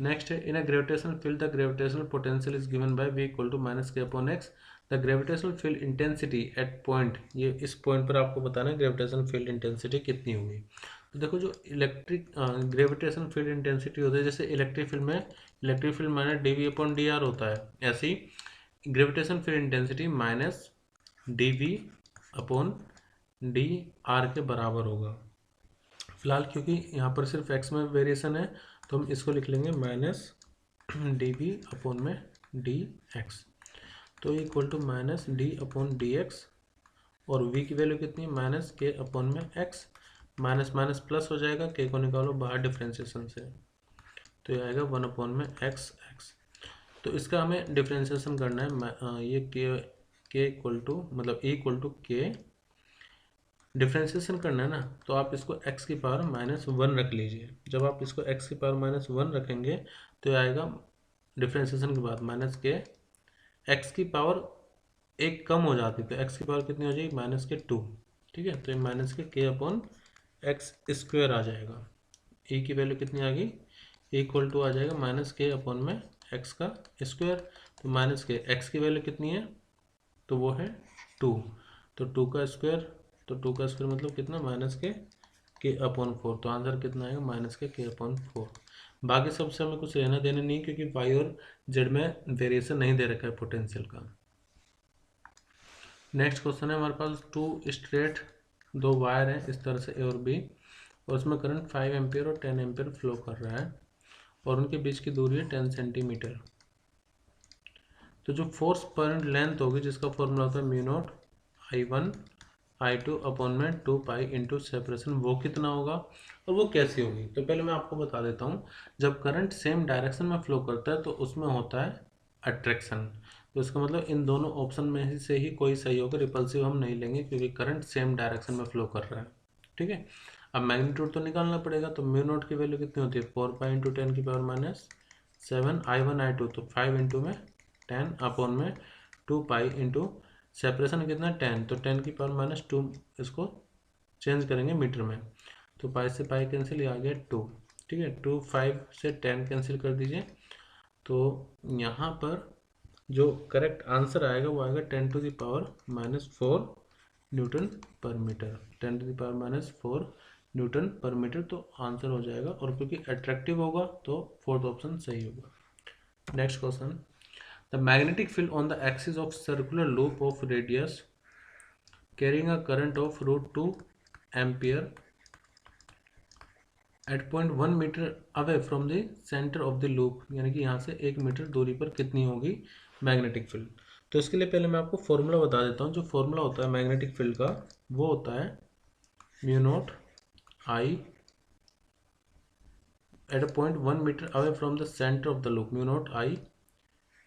[SPEAKER 1] नेक्स्ट है in a gravitational field the gravitational potential is given by V equal to -k/x। The gravitational field intensity at point, ये इस पॉइंट पर आपको बताना है ग्रेविटेशनल फील्ड इंटेंसिटी कितनी होगी। तो देखो जो इलेक्ट्रिक ग्रेविटेशनल फील्ड इंटेंसिटी होती है, जैसे इलेक्ट्रिक फील्ड में इलेक्ट्रिक फील्ड माइनस dV/dr होता है, ऐसे ही gravitational field intensity minus dV/dr के बराबर होगा। फिलहाल क्योंकि यहाँ पर सिर्फ x में वेरिएशन है तो हम इसको लिख लेंगे -dV/dx, तो इक्वल टू -d/dx, और v की वैल्यू कितनी है? -k/x, माइनस माइनस प्लस हो जाएगा, k को निकालो बाहर डिफ्रेंशिएशन से, तो ये आएगा 1/x। तो इसका हमें डिफ्रेंशिएशन करना है, ये k इक्वल टू मतलब e equal to k differentiation करना है ना, तो आप इसको x की पावर -1 रख लीजिए। जब आप इसको x की पावर -1 रखेंगे तो आएगा डिफ्रेंशिएशन के बाद -k, x की पावर एक कम हो जाती है तो x की पावर कितनी हो जाएगी? -2। ठीक है, तो ये -k/x² आ जाएगा। e की वैल्यू कितनी आ गई? इक्वल टू आ जाएगा -k/x का स्क्वायर, तो -k, x की वैल्यू कितनी है? तो वो है 2, तो 2 का स्क्वायर तो 2 का स्क्वायर मतलब कितना, -k/4। तो आंसर कितना आएगा, -k/4। बाकी सबसे हमें कुछ लेना देना नहीं, क्योंकि वाई और जेड में वेरिएशन नहीं दे रखा है पोटेंशियल का। नेक्स्ट क्वेश्चन है हमारे पास, 2 स्ट्रेट 2 वायर हैं इस तरह से ए और बी, और उसमें करंट 5 एम्पियर और 10 एम्पियर फ्लो कर रहा है, और उनके बीच की दूरी है 10 सेंटीमीटर। तो जो फोर्स पर लेंथ होगी, जिसका फॉर्मूला होता है μ0I1I2/2 सेपरेशन, वो कितना होगा और वो कैसे होगी। तो पहले मैं आपको बता देता हूँ, जब करंट सेम डायरेक्शन में फ्लो करता है तो उसमें होता है अट्रैक्शन। तो इसका मतलब इन दोनों ऑप्शन में से ही कोई सही होगा, रिपल्सिव हम नहीं लेंगे क्योंकि करंट सेम डायरेक्शन में फ्लो कर रहा है। ठीक है, अब मैग्नीट्यूड तो निकालना पड़ेगा। तो μ0 की वैल्यू कितनी होती है, 4π×10⁻⁷ I1I2, तो 5 इंटू में 10/2 इंटू सेपरेशन कितना 10, तो 10⁻², इसको चेंज करेंगे मीटर में, तो पाई से पाई कैंसिल, ये आ गया 2। ठीक है, 2 5 से 10 कैंसिल कर दीजिए, तो यहाँ पर जो करेक्ट आंसर आएगा वो आएगा 10⁻⁻4 न्यूटन पर मीटर, 10⁻⁻4 न्यूटन पर मीटर। तो आंसर हो जाएगा, और क्योंकि अट्रैक्टिव होगा तो फोर्थ ऑप्शन सही होगा। Next question, the magnetic field on the axis of circular loop of radius carrying a current of √2 ampere at point 1 meter away from the center of the loop, यानी कि यहाँ से 1 मीटर दूरी पर कितनी होगी मैग्नेटिक फील्ड। तो इसके लिए पहले मैं आपको फॉर्मूला बता देता हूँ। जो फॉर्मूला होता है मैग्नेटिक फील्ड का, वो होता है μ0I at a point 1 meter away from the center of the loop, μ0I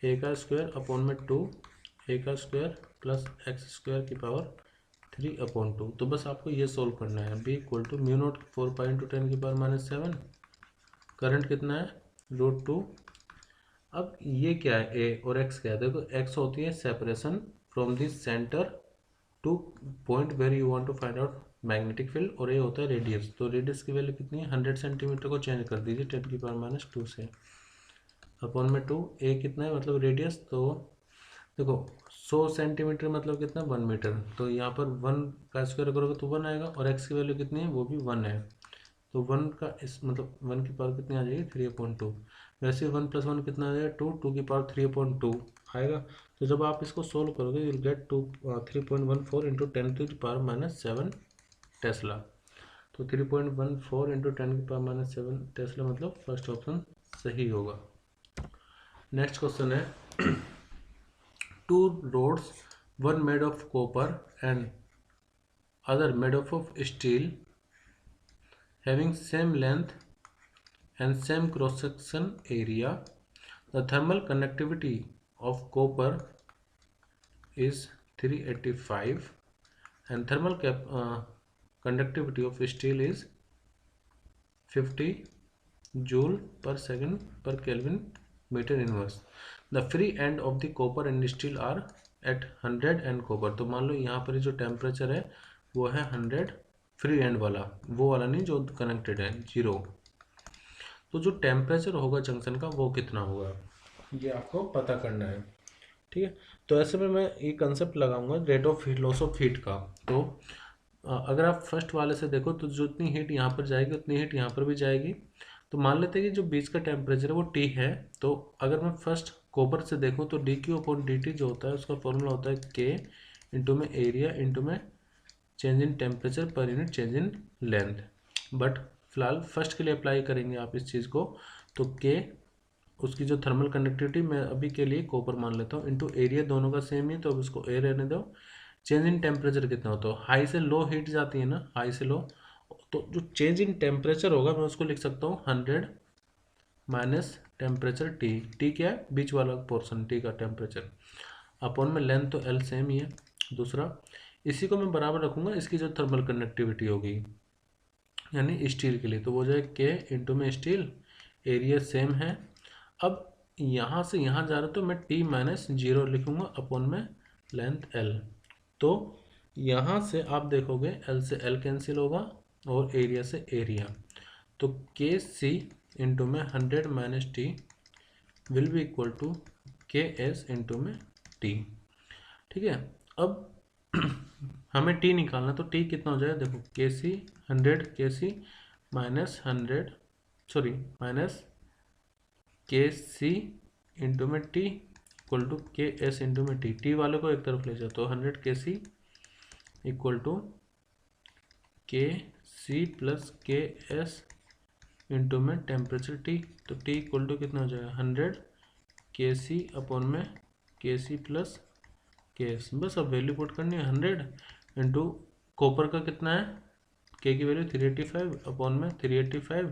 [SPEAKER 1] a² 2 a²+x² 3/2। तो बस आपको ये सोल्व करना है। b = μ0 4π×10⁻⁷, करंट कितना है √2। अब ये क्या है, a और x क्या है, देखो x होती है separation from the centre to point where you want to find out magnetic field, और a होता है रेडियस। तो रेडियस की वैल्यू कितनी है, 100 सेंटीमीटर को चेंज कर दीजिए 10⁻² से, /2। ए कितना है मतलब रेडियस, तो देखो 100 सेंटीमीटर मतलब कितना 1 मीटर, तो यहाँ पर 1 का स्क्वायर करोगे तो 1 आएगा, और x की वैल्यू कितनी है, वो भी 1 है। तो 1 का इस मतलब 1 की पावर कितनी आ जाएगी 3/2। वैसे 1 + 1 कितना आ जाएगा 2, 2 की पावर 3/2 आएगा। तो जब आप इसको सोल्व करोगे यू विल गेट 3.14 × 10⁻⁷ टेस्ला। तो 3.14 × 10⁻⁷ टेस्ला मतलब फर्स्ट ऑप्शन सही होगा। नेक्स्ट क्वेश्चन है, 2 rods, one made of copper and other made of steel, having same length and same cross section area. The thermal conductivity of copper is 385 and thermal conductivity of steel is 50 joule per second per Kelvin meter inverse. The free end of the copper and steel are at 100 and copper। तो मान लो यहाँ पर जो टेम्परेचर है वो है 100, फ्री एंड वाला, वो वाला नहीं जो कनेक्टेड है 0। तो जो टेम्परेचर होगा जंक्शन का वो कितना होगा, ये आपको पता करना है। ठीक है, तो ऐसे में मैं ये कंसेप्ट लगाऊंगा rate of heat, loss of heat का। तो अगर आप फर्स्ट वाले से देखो तो जितनी हीट यहाँ पर जाएगी उतनी हीट यहाँ पर भी जाएगी। तो मान लेते हैं कि जो बीच का टेम्परेचर है वो T है। तो अगर मैं फर्स्ट कॉपर से देखूँ तो dQ/dt जो होता है उसका फॉर्मूला होता है K इंटू में एरिया इंटू में change in temperature per unit change in length. But फिलहाल फर्स्ट के लिए अप्लाई करेंगे आप इस चीज़ को, तो K उसकी जो थर्मल कंडक्टिविटी मैं अभी के लिए कॉपर मान लेता हूँ, इंटू एरिया, दोनों का सेम ही है तो अब इसको ए रहने दो। चेंज इन टेम्परेचर कितना होता है, हाई से लो हीट जाती है ना, हाई से लो, तो जो चेंज इन टेम्परेचर होगा मैं उसको लिख सकता हूँ 100 माइनस टेम्परेचर टी। टी क्या है, बीच वाला पोर्शन टी का टेम्परेचर, अपॉन में लेंथ तो एल सेम ही है। दूसरा इसी को मैं बराबर रखूँगा इसकी जो थर्मल कंडक्टिविटी होगी यानी स्टील के लिए, तो वो जाए के इंटू में स्टील, एरिया सेम है। अब यहाँ से यहाँ जा रहा तो मैं टी -0 लिखूँगा अपॉन में लेंथ एल। तो यहाँ से आप देखोगे एल से एल कैंसिल होगा और एरिया से एरिया, तो के सी इंटू में 100 minus t will be equal to k s into में टी। ठीक है, अब हमें टी निकालना, तो टी कितना हो जाएगा, देखो के सी 100 के सी माइनस 100 सॉरी माइनस के सी इंटू में T equal to k s into में टी। टी वाले को एक तरफ ले जाओ तो 100 के सी इक्वल टू के सी प्लस के एस इंटू में टेम्परेचर टी। तो टी इक्वल टू कितना हो जाएगा 100 के सी अपॉन में के सी प्लस के एस। बस अब वैल्यू पुट करनी है 100 इंटू कॉपर का कितना है, के की वैल्यू 385 अपॉन में 385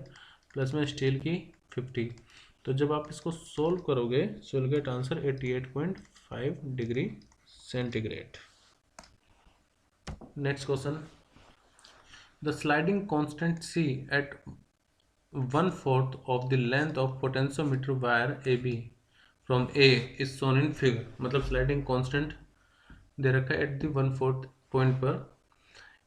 [SPEAKER 1] प्लस में स्टील की 50। तो जब आप इसको सोल्व करोगे so will get answer 88.5 degree centigrade. Next question, the sliding constant C at 1/4 of the length of potentiometer wire AB from A is shown in figure। मतलब स्लाइडिंग कांस्टेंट दे रखा है एट द 1/4 पॉइंट पर।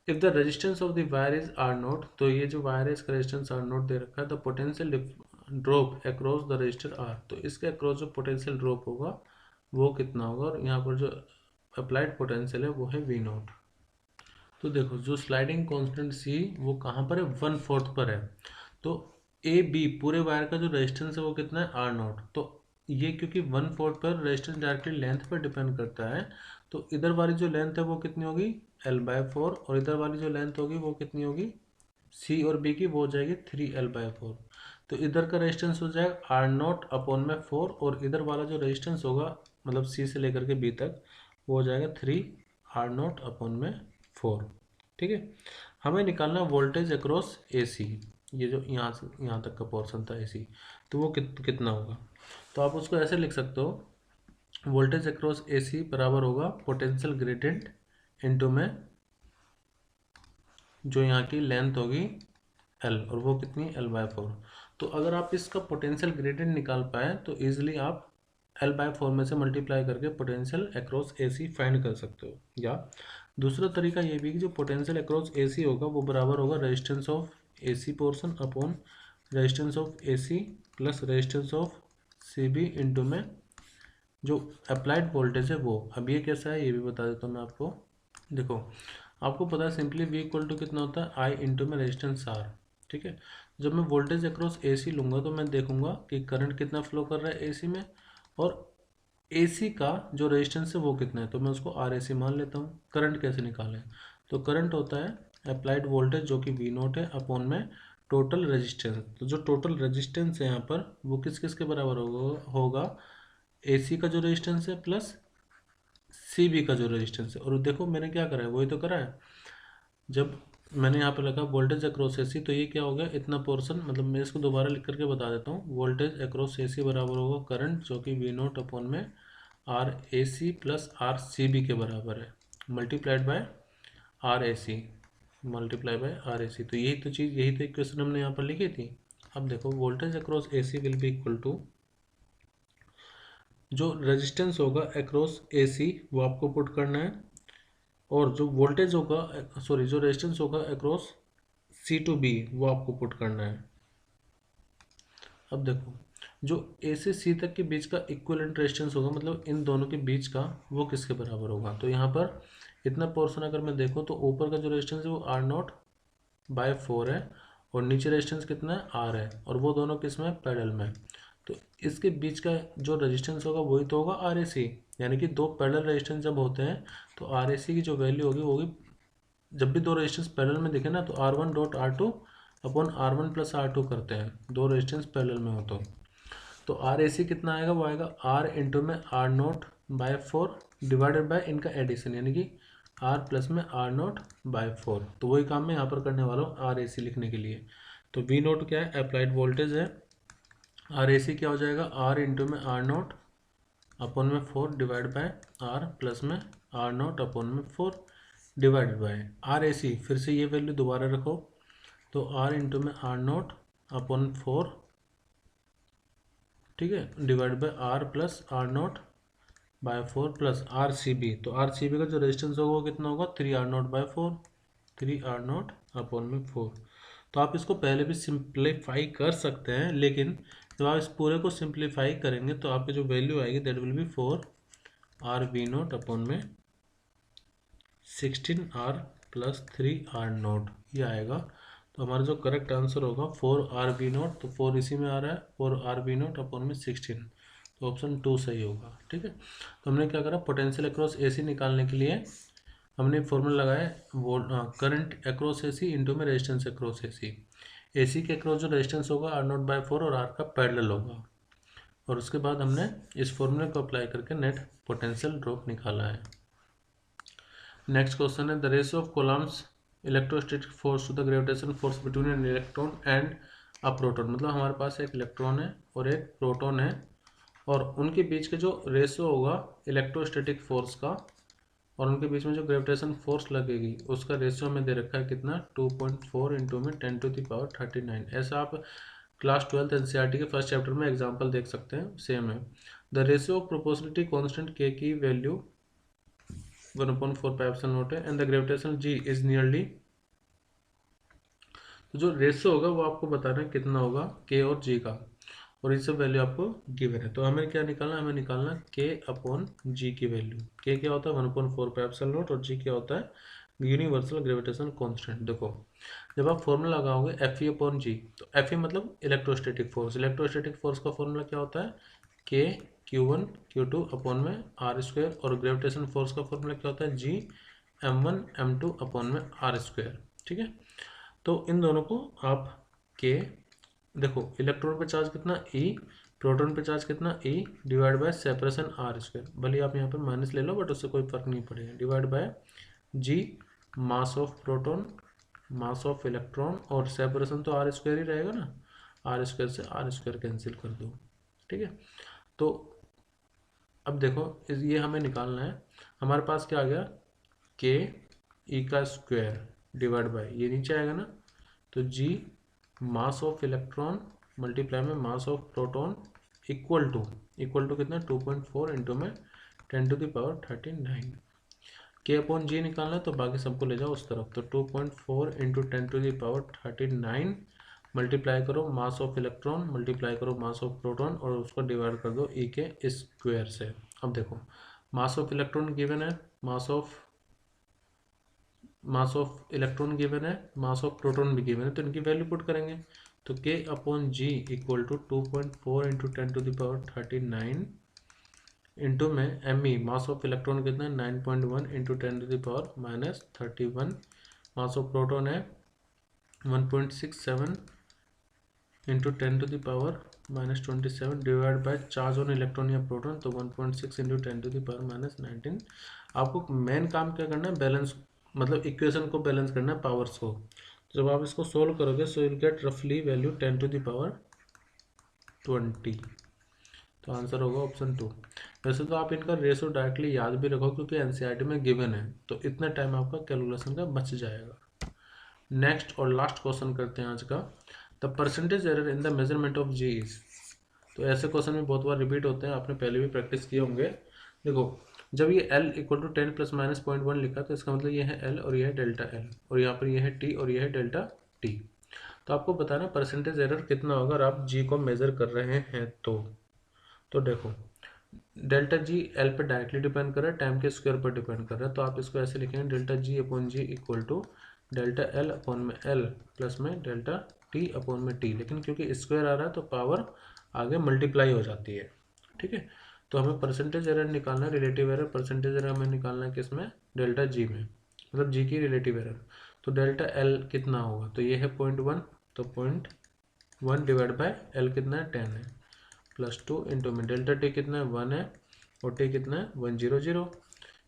[SPEAKER 1] If the resistance of the wire is R note, तो ये जो वायर है इसका रेजिस्टेंस R नोट दे रखा है। The potential drop across the register R, तो इसके अक्रॉस जो पोटेंशियल ड्रॉप होगा वो कितना होगा, और यहाँ पर जो अप्लाइड पोटेंशियल है वो है V नोट। तो देखो जो स्लाइडिंग कांस्टेंट C वो कहाँ पर है, 1/4 पर है। तो ए बी पूरे वायर का जो रेजिस्टेंस है वो कितना है R नोट। तो ये क्योंकि 1/4 पर रेजिस्टेंस डायरेक्टली लेंथ पर डिपेंड करता है, तो इधर वाली जो लेंथ है वो कितनी होगी L/4, और इधर वाली जो लेंथ होगी वो कितनी होगी C और B की, वो हो जाएगी 3L/4। तो इधर का रेजिस्टेंस हो जाएगा R नोट अपॉन में 4, और इधर वाला जो रेजिस्टेंस होगा मतलब C से लेकर के B तक वो हो जाएगा 3R नोट अपॉन में 4। ठीक है, हमें निकालना वोल्टेज अक्रॉस AC, ये जो यहाँ से यहाँ तक का पोर्शन था AC, तो वो कितना होगा। तो आप उसको ऐसे लिख सकते हो, वोल्टेज अक्रॉस AC बराबर होगा पोटेंशियल ग्रेडियंट इनटू में जो यहाँ की लेंथ होगी L, और वो कितनी L/4। तो अगर आप इसका पोटेंशियल ग्रेडियंट निकाल पाए तो इजीली आप L/4 में से मल्टीप्लाई करके पोटेंशियल अक्रॉस AC फाइंड कर सकते हो। या दूसरा तरीका ये भी कि जो पोटेंशियल अक्रॉस AC होगा वो बराबर होगा resistance of AC portion upon resistance of AC plus resistance of CB into में जो अप्लाइड वोल्टेज है वो। अब ये कैसा है ये भी बता देता हूँ मैं आपको। देखो आपको पता है सिंपली V इक्वल टू कितना होता है I इंटू में रेजिस्टेंस R। ठीक है, जब मैं वोल्टेज अक्रॉस AC लूँगा तो मैं देखूंगा कि करंट कितना फ्लो कर रहा है AC में, और AC का जो रेजिस्टेंस है वो कितना है, तो मैं उसको RAC मान लेता हूँ। करंट कैसे निकालें, तो करंट होता है अप्लाइड वोल्टेज जो कि V नोट है अपॉन में टोटल रेजिस्टेंस। तो जो टोटल रेजिस्टेंस है यहाँ पर वो किस किस के बराबर होगा AC का जो रेजिस्टेंस है प्लस CB का जो रेजिस्टेंस है। और देखो मैंने क्या करा है वही तो करा है, जब मैंने यहाँ पर लिखा वोल्टेज अक्रॉस AC, तो ये क्या हो गया इतना पोर्शन, मतलब मैं इसको दोबारा लिख करके बता देता हूँ। वोल्टेज अक्रॉस AC बराबर होगा करंट जो कि V नोट अपॉन में RAC प्लस RCB के बराबर है, multiplied by RAC, multiply by RAC। तो यही तो चीज़, यही तो इक्वेशन हमने यहाँ पर लिखी थी। अब देखो voltage across AC will be equal to जो रेजिस्टेंस होगा अक्रॉस AC वो आपको पुट करना है, और जो वोल्टेज होगा सॉरी जो रेजिस्टेंस होगा अक्रॉस C टू B वो आपको पुट करना है। अब देखो जो A से C तक के बीच का इक्विवेलेंट रेजिस्टेंस होगा, मतलब इन दोनों के बीच का, वो किसके बराबर होगा। तो यहाँ पर इतना पोर्शन अगर मैं देखूँ तो ऊपर का जो रेजिस्टेंस है वो R0/4 है, और नीचे रेजिस्टेंस कितना है R है, और वो दोनों किस में पैरेलल में। तो इसके बीच का जो रेजिस्टेंस होगा वही तो होगा RAC, यानी कि दो पैरेलल रेजिस्टेंस जब होते हैं तो RAC की जो वैल्यू होगी वो होगी, जब भी दो रेजिस्टेंस पैरेलल में दिखे ना तो R1.R2 upon R1 plus R2 करते हैं, दो रेजिस्टेंस पैरेलल में हो तो RAC कितना आएगा, वो आएगा R इंटू में R0/4 डिवाइडेड बाय इनका एडिशन, यानी कि R प्लस में R0/4। तो वही काम मैं यहाँ पर करने वाला हूँ RAC लिखने के लिए। तो V नोट क्या है अप्लाइड वोल्टेज है, RAC क्या हो जाएगा R इंटू में R0 अपॉन में 4 डिवाइड बाय R प्लस में R0 अपॉन में 4 डिवाइडेड बाय RAC। फिर से ये वैल्यू दोबारा रखो, तो R इंटू में R0 अपॉन 4, ठीक है, divide by R plus R0/4 plus RCB। तो RCB का जो रेजिस्टेंस होगा वो कितना होगा 3R0/4, 3R0 अपॉन में 4। तो आप इसको पहले भी सिंप्लीफाई कर सकते हैं, लेकिन जब आप इस पूरे को सिंप्लीफाई करेंगे तो आपकी जो वैल्यू आएगी that will B 4R V0 upon में 16R + 3R0 ये आएगा। तो हमारा जो करेक्ट आंसर होगा 4RB0, तो 4 इसी में आ रहा है, 4RB0 अपॉन में 16, तो ऑप्शन 2 सही होगा। ठीक है, तो हमने क्या करा, पोटेंशियल अक्रॉस AC निकालने के लिए हमने फॉर्मूला लगाया करंट अक्रॉस AC इंटू में रेजिस्टेंस अक्रॉस AC के अक्रॉस जो रेजिस्टेंस होगा R0/4 और R का पैरेलल होगा, और उसके बाद हमने इस फॉर्मूले को अप्लाई करके नेट पोटेंशियल ड्रॉप निकाला है। नेक्स्ट क्वेश्चन है, the ratio of Coulomb's electrostatic force to the gravitation force between an electron and a proton. मतलब हमारे पास एक इलेक्ट्रॉन है और एक प्रोटॉन है, और उनके बीच के जो रेशियो होगा इलेक्ट्रोस्टैटिक फोर्स का और उनके बीच में जो ग्रेविटेशन फोर्स लगेगी उसका रेशियो में दे रखा है कितना, 2.4 इंटू में 10⁻39। ऐसा आप क्लास 12th NCERT के फर्स्ट चैप्टर में एग्जाम्पल देख सकते हैं, सेम है। The ratio of proportionality constant k की वैल्यू 1/4 πε0 है and the gravitational G is nearly, तो जो रेशियो होगा वो आपको बताना है कितना होगा के और जी का, और ये सब वैल्यू आपको गिवन है। तो हमें क्या निकालना है, हमें निकालना के अपॉन जी की वैल्यू। के क्या होता है 1/4 πε0 और जी क्या होता है यूनिवर्सल ग्रेविटेशनल कांस्टेंट। देखो जब आप फॉर्मूला लगाओगे एफ ई अपॉन जी, तो एफ ई मतलब इलेक्ट्रोस्टैटिक फोर्स, इलेक्ट्रोस्टैटिक फोर्स का फॉर्मूला क्या होता है के Q1 Q2 अपॉन में R², और ग्रेविटेशन फोर्स का फॉर्मूला क्या होता है जी M1 M2 अपॉन में R²। ठीक है, तो इन दोनों को आप के, देखो इलेक्ट्रॉन पे चार्ज कितना E, प्रोटॉन पे चार्ज कितना E, divide by separation R², भले आप यहाँ पे माइनस ले लो बट उससे कोई फर्क नहीं पड़ेगा, divide by G mass of proton mass of electron, और सेपरेशन तो R² ही रहेगा ना, R² से R² कैंसिल कर दो। ठीक है, तो अब देखो ये हमें निकालना है, हमारे पास क्या आ गया के ई का स्क्वायर डिवाइड बाय ये नीचे आएगा ना, तो G mass of electron multiply में mass of proton equal to कितना 2.4 इंटू में 10⁻39। के अपॉन जी निकालना है तो बाकी सबको ले जाओ उस तरफ, तो 2.4 इंटू 10⁻39 मल्टीप्लाई करो मास ऑफ इलेक्ट्रॉन मल्टीप्लाई करो मास ऑफ प्रोटॉन और उसको डिवाइड कर दो ई के स्क्वायर से। अब देखो मास ऑफ इलेक्ट्रॉन गिवन है, मास ऑफ इलेक्ट्रॉन गिवन है, मास ऑफ प्रोटॉन भी गिवन है, तो इनकी वैल्यू पुट करेंगे, तो K upon G equal to 2.4 into 10⁻39 into में M E mass of electron कितना है 9.1 इंटू 10⁻31, मास ऑफ प्रोटॉन है 1.67 into 10⁻27 divide by charge on electron या प्रोटॉन, तो 1.6 इंटू 10⁻19। आपको मेन काम क्या करना है, बैलेंस मतलब इक्वेशन को बैलेंस करना है पावर्स को। जब आप इसको सोल्व करोगे सो यू गेट रफली वैल्यू 10⁻20, तो आंसर होगा ऑप्शन 2। वैसे तो आप इनका रेशो डायरेक्टली याद भी रखो क्योंकि एनसीईआरटी में गिवन है, तो इतना टाइम आपका कैलकुलेशन का बच जाएगा। नेक्स्ट और लास्ट क्वेश्चन करते हैं आज का, the percentage error in the measurement of G is. तो ऐसे क्वेश्चन भी बहुत बार रिपीट होते हैं, आपने पहले भी प्रैक्टिस किए होंगे। देखो जब ये L इक्वल टू 10 + -0.1 लिखा तो इसका मतलब ये है L और ये है डेल्टा L, और यहाँ पर ये है T और ये है डेल्टा T। तो आपको बताना परसेंटेज एरर कितना होगा अगर आप G को मेजर कर रहे हैं तो देखो डेल्टा जी एल पे डायरेक्टली डिपेंड कर रहा है, टाइम के स्क्वायर पर डिपेंड कर रहा है, तो आप इसको ऐसे लिखेंगे delta G upon G equal to delta L upon में एल प्लस में डेल्टा टी अपॉन में टी, लेकिन क्योंकि स्क्वायर आ रहा है तो पावर आगे मल्टीप्लाई हो जाती है। ठीक है, तो हमें परसेंटेज एरर निकालना है, रिलेटिव एरर परसेंटेज एरर हमें निकालना है किसमें, डेल्टा जी में, मतलब जी की रिलेटिव एरर। तो डेल्टा एल कितना होगा, तो ये है 0.1, तो 0.1 डिवाइड बाय एल कितना है 10 है, +2 इंटू में डेल्टा टी कितना है 1 है और टी कितना है 100।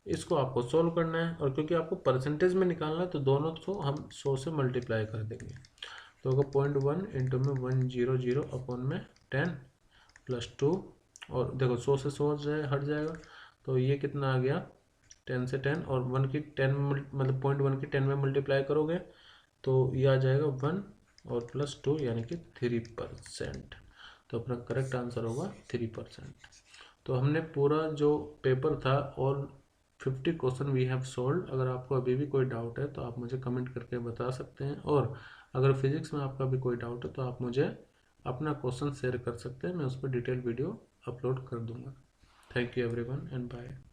[SPEAKER 1] इसको आपको सोल्व करना है, और क्योंकि आपको परसेंटेज में निकालना है तो दोनों को हम 100 से मल्टीप्लाई कर देंगे, तो होगा 0.1 इंटू में 100 अपॉन में 10 +2, और देखो 100 से 100 हट जाएगा, तो ये कितना आ गया 10 से 10, और 1 की 10 मतलब 0.1 की 10 में मल्टीप्लाई करोगे तो ये आ जाएगा 1 और +2 यानी कि 3%। तो अपना करेक्ट आंसर होगा 3%। तो हमने पूरा जो पेपर था और 50 क्वेश्चन वी हैव सोल्व। अगर आपको अभी भी कोई डाउट है तो आप मुझे कमेंट करके बता सकते हैं, और अगर फिजिक्स में आपका भी कोई डाउट है तो आप मुझे अपना क्वेश्चन शेयर कर सकते हैं, मैं उस पर डिटेल वीडियो अपलोड कर दूंगा। Thank you everyone and bye.